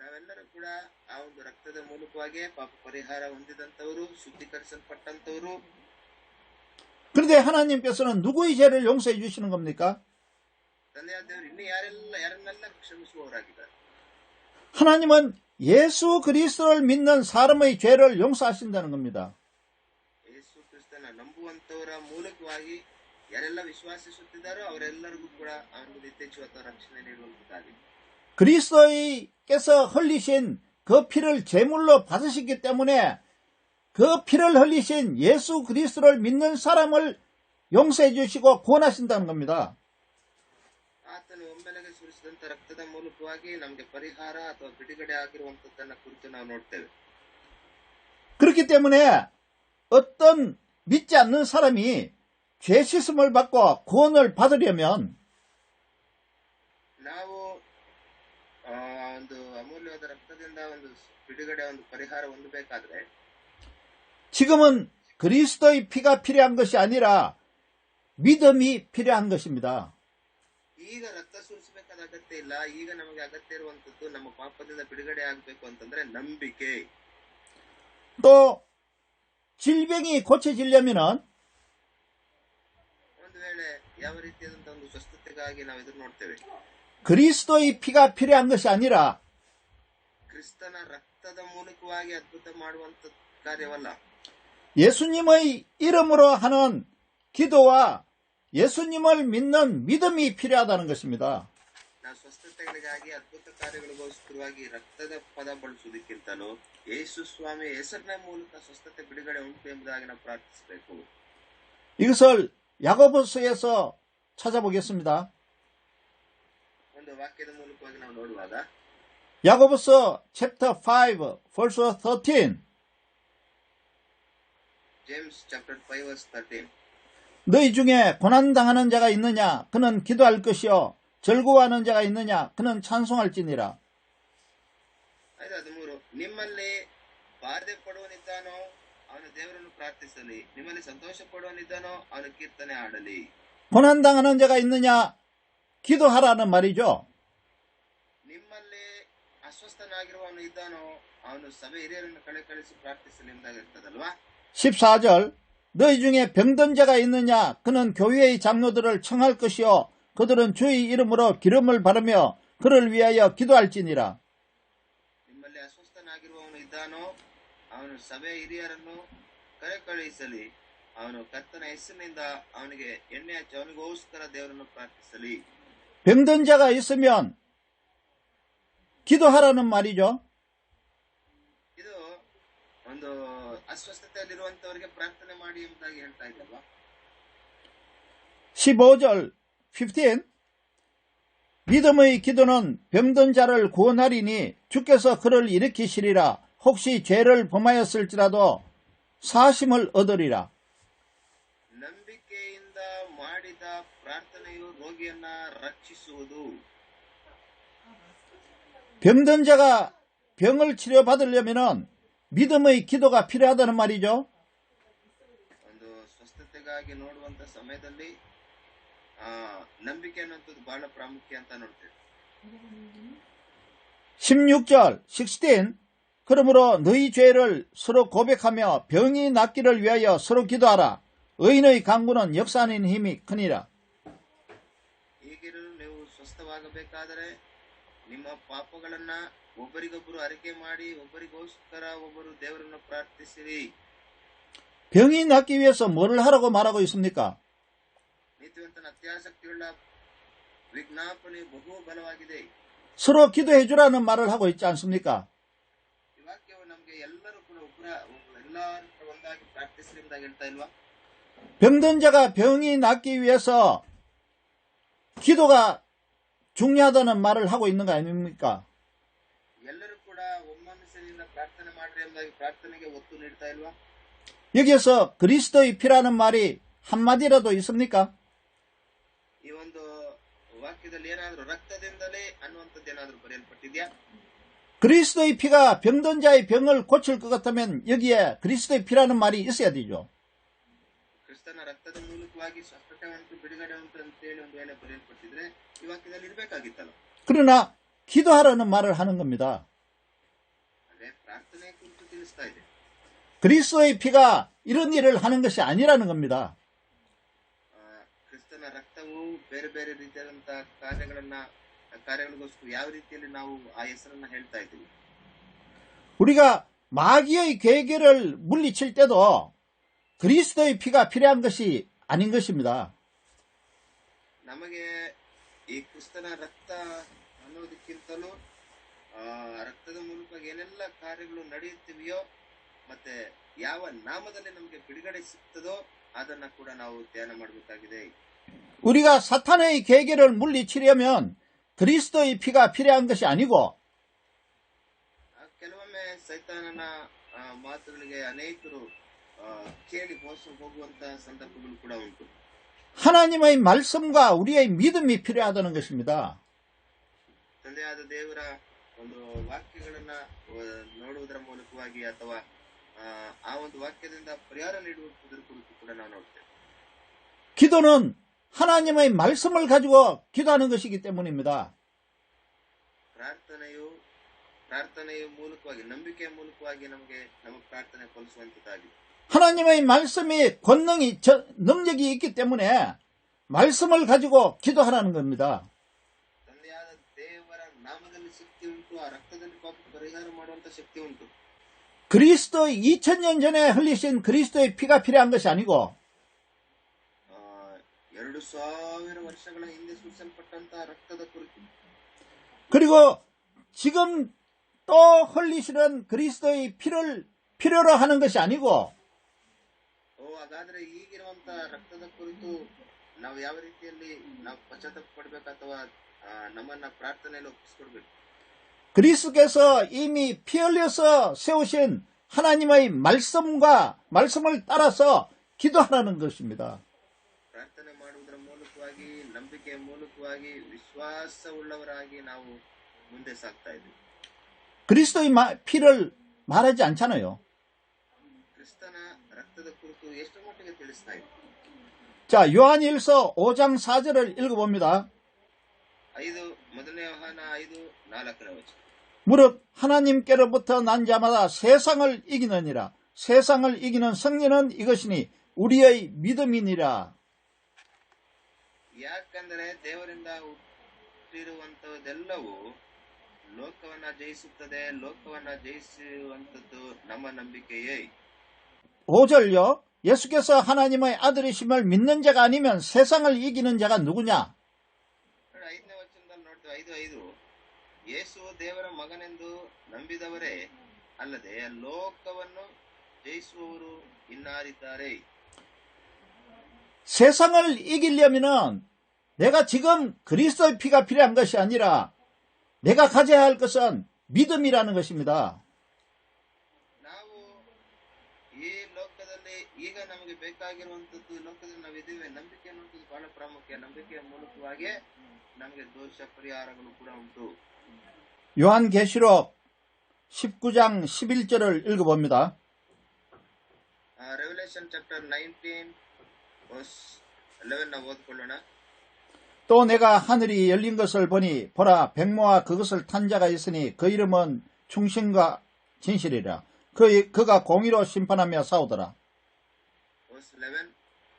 ನಾವೆಲ್ಲರೂ ಕೂಡ ಆ ಒಂದು ರಕ್ತದ ಮೂಲಕವಾಗಿ ಪಾಪ ಪರಿಹಾರ ಹೊಂದಿದಂತವರು, ಶುದ್ಧೀಕರಿಸಲ್ಪಟ್ಟಂತವರು. 그런데 하나님께서는 누구의 죄를 용서해 주시는 겁니까? ತಂದೆಯಾದ ದೇವರು ಇನ್ನು ಯಾರನ್ನೆಲ್ಲ ಕ್ಷಮಿಸುವವರಾಗಿದ್ದಾರೆ. 하나님은 예수 그리스도를 믿는 사람의 죄를 용서하신다는 겁니다. ಯೇಸು ಕ್ರಿಸ್ತನ ನಂಬುವಂತವರ ಮೂಲಕವಾಗಿ ಯಾರೆಲ್ಲ ವಿಶ್ವಾಸಿಸುತ್ತಿದ್ದಾರೋ ಅವರೆಲ್ಲರಿಗೂ ಕೂಡ ಅವನು ನಿತ್ಯಜೀವ ರಕ್ಷಣೆ ನೀಡುವಂತದ್ದಾಗಿದೆ. 그리스도께서 흘리신 그 피를 제물로 받으시기 때문에 그 피를 흘리신 예수 그리스도를 믿는 사람을 용서해 주시고 구원하신다는 겁니다. ಆತನು ಒಮ್ಮೆಲೆಗೆ ಸುರಿಸಿದಂತ ರಕ್ತದ ಮೂಲಕವಾಗಿ ನಮಗೆ ಪರಿಹಾರ ಅಥವಾ ಬಿಡುಗಡೆ ಆಗಿರುವಂತದ್ದನ್ನ ಕುರಿತು ನಾವು ನೋಡ್ತೇವೆ. 그렇기 때문에 어떤 믿지 않는 사람이 죄 씻음을 받고 구원을 받으려면 ನಾವು ಒಂದು ಅಮೂಲ್ಯವಾದ ರಕ್ತದಿಂದ ಒಂದು ಬಿಡುಗಡೆ, ಒಂದು ಪರಿಹಾರ ಹೊಂದಬೇಕಾದ್ರೆ 지금은 그리스도의 피가 필요한 것이 아니라 믿음이 필요한 것입니다. ಈಗ ರಕ್ತ ಸುರಿಸಬೇಕಾದ ಅಗತ್ಯ ಇಲ್ಲ. ಈಗ ನಮಗೆ ಅಗತ್ಯ ಇರುವಂತದ್ದು ನಮ್ಮ ಪಾಪದಿಂದ ಬಿಡುಗಡೆ ಆಗಬೇಕು ಅಂತಂದ್ರೆ ನಂಬಿಕೆ. 또 질병이 고쳐지려면은 ಒಂದು ವೇಳೆ ಯಾವ ರೀತಿಯಾದಂತಹ ಒಂದು ಸ್ವಸ್ಥತೆಗಾಗಿ ನಾವು ಎದುರು ನೋಡ್ತೇವೆ. 그리스도의 피가 필요한 것이 아니라 ಕ್ರಿಸ್ತನ ರಕ್ತದ ಮೂಲಕವಾಗಿ ಅದ್ಭುತ ಮಾಡುವಂತ ಕಾರ್ಯವಲ್ಲ. 예수님의 이름으로 하는 기도와 예수님을 믿는 믿음이 필요하다는 것입니다. ನಾವು ಸ್ವಸ್ಥತೆಗಳಿಗಾಗಿ ಅದ್ಭುತ ಕಾರ್ಯಗಳಿಗೋಸ್ಕರವಾಗಿ ರಕ್ತದ ಪದ ಬಳಸುವುದಕ್ಕಿಂತಲೂ ಯೇಸು ಸ್ವಾಮಿ ಹೆಸರಿನ ಮೂಲಕ ಸ್ವಸ್ಥತೆ ಬಿಡುಗಡೆ ಉಂಟು ಎಂಬುದಾಗಿ ನಾವು ಪ್ರಾರ್ಥಿಸಬೇಕು. 이것을 야고보서에서 찾아보겠습니다. ಒಂದು ವಾಕ್ಯದ ಮೂಲಕವಾಗಿ ನಾವು ನೋಡುವಾಗ 야고보서 chapter 5 verse 13 James chapter 5 verse 13 너희 중에 고난당하는 자가 있느냐 그는 기도할 것이요 절구하는 자가 있느냐 그는 찬송할지니라. 5:13 ನಿಮ್ಮಲ್ಲಿ ಬಾಧೆ ಪಡುವನಿದ್ದಾನೋ ಅವನು ದೇವರನ್ನು ಪ್ರಾರ್ಥಿಸಲಿ, ನಿಮ್ಮಲ್ಲಿ ಸಂತೋಷ ಪಡುವನಿದ್ದಾನೋ ಅವನು ಕೀರ್ತನೆ ಆಡಲಿ. 고난당하는 자가 있느냐 기도하라는 말이죠. ನಿಮ್ಮಲ್ಲಿ ಅಸ್ವಸ್ಥನಾಗಿರುವವನು ಇದ್ದಾನೋ ಅವನು ಸಭೆ ಹಿರಿಯರನ್ನು ಕಳಿಸಿ ಪ್ರಾರ್ಥಿಸಲಿ ಎಂದಾಗಿರ್ತದಲ್ವಾ. 14절 너희 중에 병든 자가 있느냐 그는 교회의 장로들을 청할 것이요 그들은 주의 이름으로 기름을 바르며 그를 위하여 기도할지니라. ನಿಮ್ಮಲ್ಲಿ ಅಸ್ವಸ್ಥನಾಗಿರುವವನು ಇದ್ದಾನೋ ಅವನು ಸಭೆ ಹಿರಿಯರನ್ನು ಕರೆಕಳುಹಿಸಲಿ ಅವನು ಕರ್ತನ ಹೆಸರಿನಿಂದ ಅವನಿಗೆ ಎಣ್ಣೆ ಹಚ್ಚಿ ಅವನಿಗೋಸ್ಕರ ದೇವರನ್ನು ಪ್ರಾರ್ಥಿಸಲಿ. 병든 자가 있으면 기도하라는 말이죠. ಇದು ಒಂದು ಅಸ್ವಸ್ಥತೆಯಲ್ಲಿರುವಂತವರಿಗೆ ಪ್ರಾರ್ಥನೆ ಮಾಡಿ ಎಂಬುದಾಗಿ ಹೇಳ್ತಾ ಇದ್ದಲ್ವಾ. 15절 15 믿음의 기도는 병든 자를 구원하리니 주께서 그를 일으키시리라. 혹시 죄를 범하였을지라도 사심을 얻으리라. ನಂಬಿಕೆಯಿಂದ ಮಾಡಿದ ಪ್ರಾರ್ಥನೆಯು ರೋಗಿಯನ್ನ ರಕ್ಷಿಸುವುದು. 병든 자가 병을 치료받으려면 믿음의 기도가 필요하다는 말이죠. ಒಂದು ಸ್ವಸ್ಥತೆಗಾಗಿ ನೋಡುವಂತ ಸಮಯದಲ್ಲಿ ನಂಬಿಕೆ ಅನ್ನೋದು ಬಹಳ ಪ್ರಾಮುಖ್ಯ ಅಂತ ನೋಡ್ತೇವೆ. 16절 16 그러므로 너희 죄를 서로 고백하며 병이 낫기를 위하여 서로 기도하라. 의인의 강구는 역사하는 힘이 크니라. ಹೀಗಿರಲು ನೀವು ಸ್ವಸ್ಥವಾಗಬೇಕಾದರೆ ನಿಮ್ಮ ಪಾಪಗಳನ್ನ ಒಬ್ಬರಿಗೊಬ್ಬರು ಅರಿಕೆ ಮಾಡಿ ಒಬ್ಬರಿಗೋಸ್ಕರ ಒಬ್ಬರು ದೇವರನ್ನು ಪ್ರಾರ್ಥಿಸಿರಿ. 병이 낫기 위해서 뭘 하라고 말하고 있습니까? ನೀತಿವಂತನ ಅತ್ಯಾಸಕ್ತಿಯುಳ್ಳ ವಿಜ್ಞಾಪನೆ ಬಹು ಬಲವಾಗಿದೆ. 서로 기도해 주라는 말을 하고 있지 않습니까? ಈ ವಾಕ್ಯವು ನಮಗೆ ಎಲ್ಲರೂ ಕೂಡ ಎಲ್ಲರೂ ಒಂದಾಗಿ ಪ್ರಾರ್ಥಿಸಿರಿ ಎಂದಾಗ ಹೇಳ್ತಾ ಇಲ್ವಾ. 병든 자가 병이 낫기 위해서 기도가 중요하다는 말을 하고 있는 거 아닙니까? ಎಲ್ಲರೂ ಕೂಡ ಒಮ್ಮನಸ್ಸಿನಿಂದ ಪ್ರಾರ್ಥನೆ ಮಾಡ್ರಿ ಎಂಬುದಾಗಿ ಪ್ರಾರ್ಥನೆಗೆ ಒತ್ತು ನೀಡ್ತಾ ಇಲ್ವಾ. 여기에서 그리스도의 피라는 말이 한마디라도 있습니까? ಈ ಒಂದು ವಾಕ್ಯದಲ್ಲಿ ಏನಾದರೂ ರಕ್ತದಿಂದಲೇ ಅನ್ನುವಂಥದ್ದು ಏನಾದರೂ ಬರೆಯಲ್ಪಟ್ಟಿದ್ಯಾ? 그리스도의 피가 병든 자의 병을 고칠 것 같으면 여기에 그리스도의 피라는 말이 있어야 되죠. ಕ್ರಿಸ್ತನ ರಕ್ತದ ಮೂಲಕವಾಗಿ ಸ್ವಸ್ಥತೆ ಉಂಟು ಬಿಡುಗಡೆ ಉಂಟು ಅಂತೇಳಿ ಒಂದು ವೇಳೆ ಬರೆಯಲ್ಪಟ್ಟಿದ್ರೆ ಈ ವಾಕ್ಯದಲ್ಲಿ ಇರಬೇಕಾಗಿತ್ತಲ್ಲ. 그러나 기도하라는 말을 하는 겁니다. ಅದೇ ಪ್ರಾರ್ಥನೆ ಕುರಿತು ತಿಳಿಸ್ತಾ ಇದೆ. 그리스도의 피가 이런 일을 하는 것이 아니라는 겁니다. ಕ್ರಿಸ್ತನ ರಕ್ತವು ಬೇರೆ ಬೇರೆ ರೀತಿಯಾದಂತಹ ಕಾರ್ಯಗಳಿಗೋಸ್ಕರ ಯಾವ ರೀತಿಯಲ್ಲಿ ನಾವು ಆ ಹೆಸರನ್ನ ಹೇಳ್ತಾ ಇದ್ದೀವಿ. 우리가 마귀의 괴계를 물리칠 때도 그리스도의 피가 필요한 것이 아닌 것입니다. ನಮಗೆ ಈ ಕ್ರಿಸ್ತನ ರಕ್ತ ಅನ್ನೋದಕ್ಕಿಂತಲೂ ರಕ್ತದ ಮೂಲಕ ಏನೆಲ್ಲ ಕಾರ್ಯಗಳು ನಡೆಯುತ್ತಿವೆಯೋ ಮತ್ತೆ ಯಾವ ನಾಮದಲ್ಲಿ ನಮಗೆ ಬಿಡುಗಡೆ ಸಿಗ್ತದೋ ಅದನ್ನ ಕೂಡ ನಾವು ಧ್ಯಾನ ಮಾಡಬೇಕಾಗಿದೆ. 우리가 사탄의 괴계를 물리치려면 그리스도의 피가 필요한 것이 아니고 ಕೆಲವೊಮ್ಮೆ ಸೈತಾನನ ಮಾತುಗಳಿಗೆ ಅನೇಕರು ಕೇಳಿ ಮೋಸ ಹೋಗುವಂತಹ ಸಂದರ್ಭಗಳು ಕೂಡ ಉಂಟು. 하나님의 말씀과 우리의 믿음이 필요하다는 것입니다. ತಂದೆಯಾದ ದೇವರ ಒಂದು ವಾಕ್ಯಗಳನ್ನ ನೋಡುವುದರ ಮೂಲಕವಾಗಿ ಅಥವಾ ಆ ಒಂದು ವಾಕ್ಯದಿಂದ ಪರಿಹಾರ ನೀಡುವುದರ ಕುರಿತು ಕೂಡ ನಾವು ನೋಡ್ತೇವೆ. 기도는 하나님의 말씀을 가지고 기도하는 것이기 때문입니다. ಪ್ರಾರ್ಥನೆಯ ಮೂಲಕವಾಗಿ ನಂಬಿಕೆಯ ಮೂಲಕವಾಗಿ ನಮಗೆ ನಮ್ಮ ಪ್ರಾರ್ಥನೆ ಫಲಿಸುವಂತದ್ದಾಗಿದೆ. 하나님의 말씀이 권능이 능력이 있기 때문에 말씀을 가지고 기도하라는 겁니다. ತಂದೆಯಾದ ದೇವರ ನಾಮದಲ್ಲಿ ಶಕ್ತಿ ಉಂಟು. ಆ ರಕ್ತದಲ್ಲಿ ಪಾಪ ಪರಿಹಾರ ಮಾಡುವಂತ ಶಕ್ತಿ ಉಂಟು. 그리스도 2000년 전에 흘리신 그리스도의 피가 필요한 것이 아니고 2000 ವರ್ಷಗಳ ಹಿಂದೆ ಸುರಿಸಲ್ಪಟ್ಟಂತಹ ರಕ್ತದ ಕುರಿತು 그리고 지금 또 흘리시는 그리스도의 피를 필요로 하는 것이 아니고 ಹಾಗಾದ್ರೆ ಈಗಿರುವಂತಹ ರಕ್ತದ ಕುರಿತು ನಾವು ಯಾವ ರೀತಿಯಲ್ಲಿ ನಾವು ಪಶ್ಚಾತ್ತಾಪ ಪಡಬೇಕು ಅಥವಾ ನಮ್ಮನ್ನ ಪ್ರಾರ್ಥನೆಯಲ್ಲಿ ಒಪ್ಪಿಸಿಕೊಡ್ಬೇಕು. 그리스도께서 이미 피 흘려서 세우신 하나님의 말씀을 따라서 기도하라는 것입니다. ಪ್ರಾರ್ಥನೆ ಮಾಡುವುದರ ಮೂಲಕವಾಗಿ ನಂಬಿಕೆಯ ಮೂಲಕವಾಗಿ ವಿಶ್ವಾಸವುಳ್ಳವರಾಗಿ ನಾವು ಮುಂದೆ ಸಾಗ್ತಾ ಇದ್ದೀವಿ. 그리스도의 피를 말하지 않잖아요. ಕ್ರಿಸ್ತನ ರಕ್ತದ ಕುರಿತು ಎಷ್ಟು ಮಟ್ಟಿಗೆ ತಿಳಿಸ್ತಾ ಇದೆ. 자, 요한일서 5장 4절을 읽어봅니다. 1 ಯೋಹಾನ 5:4 무릇 하나님께로부터 난 자마다 세상을 이기느니라. 세상을 이기는 승리는 이것이니 우리의 믿음이니라. ಯಾಕಂದರೆ ದೇವರಿಂದ ಹುಟ್ಟಿರುವಂತಹದೆಲ್ಲವೂ ಲೋಕವನ್ನ ಜಯಿಸುತ್ತದೆ. ಲೋಕವನ್ನ ಜಯಿಸುವಂತದ್ದು ನಮ್ಮ ನಂಬಿಕೆಯೇ. 5절요. 예수께서 하나님의 아들이심을 믿는 자가 아니면 세상을 이기는 자가 누구냐? 5ನೇ ವಚನದಲ್ಲಿ ನೋಡ್ತೀವಿ, 5:5 ಯೇಸು ದೇವರ ಮಗನೆಂದು ನಂಬಿದವರೇ ಅಲ್ಲದೆ ಲೋಕವನ್ನು ಜಯಿಸುವವರು ಇನ್ನಾರಿದ್ದಾರೆ. 세상을 이기려면은 내가 지금 그리스도의 피가 필요한 것이 아니라 내가 가져야 할 것은 믿음이라는 것입니다. ನಾವು ಈ ಲೋಕದಲ್ಲಿ ಈಗ ನಮಗೆ ಬೇಕಾಗಿರುವಂತದ್ದು, ಲೋಕದಲ್ಲಿ ನಾವಿದ್ದೇವೆ, ನಂಬಿಕೆ ಅನ್ನುವಂಥದ್ದು ಬಹಳ ಪ್ರಾಮುಖ್ಯ. ನಂಬಿಕೆಯ ಮೂಲಕವಾಗಿ ನಮಗೆ ದೋಷ ಪರಿಹಾರಗಳು ಕೂಡ ಉಂಟು. 요한계시록 19장 11절을 읽어봅니다. ರೆವಲ್ಯೂಷನ್ ಚಾಪ್ಟರ್ 19 verse 11 ನಾವು ಓದ್ಕೊಳ್ಳೋಣ. 또 내가 하늘이 열린 것을 보니 보라 백모와 그것을 탄 자가 있으니 그 이름은 충신과 진실이라. 그가 공의로 심판하며 싸우더라. verse 11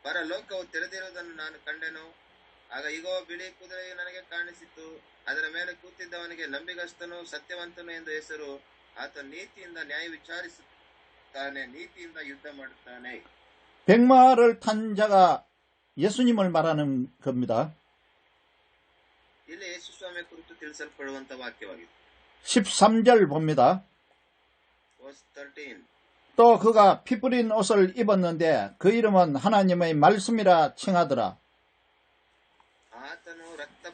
ಪರಲೋಕವು ತೆರೆದಿರುವುದನ್ನು ನಾನು ಕಂಡೆನು. ಆಗ ಇಗೋ ಬಿಳಿ ಕುದುರೆಯು ನನಗೆ ಕಾಣಿಸಿತು. ಅದರ ಮೇಲೆ ಕೂತಿದ್ದವನಿಗೆ ನಂಬಿಗಸ್ತನು ಸತ್ಯವಂತನು ಎಂದು ಹೆಸರು. ಆತ ನೀತಿಯಿಂದ ನ್ಯಾಯ ವಿಚಾರಿಸುತ್ತಾನೆ, ನೀತಿಯಿಂದ ಯುದ್ಧ ಮಾಡುತ್ತಾನೆ. 백마를 탄 자가 예수님을 말하는 겁니다. ಇಲ್ಲಿ ಯೇಸು ಸ್ವಾಮಿ ಕುರಿತು ತಿಳಿಸಲ್ಪಡುವಂತ ವಾಕ್ಯವಾಗಿದೆ. 13절 봅니다. verse 13 또 그가 피 뿌린 옷을 입었는데 그 이름은 하나님의 말씀이라 칭하더라. ಆತನು ರಕ್ತ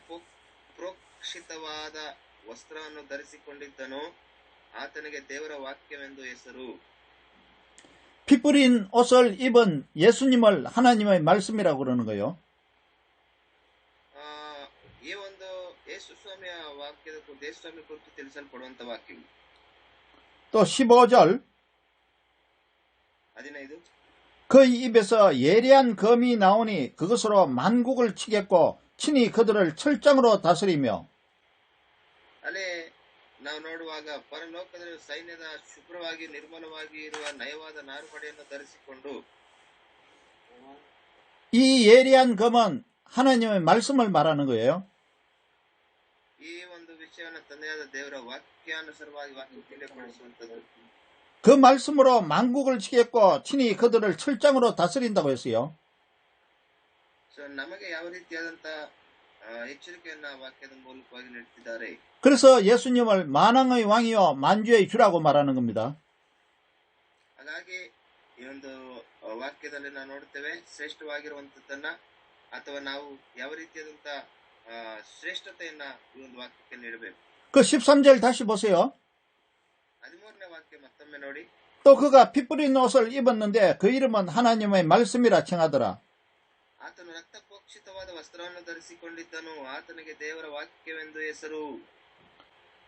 ಪ್ರೋಕ್ಷಿತವಾದ ವಸ್ತ್ರವನ್ನು ಧರಿಸಿಕೊಂಡಿದ್ದನು. ಆತನಿಗೆ ದೇವರ ವಾಕ್ಯವೆಂದು ಹೆಸರು. 피 뿌린 옷을 입은 예수님을 하나님의 말씀이라고 그러는 거예요. ಈ ಒಂದು ಯೇಸು ಸ್ವಾಮಿಯ ವಾಕ್ಯದ ಕುರಿತು, ಯೇಸು ಸ್ವಾಮಿ ಕುರಿತು ತಿಳಿಸಲ್ಪಡುವಂತ ವಾಕ್ಯ. 또 15절 15 그 입에서 예리한 검이 나오니 그것으로 만국을 치겠고 친히 그들을 철장으로 다스리며. ಅಲ್ಲಿ ನಾವು ನೋಡುವಾಗ ಪರಲೋಕದಲ್ಲಿ ಸೈನ್ಯದ ಶುಭ್ರವಾಗಿ ನಿರ್ಮಲವಾಗಿ ಇರುವ ನಯವಾದ ನಾರುಪಡೆಯನ್ನು ಧರಿಸಿಕೊಂಡು, 이 예리한 검은 하나님의 말씀을 말하는 거예요. ಈ ಒಂದು ವಿಷಯವನ್ನು ತಂದೆಯಾದ ದೇವರ ವಾಕ್ಯಾನುಸಾರವಾಗಿ ವಾಕ್ಯ ತಿಳಿಯಪಡಿಸುವಂತದ್ದು. 그 말씀으로 만국을 치겠고 친히 그들을 철장으로 다스린다고 했어요. ನಮಗೆ ಯಾವ ರೀತಿಯಾದಂತ ಎಚ್ಚರಿಕೆಯನ್ನ ವಾಕ್ಯದ ಮೂಲಕವಾಗಿ ನೀಡುತ್ತಿದ್ದಾರೆ. 그래서 예수님을 만왕의 왕이요 만주의 주라고 말하는 겁니다. ಹಾಗಾಗಿ ಈ ಒಂದು ವಾಕ್ಯದಲ್ಲಿ ನಾವು ನೋಡುತ್ತೇವೆ ಶ್ರೇಷ್ಠವಾಗಿರುವಂತದ್ದನ್ನ, ಅಥವಾ ನಾವು ಯಾವ ರೀತಿಯಾದಂತ ಶ್ರೇಷ್ಠತೆಯನ್ನ ಈ ಒಂದು ವಾಕ್ಯಕ್ಕೆ ನೀಡಬೇಕು. 그 13절 다시 보세요. 13ನೇ ವಾಕ್ಯ ಮತ್ತೊಮ್ಮೆ ನೋಡಿ. 또 그가 피 뿌린 옷을 입었는데 그 이름은 하나님의 말씀이라 칭하더라. ಆತನು ರಕ್ತ ಪ್ರೋಕ್ಷಿತವಾದ ವಸ್ತ್ರವನ್ನು ಧರಿಸಿಕೊಂಡಿದ್ದನು. ಆತನಿಗೆ ದೇವರ ವಾಕ್ಯವೆಂದು ಹೆಸರು.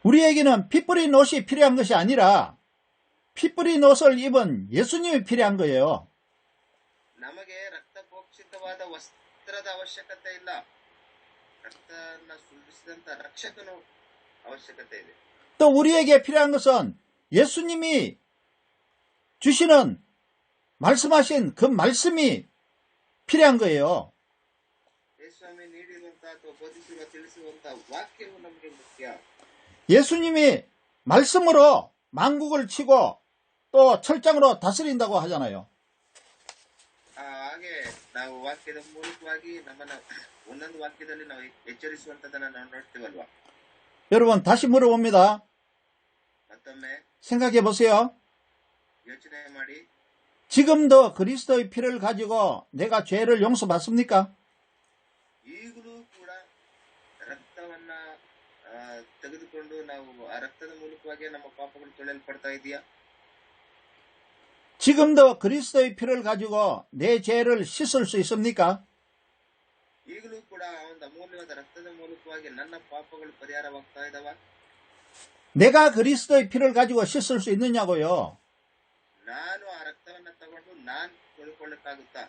우리에게는 피 뿌린 옷이 필요한 것이 아니라 피 뿌린 옷을 입은 예수님이 필요한 거예요. ನಮಗೆ ರಕ್ತ ಪ್ರೋಕ್ಷಿತವಾದ ವಸ್ತ್ರದ ಅವಶ್ಯಕತೆ ಇಲ್ಲ. ರಕ್ತನ ಸುರಿಸಿದಂತ ರಕ್ಷಕನು ಅವಶ್ಯಕತೆ ಇದೆ. 또 우리에게 필요한 것은 예수님이 주시는 말씀하신 그 말씀이 필요한 거예요. ಯೇಸುಸ್ವಾಮಿ ನೀಡಿರುವಂತಹ ಅಥವಾ ಬೋಧಿಸುವ ತಿಳಿಸುವಂತಹ ವಾಕ್ಯವು ನಮಗೆ ಮುಖ್ಯ. 예수님이 말씀으로 만국을 치고 또 철장으로 다스린다고 하잖아요. ಹಾಗೆ ನಾವು ವಾಕ್ಯದ ಮೂಲಕವಾಗಿ ನಮ್ಮನ್ನ ಒಂದೊಂದು ವಾಕ್ಯದಲ್ಲಿ ನಾವು ಎಚ್ಚರಿಸುವಂತದನ್ನ ನಾವು ನೋಡ್ತೀವಲ್ವಾ. 여러분 다시 물어봅니다. ಮತ್ತೊಮ್ಮೆ 생각해 보세요. ಯೋಚನೆ ಮಾಡಿ, 지금도 그리스도의 피를 가지고 내가 죄를 용서받습니까? ಈಗಲೂ ಕೂಡ ರಕ್ತವನ್ನ ತೆಗೆದುಕೊಂಡು ನಾವು ಆ ರಕ್ತದ ಮೂಲಕವಾಗಿ ನಮ್ಮ ಪಾಪಗಳು ತೊಳೆಯಲ್ಪಡ್ತಾ ಇದೆಯಾ? 지금도 그리스도의 피를 가지고 내 죄를 씻을 수 있습니까? ಈಗಲೂ ಕೂಡ ಆ ಒಂದು ಅಮೂಲ್ಯವಾದ ರಕ್ತದ ಮೂಲಕವಾಗಿ ನನ್ನ ಪಾಪಗಳು ಪರಿಹಾರವಾಗ್ತಾ ಇದಾವ? 내가 그리스도의 피를 가지고 씻을 수 있느냐고요. ನಾನು ಆ ರಕ್ತವನ್ನ ತಗೊಂಡು ನಾನ್ ತೊಳ್ಕೊಳ್ಳಕ್ಕಾಗುತ್ತಾ?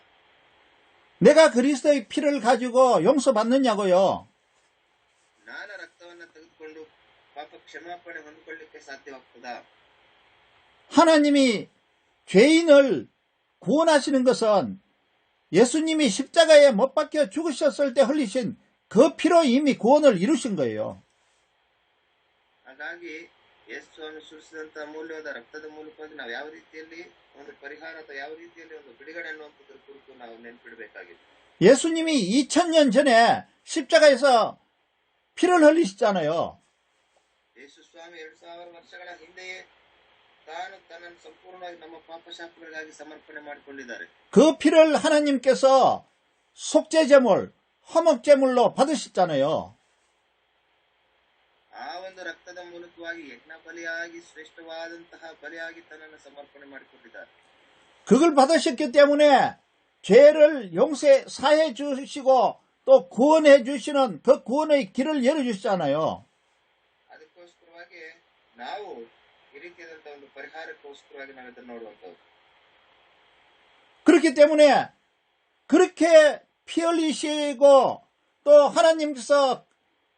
내가 그리스도의 피를 가지고 용서받느냐고요. ನಾನು ರಕ್ತವನ್ನ ತೆಗೆದುಕೊಂಡು ಪಾಪ ಕ್ಷಮಾಪಣೆ ಹೊಂದ್ಕೊಳ್ಳಿಕ್ಕೆ ಸಾಧ್ಯವಾಗ್ತದಾ? 하나님이 죄인을 구원하시는 것은 예수님이 십자가에 못 박혀 죽으셨을 때 흘리신 그 피로 이미 구원을 이루신 거예요. ಹಾಗಾಗಿ ಯೇಸು ಸ್ವಾಮಿ ಸುರಿಸಿದಂತಹ ಅಮೂಲ್ಯವಾದ ರಕ್ತದ ಮೂಲಕವಾಗಿ ನಾವು ಯಾವ ರೀತಿಯಲ್ಲಿ ಒಂದು ಪರಿಹಾರ ಅಥವಾ ಯಾವ ರೀತಿಯಲ್ಲಿ ಒಂದು ಬಿಡುಗಡೆ ಅನ್ನುವಂಥದ್ರ ಕುರಿತು ನಾವು ನೆನಪಿಡಬೇಕಾಗಿದೆ. 예수님이 2000년 전에 십자가에서 피를 흘리셨잖아요. ಯೇಸು ಸ್ವಾಮಿ 2000 ವರ್ಷಗಳ ಹಿಂದೆಯೇ ತಾನು ತನ್ನನ್ನು ಸಂಪೂರ್ಣವಾಗಿ ನಮ್ಮ ಪಾಪಶಾಪಗಳಿಗಾಗಿ ಸಮರ್ಪಣೆ ಮಾಡಿಕೊಂಡಿದ್ದಾರೆ. 그 피를 하나님께서 속죄제물, 화목제물로 받으셨잖아요. ಆ ಒಂದು ರಕ್ತದ ಮೂಲಕವಾಗಿ ಯಜ್ಞ ಬಲಿಯಾಗಿ ಶ್ರೇಷ್ಠವಾದಂತಹ ಬಲಿಯಾಗಿ ತನ್ನನ್ನು ಸಮರ್ಪಣೆ ಮಾಡಿಕೊಂಡಿದ್ದಾರೆ. 그걸 받으셨기 때문에 죄를 사해 주시고 또 구원해 주시는 그 구원의 길을 열어주시잖아요. ಅದಕ್ಕೋಸ್ಕರವಾಗಿ ನಾವು ಈ ರೀತಿಯಾದಂತಹ ಒಂದು ಪರಿಹಾರಕ್ಕೋಸ್ಕರವಾಗಿ ನಾವು ಇದನ್ನು ನೋಡುವಂಥದ್ದು. 그렇기 때문에 그렇게 피 흘리시고 또 하나님께서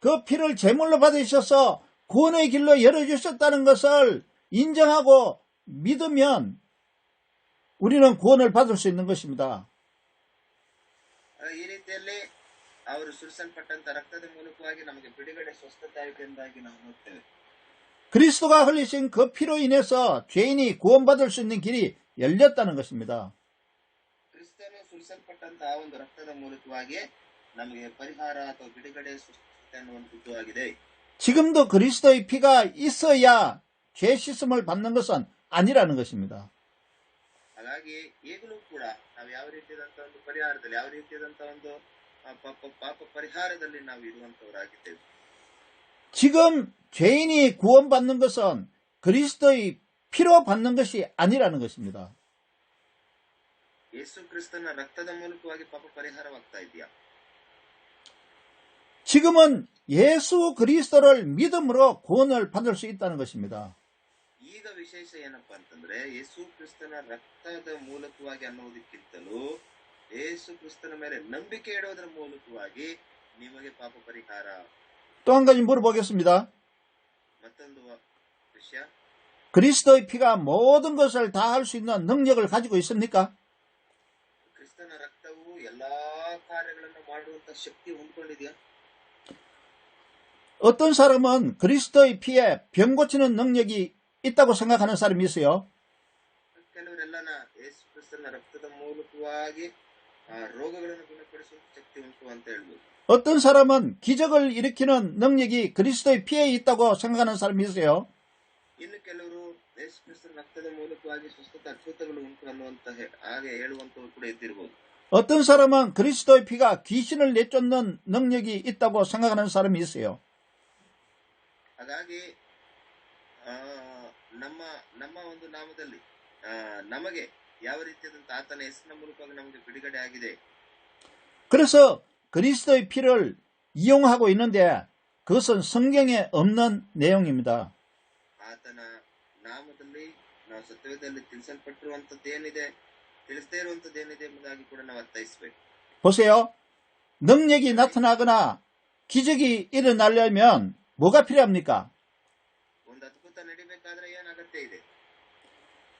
그 피를 제물로 받으셔서 구원의 길로 열어주셨다는 것을 인정하고 믿으면 우리는 구원을 받을 수 있는 것입니다. ಈ ರೀತಿಯಲ್ಲಿ ಅವರು ಸುರಿಸಲ್ಪಟ್ಟಂತ ರಕ್ತದ ಮೂಲಕವಾಗಿ ನಮಗೆ ಬಿಡುಗಡೆ ಸ್ವಸ್ಥತೆ ಆಯಿತು ಎಂದಾಗಿ ನಾವು ನೋಡ್ತೇವೆ. 그리스도가 흘리신 그 피로 인해서 죄인이 구원받을 수 있는 길이 열렸다는 것입니다. ಕ್ರಿಸ್ತನು ಸುರಿಸಲ್ಪಟ್ಟಂತ ಆ ಒಂದು ರಕ್ತದ ಮೂಲಕವಾಗಿ ನಮಗೆ ಪರಿಹಾರ ಅಥವಾ ಬಿಡುಗಡೆ ಸ್ವಸ್ಥತೆ ಅನ್ನುವಂಥದ್ದು ಆಗಿದೆ. 지금도 그리스도의 피가 있어야 죄 씻음을 받는 것은 아니라는 것입니다. ಹಾಗಾಗಿ ಈಗಲೂ ಕೂಡ ನಾವು ಯಾವ ರೀತಿಯಾದಂತಹ ಒಂದು ಪರಿಹಾರದಲ್ಲಿ ಯಾವ ರೀತಿಯಾದಂತಹ ಒಂದು ಪಾಪ ಪರಿಹಾರದಲ್ಲಿ ನಾವು ಇರುವಂತವರಾಗಿದ್ದೇವೆ. 지금 죄인이 구원받는 것은 그리스도의 피로 받는 것이 아니라는 것입니다. ಯೇಸು ಕ್ರಿಸ್ತನ ರಕ್ತದ ಮೂಲಕವಾಗಿ ಪಾಪ ಪರಿಹಾರವಾಗ್ತಾ ಇದೆಯಾ? 지금은 예수 그리스도를 믿음으로 구원을 받을 수 있다는 것입니다. ಈಗ ವಿಶೇಷ ಏನಪ್ಪಾ ಅಂತಂದ್ರೆ ಯೇಸು ಕ್ರಿಸ್ತನ ರಕ್ತದ ಮೂಲಕವಾಗಿ ಅನ್ನೋದಕ್ಕಿಂತಲೂ ಯೇಸು ಕ್ರಿಸ್ತನ ಮೇಲೆ ನಂಬಿಕೆ ಇಡೋದರ ಮೂಲಕವಾಗಿ ನಿಮಗೆ ಪಾಪ ಪರಿಹಾರ. 또 한 가지 물어보겠습니다. ಮತ್ತೊಂದು ವಿಷಯ, 그리스도의 피가 모든 것을 다 할 수 있는 능력을 가지고 있습니까? ಕ್ರಿಸ್ತನ ರಕ್ತವು ಎಲ್ಲಾ ಕಾರ್ಯಗಳನ್ನು ಮಾಡುವಂತ ಶಕ್ತಿ ಹೊಂದ್ಕೊಂಡಿದೆಯಾ? 어떤 사람은 그리스도의 피에 병 고치는 능력이 있다고 생각하는 사람이 있어요. ಕೆಲವರೆಲ್ಲನ ಯೇಸು ಕ್ರಿಸ್ತನ ರಕ್ತದ ಮೂಲಕವಾಗಿ ರೋಗಗಳನ್ನು ಗುಣಪಡಿಸುವ ಶಕ್ತಿ ಉಂಟು ಅಂತ ಹೇಳ್ಬೋದು. 어떤 사람은 기적을 일으키는 능력이 그리스도의 피에 있다고 생각하는 사람이 있어요. ಇನ್ನು ಕೆಲವರು ಯೇಸು ಕ್ರಿಸ್ತನ ರಕ್ತದ ಮೂಲಕವಾಗಿ ಸ್ವಸ್ಥತೆ ಅದ್ಭುತಗಳು ಉಂಟು ಅನ್ನುವಂತ ಹಾಗೆ ಹೇಳುವಂತವರು ಕೂಡ ಇದ್ದಿರಬಹುದು. 어떤 사람은 그리스도의 피가 귀신을 내쫓는 능력이 있다고 생각하는 사람이 있어요. ಹಾಗಾಗಿ ನಮ್ಮ ಒಂದು ನಾಮದಲ್ಲಿ ನಮಗೆ ಯಾವ ರೀತಿಯಾದಂತಹ ಆತನ ಹೆಸರಿನ ಮೂಲಕವಾಗಿ ನಮಗೆ ಬಿಡುಗಡೆ ಆಗಿದೆ. 그래서 그리스도의 피를 이용하고 있는데 그것은 성경에 없는 내용입니다. ಆತನ ನಾಮದಲ್ಲಿ ನಾವು ಸತ್ಯವೇದದಲ್ಲಿ ತಿಳಿಸಲ್ಪಟ್ಟಿರುವಂತದ್ದೇನಿದೆ, ತಿಳಿಸದೇ ಇರುವಂತದ್ದೇನಿದೆ ಎಂಬುದಾಗಿ ಕೂಡ ನಾವು ಅರ್ಥೈಸಬೇಕು. 보세요. 능력이 나타나거나 기적이 일어나려면 뭐가 필요합니까? ಒಂದು ಅದ್ಭುತ ನಡಿಬೇಕಾದ್ರೆ ಏನ್ ಅಗತ್ಯ ಇದೆ?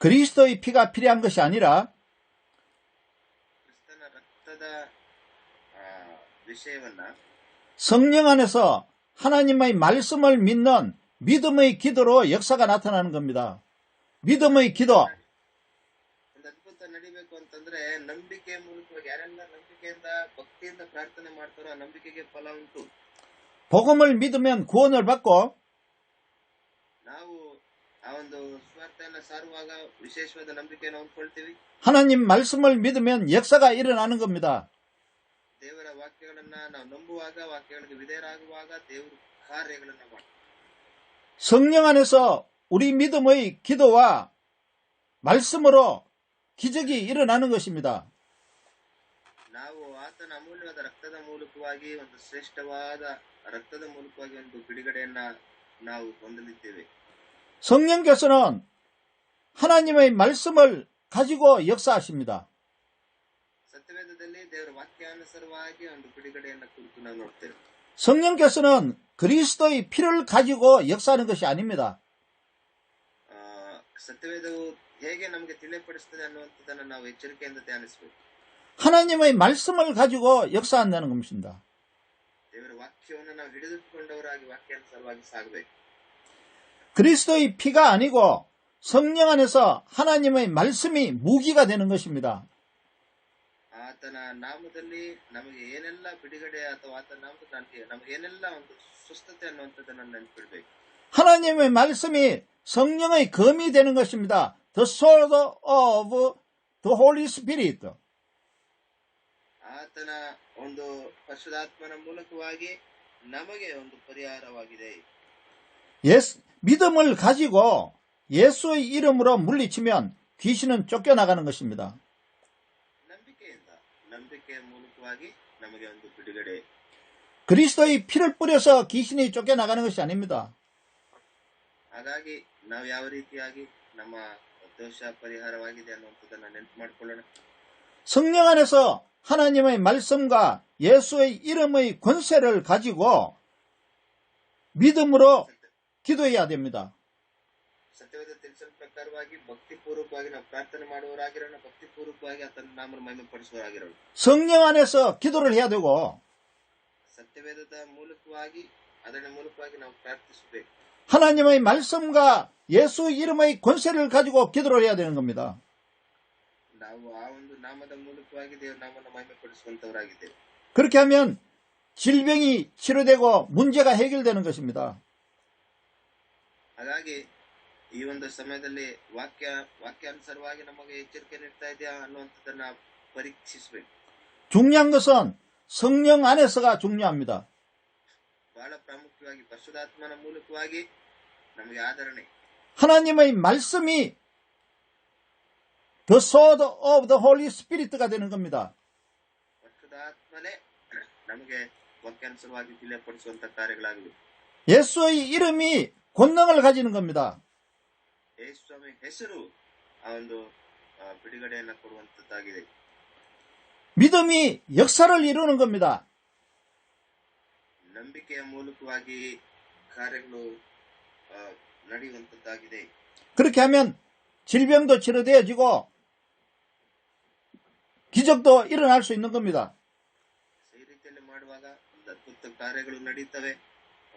그리스도의 피가 필요한 것이 아니라 ಕ್ರಿಸ್ತನ ರಕ್ತದ ವಿಷಯವನ್ನ 성령 안에서 하나님의 말씀을 믿는 믿음의 기도로 역사가 나타나는 겁니다. 믿음의 기도. ಒಂದು ಅದ್ಭುತ ನಡಿಬೇಕು ಅಂತಂದ್ರೆ ನಂಬಿಕೆ ಮೂಲಕವಾಗಿ ಯಾರೆಲ್ಲ ನಂಬಿಕೆಯಿಂದ ಭಕ್ತಿಯಿಂದ ಪ್ರಾರ್ಥನೆ ಮಾಡ್ತಾರೋ ಆ ನಂಬಿಕೆಗೆ ಫಲ ಉಂಟು. 복음을 믿으면 구원을 받고 ನಾವು ಆ ಒಂದು ಸ್ವಾರ್ಥೆಯನ್ನ ಸಾರುವಾಗ ವಿಶೇಷವಾದ ನಂಬಿಕೆಯನ್ನು ಹೊಂದ್ಕೊಳ್ತೀವಿ. 하나님 말씀을 믿으면 역사가 일어나는 겁니다. ದೇವರ ವಾಕ್ಯಗಳನ್ನ ನಾವು ನಂಬುವಾಗ, ವಾಕ್ಯಗಳಿಗೆ ವಿಧೇಯರಾಗುವಾಗ ದೇವರು ಕಾರ್ಯಗಳನ್ನ ಮಾಡ್ತಾರೆ. 성령 안에서 우리 믿음의 기도와 말씀으로 기적이 일어나는 것입니다. ನಾವು ಆತನ ಅಮೂಲ್ಯವಾದ ರಕ್ತದ ಮೂಲಕವಾಗಿ ಒಂದು ಶ್ರೇಷ್ಠವಾದ ರಕ್ತದ ಮೂಲಕವಾಗಿ ಒಂದು ಬಿಡುಗಡೆಯನ್ನ ನಾವು ಹೊಂದಲಿದ್ದೇವೆ. 성령께서는 하나님의 말씀을 가지고 역사하십니다. ಸತ್ಯವೇದದಲ್ಲಿ ದೇವರ ವಾಕ್ಯಾನುಸಾರವಾಗಿ ಒಂದು ಬಿಡುಗಡೆಯನ್ನ ಕುರಿತು ನಾವು ನೋಡ್ತೇವೆ. 성령께서는 그리스도의 피를 가지고 역사하는 것이 아닙니다. ಸತ್ಯವೇದವು ಹೇಗೆ ನಮಗೆ ತಿಳಿಯಪಡಿಸ್ತದೆ ಅನ್ನುವಂಥದ್ದನ್ನು ನಾವು ಎಚ್ಚರಿಕೆಯಿಂದ ಧ್ಯಾನಿಸಬೇಕು. 하나님의 말씀을 가지고 역사한다는 것입니다. ದೇವರ ವಾಕ್ಯವನ್ನು ನಾವು ಹಿಡಿದುಕೊಂಡವರಾಗಿ ವಾಕ್ಯಾನುಸಾರವಾಗಿ ಸಾಗಬೇಕು. 그리스도의 피가 아니고 성령 안에서 하나님의 말씀이 무기가 되는 것입니다. ಆತನ ನಾಮದಲ್ಲಿ ನಮಗೆ ಏನೆಲ್ಲ ಬಿಡುಗಡೆ ಅಥವಾ ಆತನ ನಾಮದಲ್ಲಿ ನಮಗೆ ಏನೆಲ್ಲ ಒಂದು ಸ್ವಸ್ಥತೆ ಅನ್ನುವಂಥದ್ದನ್ನು ನೆನಪಿಡಬೇಕು. 하나님의 말씀이 성령의 검이 되는 것입니다. The sword of the Holy Spirit. ಆತನ ಒಂದು ಪರಿಶುದ್ಧಾತ್ಮನ ಮೂಲಕವಾಗಿ ನಮಗೆ ಒಂದು ಪರಿಹಾರವಾಗಿದೆ. 믿음을 가지고 예수의 이름으로 물리치면 귀신은 쫓겨나가는 것입니다. ನಂಬಿಕೆಯ ಮೂಲಕವಾಗಿ ನಮಗೆ ಒಂದು ಬಿಡುಗಡೆ. 그리스도의 피를 뿌려서 귀신이 쫓겨나가는 것이 아닙니다. ಹಾಗಾಗಿ ನಾವು ಯಾವ ರೀತಿಯಾಗಿ ನಮ್ಮ ದೋಷ ಪರಿಹಾರವಾಗಿದೆ ಅನ್ನುವಂಥದ್ದನ್ನು ನೆನಪು ಮಾಡಿಕೊಳ್ಳೋಣ. 성령 안에서 하나님의 말씀과 예수의 이름의 권세를 가지고 믿음으로 기도해야 됩니다. ಸತ್ಯವಾದ ತಿಳಿಸಿದ ಪ್ರಕಾರವಾಗಿ ಭಕ್ತಿಪೂರ್ವಕವಾಗಿ ನಾವು ಪ್ರಾರ್ಥನೆ ಮಾಡುವವರಾಗಿರೋಣ. ಭಕ್ತಿಪೂರ್ವಕವಾಗಿ ಆತನ ನಾಮವನ್ನು ಮಹಿಮೆಪಡಿಸುವವರಾಗಿರೋಣ. 성령 안에서 기도를 해야 되고 ಸತ್ಯವೇದದ ಮೂಲಕವಾಗಿ ಅದರ ಮೂಲಕವಾಗಿ ನಾವು ಪ್ರಾರ್ಥಿಸಬೇಕು. 하나님의 말씀과 예수 이름의 권세를 가지고 기도를 해야 되는 겁니다. ನಾವು ಆ ಒಂದು ನಾಮದ ಮೂಲಕವಾಗಿ ದೇವರ ನಾಮವನ್ನು ಮಹಿಮೆಪಡಿಸುವಂತವರಾಗಿದ್ದೇವೆ. 그렇게 하면 질병이 치료되고 문제가 해결되는 것입니다. ಹಾಗಾಗಿ ಈ ಒಂದು ಸಮಯದಲ್ಲಿ ವಾಕ್ಯಾನುಸಾರವಾಗಿ ನಮಗೆ ಎಚ್ಚರಿಕೆ ನೀಡ್ತಾ ಇದೆಯಾ ಅನ್ನುವಂಥದ್ದನ್ನ ಪರೀಕ್ಷಿಸಬೇಕು. 중요한 것은 성령 안에서가 중요합니다. ಬಹಳ ಪ್ರಾಮುಖ್ಯವಾಗಿ ಪರಿಶುದ್ಧಾತ್ಮನ ಮೂಲಕವಾಗಿ ನಮಗೆ ಆಧರಣೆ. 하나님의 말씀이 the sword of the Holy Spirit가 되는 겁니다. ಪರಿಶುದ್ಧಾತ್ಮನೇ ನಮಗೆ ವಾಕ್ಯಾನುಸಾರವಾಗಿ ತಿಳಿಯಪಡಿಸುವಂತ ಕಾರ್ಯಗಳಾಗಿವೆ. 예수의 이름이 권능을 가지는 겁니다. ಯೇಸುಸ್ವಾಮಿ ಹೆಸರು ಆ ಒಂದು ಬಿಡುಗಡೆಯನ್ನು ಕೊಡುವಂತದ್ದಾಗಿದೆ. 믿음이 역사를 이루는 겁니다. ನಂಬಿಕೆಯ ಮೂಲಕವಾಗಿ ಕಾರ್ಯಗಳು ನಡೆಯುವಂತದ್ದಾಗಿದೆ. 그렇게 하면 질병도 치료되어지고 기적도 일어날 수 있는 겁니다. ಈ ರೀತಿಯಲ್ಲಿ ಮಾಡುವಾಗ ಅದ್ಭುತ ಕಾರ್ಯಗಳು ನಡೆಯುತ್ತವೆ.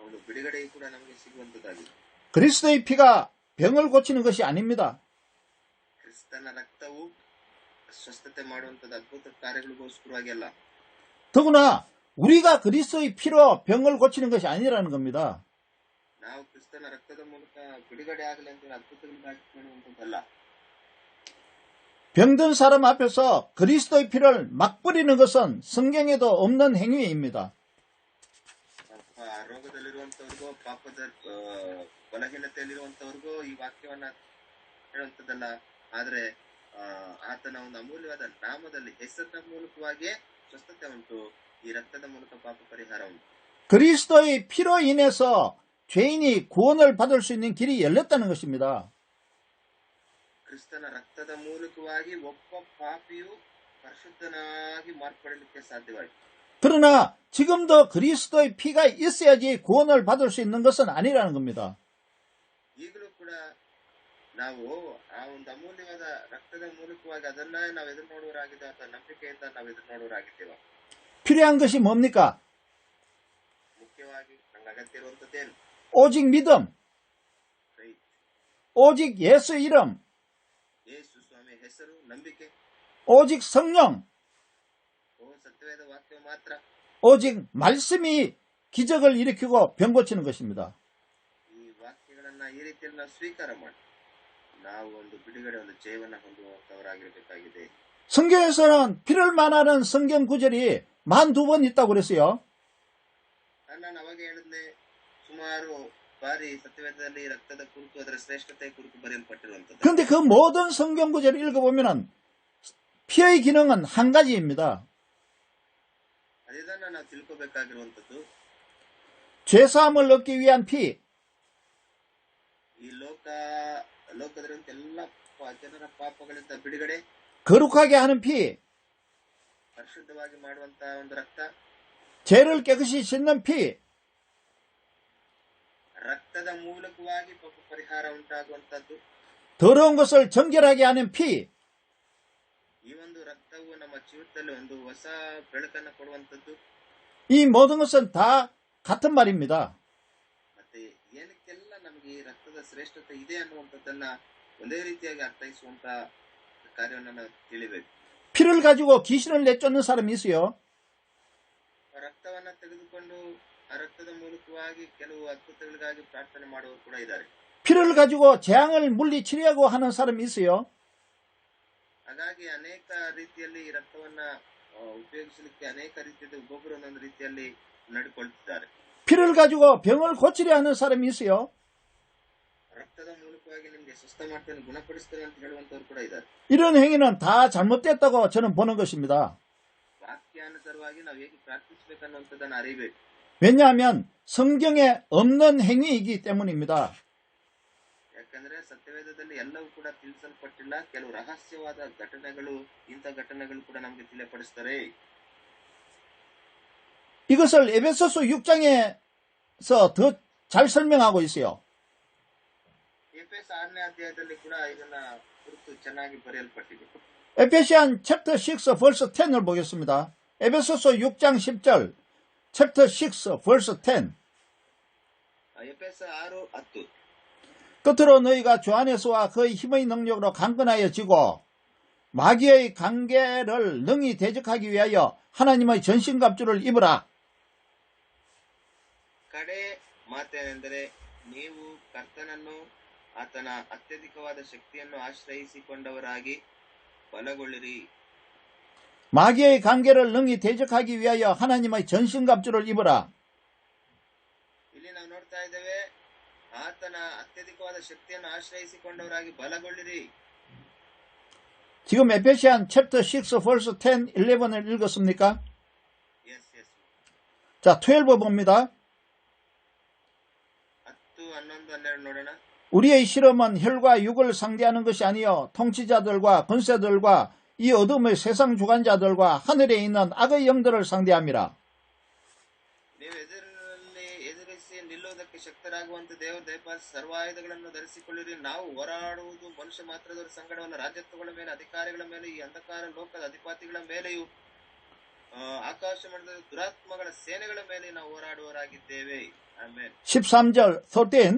ಒಂದು ಬಿಡುಗಡೆಯೂ ಕೂಡ ನಮಗೆ ಸಿಗುವಂತದ್ದಾಗಿದೆ. 그리스도의 피가 병을 고치는 것이 아닙니다. ಕ್ರಿಸ್ತನ ರಕ್ತವು ಸ್ವಸ್ಥತೆ ಮಾಡುವಂತದ್ದು ಅದ್ಭುತ ಕಾರ್ಯಗಳಿಗೋಸ್ಕರವಾಗಿ ಅಲ್ಲ. 더구나 우리가 그리스도의 피로 병을 고치는 것이 아니라는 겁니다. ನಾವು ಕ್ರಿಸ್ತನ ರಕ್ತದ ಮೂಲಕ ಬಿಡುಗಡೆ ಆಗಲಿ ಅಂತ ಅದ್ಭುತಗಳಾಗಿ ಮಾಡುವಂತದ್ದಲ್ಲ. 병든 사람 앞에서 그리스도의 피를 막 뿌리는 것은 성경에도 없는 행위입니다. ರೋಗದಲ್ಲಿರುವಂತವ್ರಿಗೋ ಪಾಪದ ಬಲಹೀನತೆಯಲ್ಲಿರುವಂತವ್ರಿಗೋ ಈ ವಾಕ್ಯವನ್ನ ಹೇಳುವಂತದ್ದಲ್ಲ. ಆದ್ರೆ ಆತನ ಒಂದು ಅಮೂಲ್ಯವಾದ ನಾಮದಲ್ಲಿ ಹೆಸರಿನ ಮೂಲಕವಾಗಿಯೇ ಸ್ವಸ್ಥತೆ ಉಂಟು. ಈ ರಕ್ತದ ಮೂಲಕ ಪಾಪ ಪರಿಹಾರ ಉಂಟು. 그리스도의 피로 인해서 죄인이 구원을 받을 수 있는 길이 열렸다는 것입니다. ಕ್ರಿಸ್ತನ ರಕ್ತದ ಮೂಲಕವಾಗಿ ಒಬ್ಬ ಪಾಪಿಯು ಪರಿಶುದ್ಧನಾಗಿ ಮಾರ್ಪಡಲಿಕ್ಕೆ ಸಾಧ್ಯವಾಯಿತು. 그러나 지금도 그리스도의 피가 있어야지 구원을 받을 수 있는 것은 아니라는 겁니다. ಈಗಲೂ ಕೂಡ ನಾವು ಆ ಒಂದು ಅಮೂಲ್ಯವಾದ ರಕ್ತದ ಮೂಲಕವಾಗಿ ಅದನ್ನ ನಾವು ಎದುರು ನೋಡುವರಾಗಿದ್ದೇವೆ ಅಥವಾ ನಂಬಿಕೆಯಿಂದ ನಾವು ಎದುರು ನೋಡುವರಾಗಿದ್ದೇವೆ. 필요한 것이 뭡니까? ಮುಖ್ಯವಾಗಿ ನಂಗೆ ಅಗತ್ಯ ಇರುವಂತದ್ದೇನು? 오직 믿음, 오직 예수 이름, ಯೇಸು ಸ್ವಾಮಿ ಹೆಸರು, ನಂಬಿಕೆ, 오직 성령, ಸತ್ಯವೇದ ವಾಕ್ಯ ಮಾತ್ರ, 오직 말씀이 기적을 일으키고 병 고치는 것입니다. ಈ ವಾಕ್ಯಗಳನ್ನ ಈ ರೀತಿಯಲ್ಲಿ ನಾವು ಸ್ವೀಕಾರ ಮಾಡಿ ನಾವು ಒಂದು ಬಿಡುಗಡೆ, ಒಂದು ಜೀವನ ಹೊಂದುವಂತವರಾಗಿರಬೇಕಾಗಿದೆ. 성경에서는 피를 말하는 성경 구절이 12번 있다고 그랬어요. ನಾನು ಅವಾಗ ಹೇಳಿದ್ನೆ, ಸುಮಾರು ಬಾರಿ ಸತ್ಯವೇದದಲ್ಲಿ ರಕ್ತದ ಕುರಿತು ಅದರ ಶ್ರೇಷ್ಠತೆ ಕುರಿತು ಬರೆಯಲ್ಪಟ್ಟಿರುವಂತದ್ದು. 그런데 그 모든 성경 구절을 읽어보면 피의 기능은 한 가지입니다. ಅದನ್ನ ನಾವು ತಿಳ್ಕೋಬೇಕಾಗಿರುವಂತದ್ದು, 죄사함을 얻기 위한 피, ಈ ಲೋಕದಲ್ಲಿರುವಂತ ಎಲ್ಲ ಜನರ ಪಾಪಗಳಿಂದ ಬಿಡುಗಡೆ, 거룩하게 하는 피, ಪರಿಶುದ್ಧವಾಗಿ ಮಾಡುವಂತಹ ಒಂದು ರಕ್ತ, 죄를 깨끗이 씻는 피, ರಕ್ತದ ಮೂಲಕವಾಗಿ ಪಾಪ ಪರಿಹಾರ ಉಂಟಾಗುವಂತದ್ದು, 더러운 것을 정결하게 하는 피, ಈ ಒಂದು ರಕ್ತವು ನಮ್ಮ ಜೀವಿತದಲ್ಲಿ ಒಂದು ಹೊಸ ಬೆಳಕನ್ನು ಕೊಡುವಂಥದ್ದು. 이 모든 것은 다 같은 말입니다. ಮತ್ತೆ ಏನಕ್ಕೆಲ್ಲ ನಮಗೆ ಈ ರಕ್ತದ ಶ್ರೇಷ್ಠತೆ ಇದೆ ಅನ್ನುವಂಥದ್ದನ್ನ ಒಂದೇ ರೀತಿಯಾಗಿ ಅರ್ಥೈಸುವಂತ ಕಾರ್ಯವನ್ನು ನಾವು ತಿಳಿಬೇಕು. 피를 가지고 귀신을 내쫓는 사람이 있어요. ರಕ್ತವನ್ನ ತೆಗೆದುಕೊಂಡು ಆ ರಕ್ತದ ಮೂಲಕವಾಗಿ ಕೆಲವು ಅದ್ಭುತಗಳಿಗಾಗಿ ಪ್ರಾರ್ಥನೆ ಮಾಡುವವರು ಕೂಡ ಇದ್ದಾರೆ. 피를 가지고 재앙을 물리치려고 하는 사람이 있어요. ಹಾಗಾಗಿ ಅನೇಕ ರೀತಿಯಲ್ಲಿ ಈ ರಕ್ತವನ್ನ ಉಪಯೋಗಿಸಲಿಕ್ಕೆ ಅನೇಕ ರೀತಿಯ ಒಬ್ಬೊಬ್ಬರು ಒಂದೊಂದು ರೀತಿಯಲ್ಲಿ ನಡ್ಕೊಳ್ತಿದ್ದಾರೆ. 피를 가지고 병을 고치려 하는 사람이 있어요. ರಕ್ತದ ಮೂಲಕವಾಗಿ ನಿಮ್ಗೆ ಸ್ವಸ್ಥ ಮಾಡ್ತೇನೆ, ಗುಣಪಡಿಸ್ತೇನೆ ಅಂತ ಹೇಳುವಂತವ್ರು ಕೂಡ ಇದ್ದಾರೆ. 이런 행위는 다 잘못됐다고 저는 보는 것입니다. ವಾಕ್ಯಾನುಸಾರವಾಗಿ ನಾವು ಹೇಗೆ ಪ್ರಾರ್ಥಿಸಬೇಕನ್ನುವಂಥದ್ದನ್ನು ಅರಿಬೇಕು. 왜냐하면 성경에 없는 행위이기 때문입니다. ಯಾಕಂದ್ರೆ ಸತ್ಯವೇದದಲ್ಲಿ ಎಲ್ಲವೂ ಕೂಡ ತಿಳಿಸಲ್ಪಟ್ಟಿಲ್ಲ. ಕೆಲವು ರಹಸ್ಯವಾದ ಘಟನೆಗಳು, ಇಂಥ ಘಟನೆಗಳು ಕೂಡ ನಮಗೆ ತಿಳಿಯಪಡಿಸ್ತಾರೆ. 이것을 에베소서 6장에서 더 잘 설명하고 있어요. ಎಫೆಸ 6ನೇ ಅಧ್ಯಾಯದಲ್ಲಿ ಕೂಡ ಇದನ್ನ ಕುರಿತು ಚೆನ್ನಾಗಿ ಬರೆಯಲ್ಪಟ್ಟಿದೆ. 에페시안 챕터 6 verse 10을 보겠습니다. 에베소서 6장 10절 챕터 6 verse 10 ಎಫೆಸ 6:10 끝으로 너희가 주 안에서와 그의 힘의 능력으로 강건하여지고 마귀의 관계를 능히 대적하기 위하여 하나님의 전신갑주를 입으라. ಕಡೆ ಮಾತೇನೆಂದರೆ ನೀವು ಕರ್ತನನ್ನು ಆತನ ಅತ್ಯಧಿಕವಾದ ಶಕ್ತಿಯನ್ನು ಆಶ್ರಯಿಸಿಕೊಂಡವರಾಗಿ ಬಲಗೊಳ್ಳಿರಿ. 마귀의 관계를 능히 대적하기 위하여 하나님의 전신갑주를 입으라. ಇಲ್ಲಿ ನಾವು ನೋಡ್ತಾ ಇದ್ದೇವೆ, ಆತನ ಅತ್ಯಧಿಕವಾದ ಶಕ್ತಿಯನ್ನು ಆಶ್ರಯಿಸಿಕೊಂಡವರಾಗಿ ಬಲಗೊಳ್ಳಿರಿ. 지금 에페시안 챕터 6 verse 10, 11을 읽었습니까? ಎಸ್. 자, 12 봅니다. 10, 11, 12 ನೋಡೋಣ. 우리의 실험은 혈과 육을 상대하는 것이 아니요 통치자들과 권세들과 이 어둠의 세상 주관자들과 하늘에 있는 악의 영들을 상대함이라. ನೀವು ಎದುರಿಸಿ ನಿಲ್ಲುವುದಕ್ಕೆ ಶಕ್ತರಾಗುವಂತ ದೇವರ ದಯಪಾಲಿಸಿ ಸರ್ವಾಯುಧಗಳನ್ನು ಧರಿಸಿಕೊಳ್ಳಿರಿ. ನಾವು ಹೋರಾಡುವುದು ಮನುಷ್ಯ ಮಾತ್ರದವರ ಸಂಗಡವಲ್ಲ, ರಾಜ್ಯತ್ವಗಳ ಮೇಲೆ, ಅಧಿಕಾರಿಗಳ ಮೇಲೆ, ಈ ಅಂಧಕಾರ ಲೋಕದ ಅಧಿಪತಿಗಳ ಮೇಲೆಯೂ ಆಕಾಶ ಮಂಡಲದ ದುರಾತ್ಮಗಳ ಸೇನೆಗಳ ಮೇಲೆ ನಾವು ಹೋರಾಡುವವರಾಗಿದ್ದೇವೆ. ಆಮೆನ್. 13절 13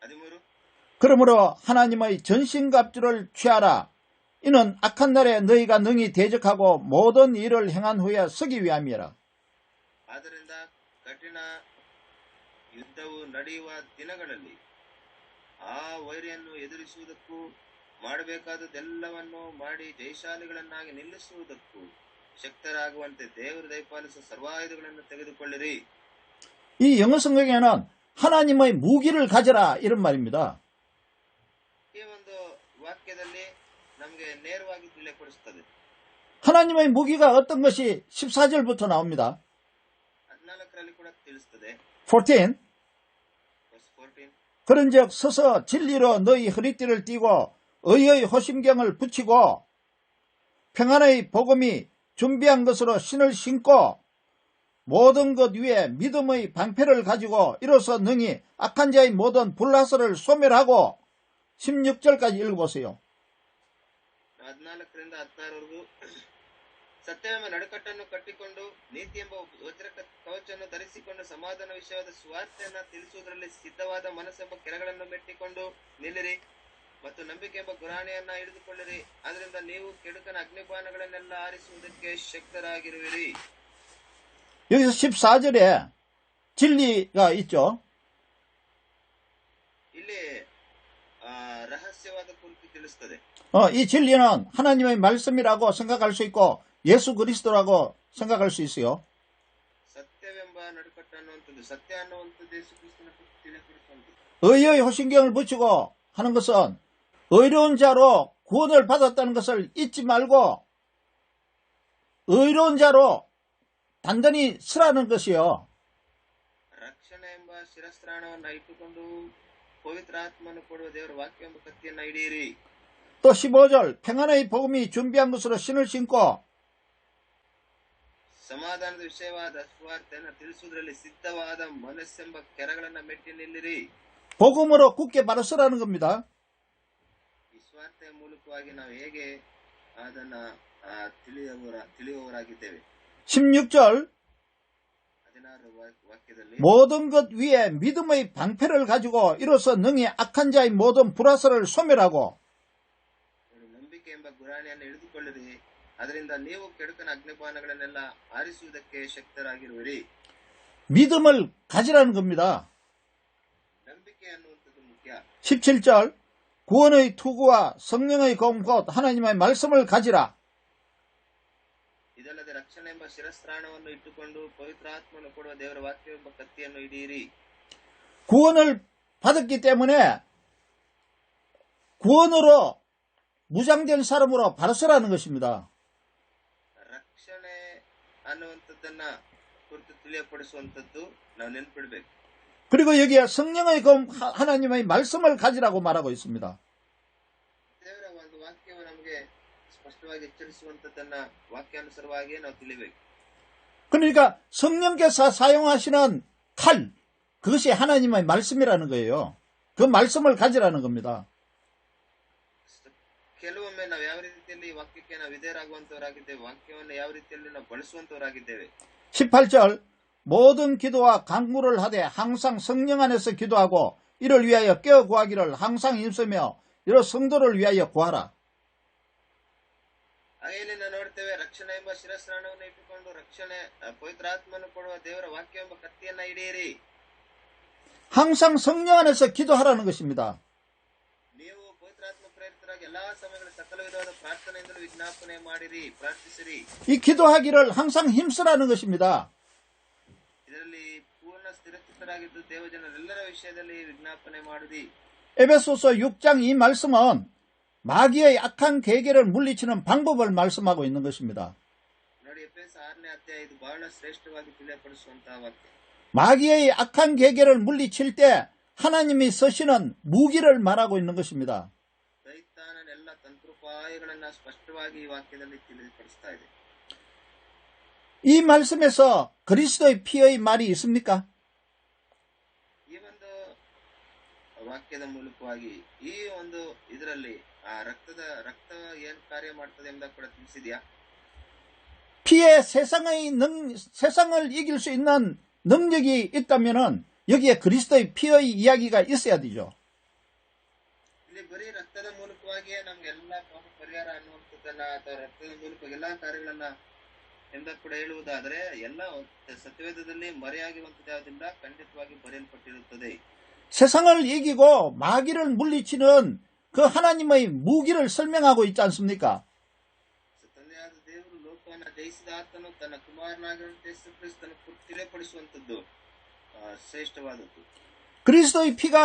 13 그러므로 하나님의 전신갑주를 취하라. 이는 악한 날에 너희가 능히 대적하고 모든 일을 행한 후에 서기 위함이라. ಆದ್ದರಿಂದ ಕಠಿಣ ಯುದ್ಧವು ನಡೆಯುವ ದಿನಗಳಲ್ಲಿ ಆ ವೈರಿಯನ್ನು ಎದುರಿಸುವುದಕ್ಕೂ ಮಾಡಬೇಕಾದದೆಲ್ಲವನ್ನು ಮಾಡಿ ಜಯಶಾಲಿಗಳನ್ನಾಗಿ ನಿಲ್ಲಿಸುವುದಕ್ಕೂ ಶಕ್ತರಾಗುವಂತೆ ದೇವರು ದಯಪಾಲಿಸುವ ಸರ್ವಾಯುಧಗಳನ್ನು ತೆಗೆದುಕೊಳ್ಳಿರಿ. 이 영어 성경에는 하나님의 무기를 가져라 이런 말입니다. ಈ ಒಂದು ವಾಕ್ಯದಲ್ಲಿ ನಮಗೆ ನೇರವಾಗಿ ತಿಳಿಯಪಡಿಸುತ್ತದೆ. 하나님의 무기가 어떤 것이 14절부터 나옵니다. 14ರಲ್ಲಿ ಕೂಡ ತಿಳಿಸುತ್ತದೆ. 14 14 그런즉 서서 진리로 너희 허리띠를 띠고 의의 호심경을 붙이고 평안의 복음이 준비한 것으로 신을 신고 모든 것 위에 믿음의 방패를 가지고 이로써 능히 악한 자의 모든 불화설을 소멸하고 16절까지 읽어보세요. 14ರಿಂದ 16ವರೆಗೂ ಸತ್ಯವೆಂಬ ನಡುಕಟ್ಟನ್ನು ಕಟ್ಟಿಕೊಂಡು ನೀತಿ ಎಂಬ ವಜ್ರ ಕವಚವನ್ನು ಧರಿಸಿಕೊಂಡು ಸಮಾಧಾನ ವಿಷಯವಾದ ಸುವಾರ್ತೆಯನ್ನು ತಿಳಿಸುವುದರಲ್ಲಿ ಸಿದ್ಧವಾದ ಮನಸ್ಸೆಂಬ ಕೆರಗಳನ್ನು ಮೆಟ್ಟಿಕೊಂಡು ನಿಲ್ಲಿರಿ ಮತ್ತು ನಂಬಿಕೆ ಎಂಬ ಗುರಾಣಿಯನ್ನ ಹಿಡಿದುಕೊಳ್ಳಿರಿ. ಅದರಿಂದ ನೀವು ಕೆಡುಕನ ಅಗ್ನಿಬಾಣಗಳನ್ನೆಲ್ಲ ಆರಿಸುವುದಕ್ಕೆ ಶಕ್ತರಾಗಿರುವಿರಿ. 여기서 14절에 진리가 있죠. ಇಲ್ಲಿ ರಹಸ್ಯವಾದ ಕುರಿತು ತಿಳಿಸುತ್ತದೆ. 이 진리는 하나님의 말씀이라고 생각할 수 있고 예수 그리스도라고 생각할 수 있어요. ಸತ್ಯವೆಂಬ ನಡುಕಟ್ಟು ಅನ್ನುವಂಥದ್ದು, ಸತ್ಯ ಅನ್ನುವಂಥದ್ದು ಯೇಸು ಕ್ರಿಸ್ತನ ಕುರಿತು ತಿಳಿಯಪಡಿಸುವಂಥದ್ದು. 의의 호신경을 붙이고 하는 것은 의로운 자로 구원을 받았다는 것을 잊지 말고 의로운 자로 단단히 서라는 것이요. ರಕ್ಷಣೆ ಎಂಬ ಶಿರಸ್ತ್ರಾಣವನ್ನು ಇಟ್ಟುಕೊಂಡು ಪವಿತ್ರ ಆತ್ಮನು ಕೊಡುವ ದೇವರ ವಾಕ್ಯ ಎಂಬ ಕತ್ತಿಯನ್ನ ಹಿಡಿಯಿರಿ. 또 15절 평안의 복음이 준비한 것으로 신을 신고 ಸಮಾಧಾನದ ವಿಷಯವಾದ ಸುವಾರ್ತೆಯನ್ನು ತಿಳಿಸುವುದರಲ್ಲಿ ಸಿದ್ಧವಾದ ಮನಸ್ಸೆಂಬ ಕೆರಗಳನ್ನ ಮೆಟ್ಟಿ ನಿಲ್ಲಿರಿ. 복음으로 굳게 바로 서라는 겁니다. ಈ ಸ್ವಾರ್ಥೆಯ ಮೂಲಕವಾಗಿ ನಾವು ಹೇಗೆ ಅದನ್ನ ತಿಳಿಯುವವರಾಗಿದ್ದೇವೆ. 16절 16 ವಾಕ್ಯದಲ್ಲಿ 모든 것 위에 믿음의 방패를 가지고 이로써 능히 악한 자의 모든 불화설을 소멸하고 ನಂಬಿಕೆ ಎಂಬ ಗುರಾಣಿಯನ್ನು ಹಿಡಿದುಕೊಳ್ಳಿರಿ, ಅದರಿಂದ ನೀವು ಕೆಡುಕನ ಅಗ್ನಿಪಾನಗಳನ್ನೆಲ್ಲ ಆರಿಸುವುದಕ್ಕೆ ಶಕ್ತರಾಗಿರುವಿರಿ. 믿음을 가지라는 겁니다. ನಂಬಿಕೆ ಅನ್ನುವಂಥದ್ದು ಮುಖ್ಯ. 17절 구원의 투구와 성령의 검 곧 하나님의 말씀을 가지라. ಇದಲ್ಲದೆ ರಕ್ಷಣೆ ಎಂಬ ಶಿರಸ್ತ್ರಾಣವನ್ನು ಇಟ್ಟುಕೊಂಡು ಪವಿತ್ರಾತ್ಮನು ಕೊಡುವ ದೇವರ ವಾಕ್ಯವೆಂಬ ಕತ್ತಿಯನ್ನು ಹಿಡಿಯಿರಿ. 구원을 받았기 때문에 구원으로 무장된 사람으로 바로 서라는 것입니다. ರಕ್ಷಣೆ ಅನ್ನುವಂಥದ್ದನ್ನ ಕುರಿತು ತಿಳಿಯಪಡಿಸುವಂಥದ್ದು ನಾವು ನೆನಪಿಡಬೇಕು. 그리고 여기에 성령의 검 하나님의 말씀을 가지라고 말하고 있습니다. ದೇವರ ಒಂದು ವಾಕ್ಯವು ನಮಗೆ ಸ್ಪಷ್ಟವಾಗಿ ಎಚ್ಚರಿಸುವಂಥದ್ದನ್ನ ವಾಕ್ಯಾನುಸಾರವಾಗಿ ನಾವು ತಿಳಿಬೇಕು. 그러니까 성령께서 사용하시는 칼, 그것이 하나님의 말씀이라는 거예요. 그 말씀을 가지라는 겁니다. ಕೆಲವೊಮ್ಮೆ ನಾವು ಯಾವ ರೀತಿಯಲ್ಲಿ ವಾಕ್ಯಕ್ಕೆ ನಾವು ವಿಧೇಯರಾಗುವಂತವರಾಗಿದ್ದೇವೆ, ವಾಕ್ಯವನ್ನು ಯಾವ ರೀತಿಯಲ್ಲಿ ನಾವು ಬಳಸುವಂತವರಾಗಿದ್ದೇವೆ. 18절 모든 기도와 간구를 하되 항상 성령 안에서 기도하고 이를 위하여 깨어 구하기를 항상 힘쓰며 이런 성도를 위하여 구하라. ಹಾಗೆಯಲ್ಲಿ ನಾವು ನೋಡ್ತೇವೆ, ರಕ್ಷಣೆ ಎಂಬ ಶಿರಸ್ತ್ರಾಣವನ್ನು ಇಟ್ಟುಕೊಂಡು ರಕ್ಷಣೆ ಪವಿತ್ರಾತ್ಮನು ಕೊಡುವ ದೇವರ ವಾಕ್ಯ ಎಂಬ ಕತ್ತಿಯನ್ನ ಹಿಡಿಯಿರಿ. 항상 성령 안에서 기도하라는 것입니다. ನೀವು ಪವಿತ್ರಾತ್ಮ ಪ್ರೇರಿತರಾಗಿ ಎಲ್ಲಾ ಸಮಯಗಳಲ್ಲಿ ಸಕಲ ವಿಧವಾದ ಪ್ರಾರ್ಥನೆಯಿಂದಲೂ ವಿಜ್ಞಾಪನೆ ಮಾಡಿರಿ, ಪ್ರಾರ್ಥಿಸಿರಿ. 이 기도하기를 항상 힘쓰라는 것입니다. ಇದರಲ್ಲಿ ಪೂರ್ಣ ಸ್ಥಿರಚಿತ್ತರಾಗಿದ್ದು ದೇವಜನರೆಲ್ಲರ ವಿಷಯದಲ್ಲಿ ವಿಜ್ಞಾಪನೆ ಮಾಡಿರಿ. 에베소서 6장 이 말씀은 마귀의 악한 계계를 물리치는 방법을 말씀하고 있는 것입니다. ನೋಡಿ, ಎಫೆಸ 6ನೇ ಅಧ್ಯಾಯ ಇದು ಬಹಳ ಶ್ರೇಷ್ಠವಾಗಿ ತಿಳಿಯಪಡಿಸುವಂತಹ ವಾಕ್ಯ. 마귀의 악한 계계를 물리칠 때 하나님이 쓰시는 무기를 말하고 있는 것입니다. ಸೈತಾನನ ಎಲ್ಲ ತಂತ್ರೋಪಾಯಗಳನ್ನ ಸ್ಪಷ್ಟವಾಗಿ ಈ ವಾಕ್ಯದಲ್ಲಿ ತಿಳಿಪಡಿಸ್ತಾ ಇದೆ. 이 말씀에서 그리스도의 피의 말이 있습니까? ಈ ಒಂದು ವಾಕ್ಯದ ಮೂಲಕವಾಗಿ ಈ ಒಂದು ಇದರಲ್ಲಿ ಆ ರಕ್ತ ಏನ್ ಕಾರ್ಯ ಮಾಡ್ತದೆ ಎಂಬುದನ್ನು ಕೂಡ ತಿಳಿಸಿದ್ಯಾ? 피에 세상을 이길 수 있는 능력이 있다면은 여기에 그리스도의 피의 이야기가 있어야 되죠. ಇಲ್ಲಿ ಬರೀ ರಕ್ತದ ಮೂಲಕವಾಗಿಯೇ ನಮ್ಗೆಲ್ಲಾ ಪಾಪ ಪರಿಹಾರ ಅನ್ನುವಂಥದ್ದನ್ನ ಅಥವಾ ರಕ್ತದ ಮೂಲಕ ಎಲ್ಲಾ ಕಾರ್ಯಗಳನ್ನ ಎಂದ ಕೂಡ ಹೇಳುವುದಾದ್ರೆ ಎಲ್ಲ ಸತ್ಯವೇದದಲ್ಲಿ ಮರೆಯಾಗಿರುವಂತದ್ದು ಯಾವುದಿಲ್ಲ, ಖಂಡಿತವಾಗಿ ಬರೆಯಲ್ಪಟ್ಟಿರುತ್ತದೆ. 세상을 이기고 마귀를 물리치는 그 하나님의 무기를 설명하고 있지 않습니까? ತಂದೆಯಾದ ದೇವರು ಲೋಕವನ್ನ ಜಯಿಸಿದ ಆತನು ತನ್ನ ಕುಮಾರನಾಗಿರುವಂತೆ ಯೇಸು ಕ್ರಿಸ್ತನ ತಿಳಿಯಪಡಿಸುವಂತದ್ದು ಶ್ರೇಷ್ಠವಾದದ್ದು. 그리스도의 피가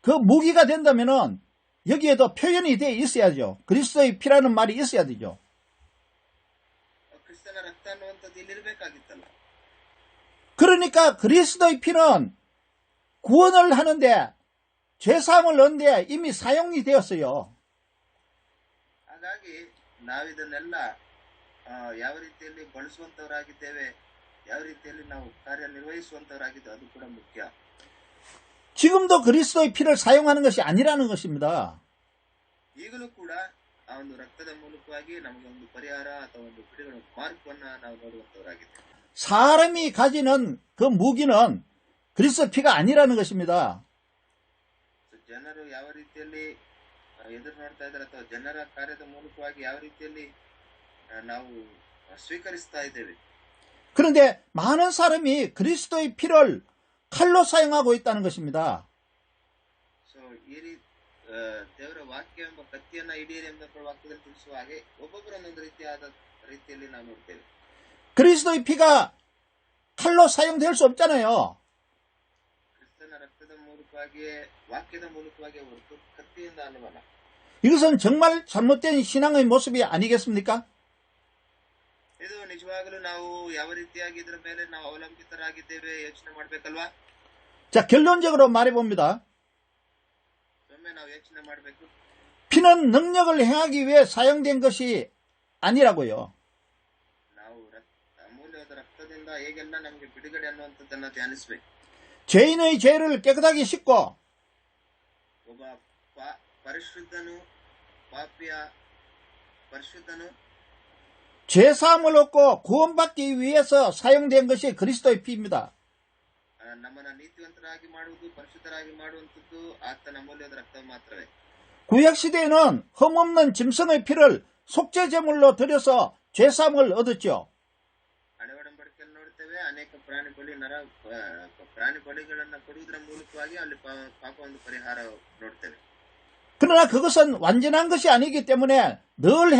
그 무기가 된다면은 여기에도 표현이 돼 있어야죠. 그리스도의 피라는 말이 있어야 되죠. ಕ್ರಿಸ್ತನ ರಕ್ತ ಅನ್ನುವಂಥದ್ದು ಇಲ್ಲಿರ್ಬೇಕಾಗಿತ್ತಲ್ಲ. 그러니까 그리스도의 피는 구원을 하는데 죄사함을 얻는데 이미 사용이 되었어요. ಹಾಗಾಗಿ ನಾವಿದನ್ನೆಲ್ಲ ಯಾವ ರೀತಿಯಲ್ಲಿ ಬಳಸುವಂತವರಾಗಿದ್ದೇವೆ, ಯಾವ ರೀತಿಯಲ್ಲಿ ನಾವು ಕಾರ್ಯನಿರ್ವಹಿಸುವಂತವರಾಗಿದ್ದೇವೆ, ಅದು ಕೂಡ ಮುಖ್ಯ. 지금도 그리스도의 피를 사용하는 것이 아니라는 것입니다. ಈಗಲೂ ಕೂಡ ಆ ಒಂದು ರಕ್ತದ ಮೂಲಕವಾಗಿ ನಮಗೆ ಒಂದು ಪರಿಹಾರ ಅಥವಾ ಒಂದು ಬಿಡುಗಡೆ ಮಾರ್ಗವನ್ನ ನಾವು ನೋಡುವಂತವರಾಗಿದ್ದೇವೆ. 사람이 가지는 그 무기는 그리스도 피가 아니라는 것입니다. ಜನರು ಯಾವ ರೀತಿಯಲ್ಲಿ ಎದುರು ನೋಡ್ತಾ ಇದ್ದಾರೆ ಅಥವಾ ಜನರ ಕಾರ್ಯದ ಮೂಲಕವಾಗಿ ಯಾವ ರೀತಿಯಲ್ಲಿ ನಾವು ಸ್ವೀಕರಿಸ್ತಾ ಇದ್ದೇವೆ. 그런데 많은 사람이 그리스도의 피를 칼로 사용하고 있다는 것입니다. ಸೊ ಈ ದೇವರ ವಾಕ್ಯ ಎಂಬ ಕತ್ತಿಯನ್ನ ಹಿಡಿಯಿರಿ ಎಂಬ ವಾಕ್ಯದಲ್ಲಿ ತಿಳಿಸುವ ಹಾಗೆ ಒಬ್ಬೊಬ್ಬರು ಒಂದೊಂದು ರೀತಿಯಾದ ರೀತಿಯಲ್ಲಿ ನಾವು ನೋಡ್ತೇವೆ. 그리스도의 피가 칼로 사용될 수 없잖아요. ಕ್ರಿಸ್ತನ ರಕ್ತದ ಮೂಲಕವಾಗಿಯೇ ವಾಕ್ಯದ ಮೂಲಕವಾಗಿಯೇ ಹೊರತು ಕತ್ತಿಯಿಂದ ಅಲ್ಲವಲ್ಲ. 이것은 정말 잘못된 신앙의 모습이 아니겠습니까? ಇದು ನಿಜವಾಗಲೂ ನಾವು ಯಾವ ರೀತಿಯಾಗಿ ಇದರ ಮೇಲೆ ನಾವು ಅವಲಂಬಿತರಾಗಿದ್ದೇವೆ ಯೋಚನೆ ಮಾಡ್ಬೇಕಲ್ವಾ? 자, 결론적으로 말해봅니다. ಒಮ್ಮೆ ನಾವು ಯೋಚನೆ ಮಾಡಬೇಕು. 피는 능력을 행하기 위해 사용된 것이 아니라고요. ನಾವು ಅಮೂಲ್ಯವಾದ ರಕ್ತದಿಂದ ಹೇಗೆಲ್ಲ ನಮಗೆ ಬಿಡುಗಡೆ ಅನ್ನುವಂಥದ್ದನ್ನ ಧ್ಯಾನಿಸಬೇಕು. 죄인의 죄를 깨끗하게 씻고 ಒಬ್ಬ ಪರಿಶುದ್ಧನು ಪಾಪಿಯ ಪರಿಶುದ್ಧನು 죄사함을 얻고 구원받기 위해서 사용된 것이 그리스도의 피입니다. ನಮ್ಮನ್ನ ನೀತಿವಂತರಾಗಿ ಮಾಡುವುದು ಪರಿಶುದ್ಧರಾಗಿ ಮಾಡುವಂಥದ್ದು ಆತನ ಅಮೂಲ್ಯವಾದ ರಕ್ತ ಮಾತ್ರವೇ. 구약시대에는 흠없는 짐승의 피를 속죄제물로 들여서 죄사함을 얻었죠. ಹಳೆ ಒಡಂಬಡಿಕೆಯಲ್ಲಿ ನೋಡ್ತೇವೆ ಅನೇಕ ಪ್ರಾಣಿ ಬಲಿಗಳನ್ನ ಕೊಡುವುದರ ಮೂಲಕವಾಗಿ ಅಲ್ಲಿ ಪಾಪ ಒಂದು ಪರಿಹಾರ ನೋಡ್ತೇವೆ. 그러나 그것은 완전한 것이 아니기 때문에 늘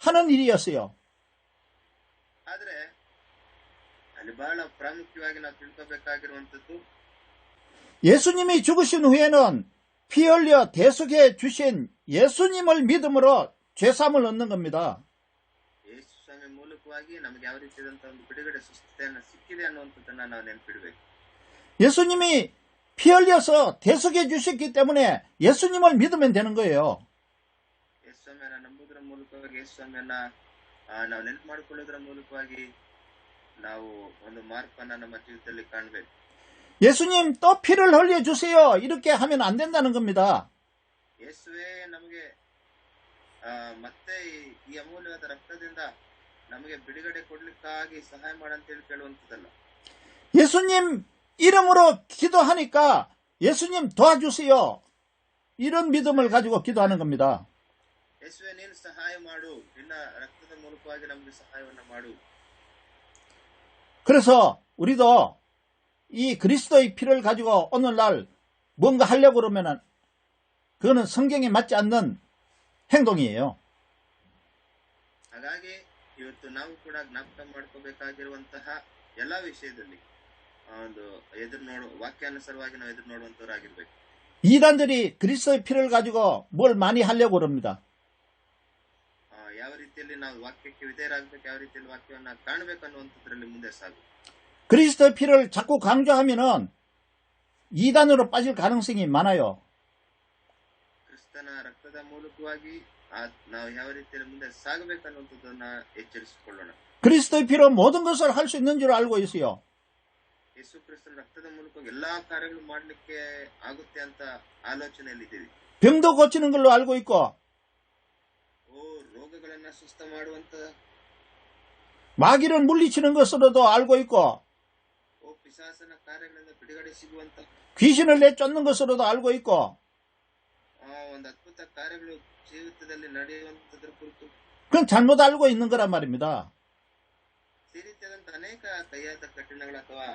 하는 일이었어요. ಆದ್ರೆ ಅಲ್ಲಿ ಬಹಳ ಪ್ರಾಮುಖ್ಯವಾಗಿ ನಾವು ತಿಳ್ಕೋಬೇಕಾಗಿರುವಂತದ್ದು 예수님이 죽으신 후에는 피 흘려 대속해 주신 예수님을 믿음으로 죄사함을 얻는 겁니다. ಯೇಸು ಸ್ವಾಮಿ ಮೂಲಕವಾಗಿ ನಮಗೆ ಯಾವ ರೀತಿಯಾದಂತಹ ಒಂದು ಬಿಡುಗಡೆ ಸ್ವಸ್ಥತೆಯನ್ನು ಸಿಕ್ಕಿದೆ ಅನ್ನುವಂಥದ್ದನ್ನ ನಾವು ನೆನಪಿಡಬೇಕು. 예수님이 피 흘려서 대속해 주셨기 때문에 예수님을 믿으면 되는 거예요. ಯೇಸು ಸ್ವಾಮಿಯನ್ನ ನಂಬುವುದರ ಮೂಲಕವಾಗಿ ಯೇಸು ಸ್ವಾಮಿಯನ್ನ ನಾವು ನೆನಪು ಮಾಡಿಕೊಳ್ಳೋದರ ಮೂಲಕವಾಗಿ ನಾವು ಒಂದು ಮಾರ್ಪನ್ನ ನಮ್ಮ ಜೀವಿತದಲ್ಲಿ ಕಾಣಬೇಕು. 예수님 또 피를 흘려주세요. 이렇게 하면 안 된다는 겁니다. ಯೇಸುವೇ ನಮಗೆ ಮತ್ತೆ ಈ ಅಮೂಲ್ಯವಾದ ರಕ್ತದಿಂದ ನಮಗೆ ಬಿಡುಗಡೆ ಕೊಡ್ಲಿಕ್ಕಾಗಿ ಸಹಾಯ ಮಾಡಂತೇಳಿ ಕೇಳುವಂಥದ್ದಲ್ಲ. 예수님 이름으로 기도하니까 예수님 도와주세요. 이런 믿음을 가지고 기도하는 겁니다. ಯೇಸುವೇ ನೀನು ಸಹಾಯ ಮಾಡು, ನಿನ್ನ ರಕ್ತದ ಮೂಲಕವಾಗಿ ನಮಗೆ ಸಹಾಯವನ್ನ ಮಾಡು. 그래서 우리도 이 그리스도의 피를 가지고 오늘날 뭔가 하려고 그러면은 그거는 성경에 맞지 않는 행동이에요. ಹಾಗಾಗಿ ಇವತ್ತು ನಾವು ಕೂಡ ಜ್ಞಾಪಕ ಮಾಡ್ಕೋಬೇಕಾಗಿರುವಂತಹ ಎಲ್ಲಾ ವಿಷಯದಲ್ಲಿ ಒಂದು ವಾಕ್ಯಾನುಸಾರವಾಗಿ ನಾವು ಎದುರು ನೋಡುವಂತವರಾಗಿರ್ಬೇಕು. 이단들이 그리스도의 피를 가지고 뭘 많이 하려고 그럽니다. ಯಾವ ರೀತಿಯಲ್ಲಿ ನಾವು ವಾಕ್ಯಕ್ಕೆ ವಿಧೇಯರಾಗಬೇಕು, ಯಾವ ರೀತಿಯಲ್ಲಿ ವಾಕ್ಯವನ್ನ ಕಾಣಬೇಕು ಅನ್ನುವಂಥದ್ರಲ್ಲಿ ಮುಂದೆ ಸಾಗು. 그리스도의 피를 자꾸 강조하면은 이단으로 빠질 가능성이 많아요. ಕ್ರಿಸ್ತನ ರಕ್ತದ ಮೂಲಕವಾಗಿ ನಾವು ಯಾವ ರೀತಿಯಲ್ಲಿ ಮುಂದೆ ಸಾಗಬೇಕನ್ನುವಂಥದ್ದನ್ನ ಎಚ್ಚರಿಸಿಕೊಳ್ಳೋಣ. 그리스도의 피로 모든 것을 할 수 있는 줄 알고 있어요. ಯೇಸು ಕ್ರಿಸ್ತನ ರಕ್ತದ ಮೂಲಕ ಎಲ್ಲಾ ಕಾರ್ಯಗಳು ಮಾಡಲಿಕ್ಕೆ ಆಗುತ್ತೆ ಅಂತ ಆಲೋಚನೆಯಲ್ಲಿದ್ದೀವಿ. 병도 고치는 걸로 알고 있고 ರೋಗಗಳನ್ನ ಸುಸ್ಥ ಮಾಡುವಂತ 마귀를 물리치는 것으로도 알고 있고 ಪಿಶಾಚನ ಕಾರ್ಯಗಳಿಂದ ಬಿಡುಗಡೆ ಸಿಗುವಂತ 귀신을 내쫓는 것으로도 알고 있고 ಒಂದು ಅದ್ಭುತ ಕಾರ್ಯಗಳು ಜೀವಿತದಲ್ಲಿ ನಡೆಯುವಂತದ್ರ ಕುರಿತು 그건 잘못 알고 있는 거란 말입니다. ಈ ರೀತಿಯಾದಂತಹ ಅನೇಕ ಕೈಯಾದ ಕಠಿಣಗಳು ಅಥವಾ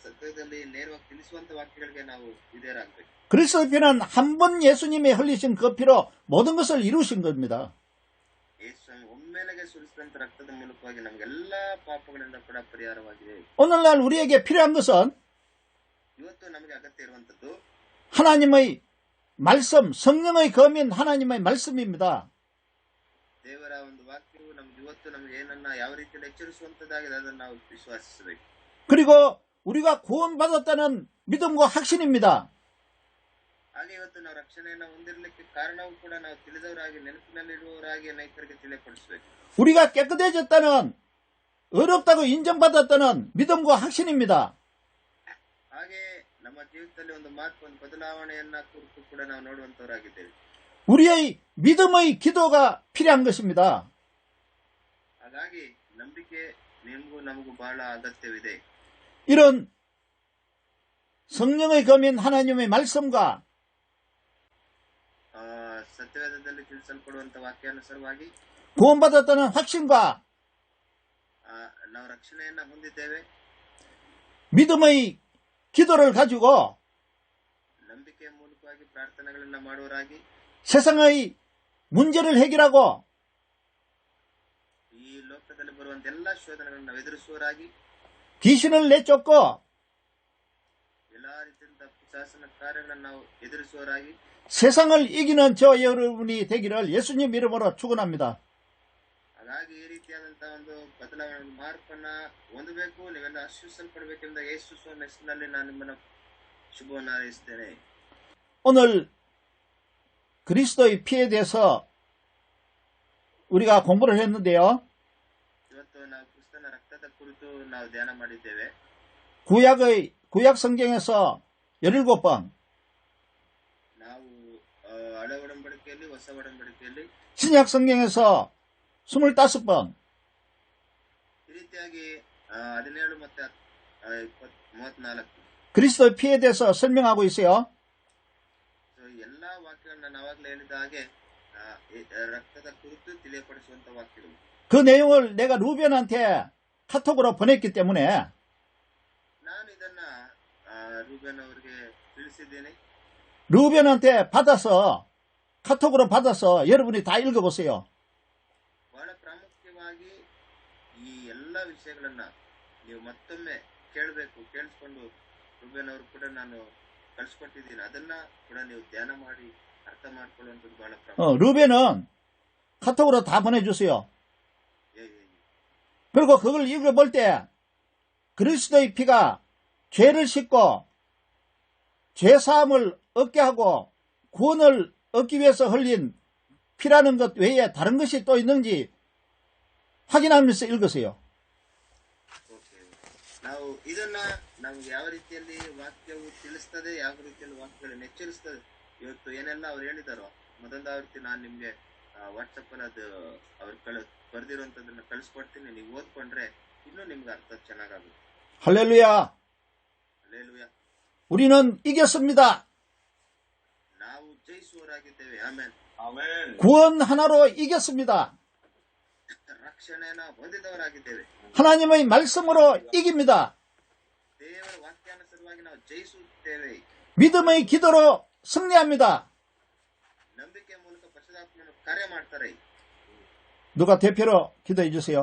ಸತ್ಯದಲ್ಲಿ ನೇರವಾಗಿ ತಿಳಿಸುವಂತ ವಾಕ್ಯಗಳಿಗೆ ನಾವು ವಿಧೇಯರಾಗಬೇಕು. 그리스도의 피는 한 번 예수님이 흘리신 그 피로 모든 것을 이루신 겁니다. ಯೇಸು ಒಮ್ಮೆಲೆಗೆ ಸುರಿಸಿದಂತ ರಕ್ತದ ಮೂಲಕವಾಗಿ ನಮಗೆಲ್ಲಾ ಪಾಪಗಳಿಂದ ಕೂಡ ಪರಿಹಾರವಾಗಿದೆ. 오늘날 우리에게 필요한 것은 ಇವತ್ತು ನಮಗೆ ಅಗತ್ಯ ಇರುವಂತದ್ದು 하나님의 말씀, 성령의 검인 하나님의 말씀입니다. ದೇವರ ಒಂದು ವಾಕ್ಯವು ನಮ್ಗೆ ಇವತ್ತು ನಮ್ಗೆ ಏನನ್ನ ಯಾವ ರೀತಿಯಲ್ಲಿ ಎಚ್ಚರಿಸುವಂತದ್ದಾಗಿದೆ ಅದನ್ನು ನಾವು ವಿಶ್ವಾಸಿಸಬೇಕು. 그리고 우리가 구원받았다는 믿음과 확신입니다. ಹಾಗೆ ಇವತ್ತು ನಾವು ರಕ್ಷಣೆಯನ್ನು ಹೊಂದಿರಲಿಕ್ಕೆ ಕಾರಣವೂ ಕೂಡ ನಾವು ತಿಳಿದವರಾಗಿ ನೆನಪಿನಲ್ಲಿರುವವರಾಗಿ ಅನೇಕರಿಗೆ ತಿಳಿಯಪಡಿಸಬೇಕು. 우리가 깨끗해졌다는 어렵다고 인정받았다는 믿음과 확신입니다. ಹಾಗೆ ನಮ್ಮ ಜೀವಿತದಲ್ಲಿ ಒಂದು ಬದಲಾವಣೆಯನ್ನ ಕುರಿತು ಕೂಡ ನಾವು ನೋಡುವಂತವರಾಗಿದ್ದೇವೆ. 우리의 믿음의 기도가 필요한 것입니다. ಹಾಗಾಗಿ ನಂಬಿಕೆ ನಿಮಗೂ ನಮಗೂ ಬಹಳ ಅಗತ್ಯವಿದೆ. 이런 성령의 검인 하나님의 말씀과 ಸತ್ಯವೇದದಲ್ಲಿ ತಿಳಿಸಲ್ಪಡುವಂತ ವಾಕ್ಯಾನುಸಾರವಾಗಿ 구원받았다는 확신과 ನಾವು ರಕ್ಷಣೆಯನ್ನ ಹೊಂದಿದ್ದೇವೆ. 믿음의 기도를 가지고 ನಂಬಿಕೆಯ ಮೂಲಕವಾಗಿ ಪ್ರಾರ್ಥನೆಗಳನ್ನ ಮಾಡುವರಾಗಿ 세상의 문제를 해결하고 ಈ ಲೋಕದಲ್ಲಿ ಬರುವಂತ ಎಲ್ಲಾ ಶೋಧನೆಗಳನ್ನು ನಾವು ಎದುರಿಸುವರಾಗಿ 귀신을 내쫓고 ಎಲ್ಲಾ ರೀತಿಯಿಂದ ಪಿಶಾಚನ ಕಾರ್ಯಗಳನ್ನು ನಾವು ಎದುರಿಸುವರಾಗಿ 세상을 이기는 저 여러분이 되기를 예수님 이름으로 축원합니다. ಹಾಗಾಗಿ ಈ ರೀತಿಯಾದಂತಹ ಒಂದು ಬದಲಾವಣೆ ಮಾರ್ಪನ್ನ ಹೊಂದಬೇಕು, ನೀವೆಲ್ಲ ಆಶೀರ್ವಿಸಲ್ಪಡಬೇಕೆಂದ ಯೇಸು ಸ್ವಾಮಿ ಹೆಸರಿನಲ್ಲಿ ನಾನು ನಿಮ್ಮನ್ನು ಶುಭವನ್ನು ಹಾರೈಸುತ್ತೇನೆ. 오늘 그리스도의 피에 대해서 우리가 공부를 했는데요. ಇವತ್ತು ನಾವು ಕ್ರಿಸ್ತನ ರಕ್ತದ ಕುರಿತು ನಾವು ಧ್ಯಾನ ಮಾಡಿದ್ದೇವೆ. 구약 성경에서 17번, ನಾವು ಹಳೆ ಒಡಂಬಡಿಕೆಯಲ್ಲಿ ಹೊಸ ಒಡಂಬಡಿಕೆಯಲ್ಲಿ 신약 성경에서 25번, ಈ ರೀತಿಯಾಗಿ 17 ಮತ್ತೆ 34 그리스도의 피에 대해서 설명하고 있어요. ಎಲ್ಲಾ ವಾಕ್ಯಗಳನ್ನ ನಾನು ಆವಾಗಲೇ ಹೇಳಿದ ಹಾಗೆ ರಕ್ತದ ಕುರಿತು ತಿಳಿಯಪಡಿಸುವಂತ ವಾಕ್ಯಗಳು. 그 내용을 내가 루벤한테 카톡으로 보냈기 때문에 ನಾನು ಇದನ್ನ ರೂಬೆನ್ ಅವರಿಗೆ ತಿಳಿಸಿದ್ದೇನೆ. 루벤한테 받아서 카톡으로 받아서 여러분이 다 읽어보세요. ಬಹಳ ಪ್ರಾಮುಖ್ಯವಾಗಿ ಈ ಎಲ್ಲ ವಿಷಯಗಳನ್ನ ನೀವು ಮತ್ತೊಮ್ಮೆ ಕೇಳಬೇಕು. ಕೇಳಿಸ್ಕೊಂಡು ರೂಬೆನ್ ಅವರು ಕೂಡ ನಾನು ಕಳಿಸ್ಕೊಟ್ಟಿದ್ದೀನಿ, ಅದನ್ನ ಕೂಡ ನೀವು ಧ್ಯಾನ ಮಾಡಿ ಅರ್ಥ ಮಾಡ್ಕೊಳ್ಳುವಂಥದ್ದು ಬಹಳ ಪ್ರಾಮುಖ್ಯ. 루벤은 카톡으로 다 보내주세요. 예. 그리고 그걸 읽어볼 때 그리스도의 피가 죄를 씻고 죄사함을 얻게 하고 구원을 얻기 위해서 흘린 피라는 것 외에 다른 것이 또 있는지 확인하면서 읽으세요. ಓಕೆ. ನಾವು ಇದನ್ನ ನಮ್ಗೆ ಯಾವ ರೀತಿಯಲ್ಲಿ ವಾಕ್ಯವು ತಿಳಿಸ್ತದೆ, ಯಾವ ರೀತಿಯಲ್ಲಿ ವಾಕ್ಯಗಳನ್ನು ಎಚ್ಚರಿಸ್ತದೆ, ಇವತ್ತು ಏನೆಲ್ಲ ಅವ್ರು ಹೇಳಿದಾರೋ ಮೊದಲಾವರ್ತಿ ನಾನು ನಿಮ್ಗೆ ವಾಟ್ಸಪ್ ಅಲ್ಲಿ ಅದು ಅವ್ರು ಬರ್ದಿರುವಂತದನ್ನ ಕಳಿಸ್ಕೊಡ್ತೀನಿ. ನೀವು ಓದ್ಕೊಂಡ್ರೆ ಇನ್ನೂ ನಿಮ್ಗೆ ಅರ್ಥ ಚೆನ್ನಾಗಾಗುತ್ತೆ. 할렐루야. ಹಲ್ಲೆಲೂಯಾ. 우리는 이겼습니다. ನಾವು ಜಯಿಸುವವರಾಗಿದ್ದೇವೆ. ಆಮೆನ್. 구원 하나로 이겼습니다. ರಕ್ಷಣೆನ ಹೊಂದಿದವರಾಗಿದ್ದೇವೆ. 하나님의 말씀으로 이깁니다. ದೇವರ ವಾಕ್ಯಾನುಸಾರವಾಗಿ ನಾವು ಜಯಿಸುತ್ತೇವೆ. 믿음의 기도로 승리합니다. ನಂಬಿಕೆ ಮೂಲಕ ಪರಿಶುದ್ಧಾತ್ಮನು ಕಾರ್ಯ ಮಾಡ್ತಾರೆ. 누가 대표로 기도해 주세요.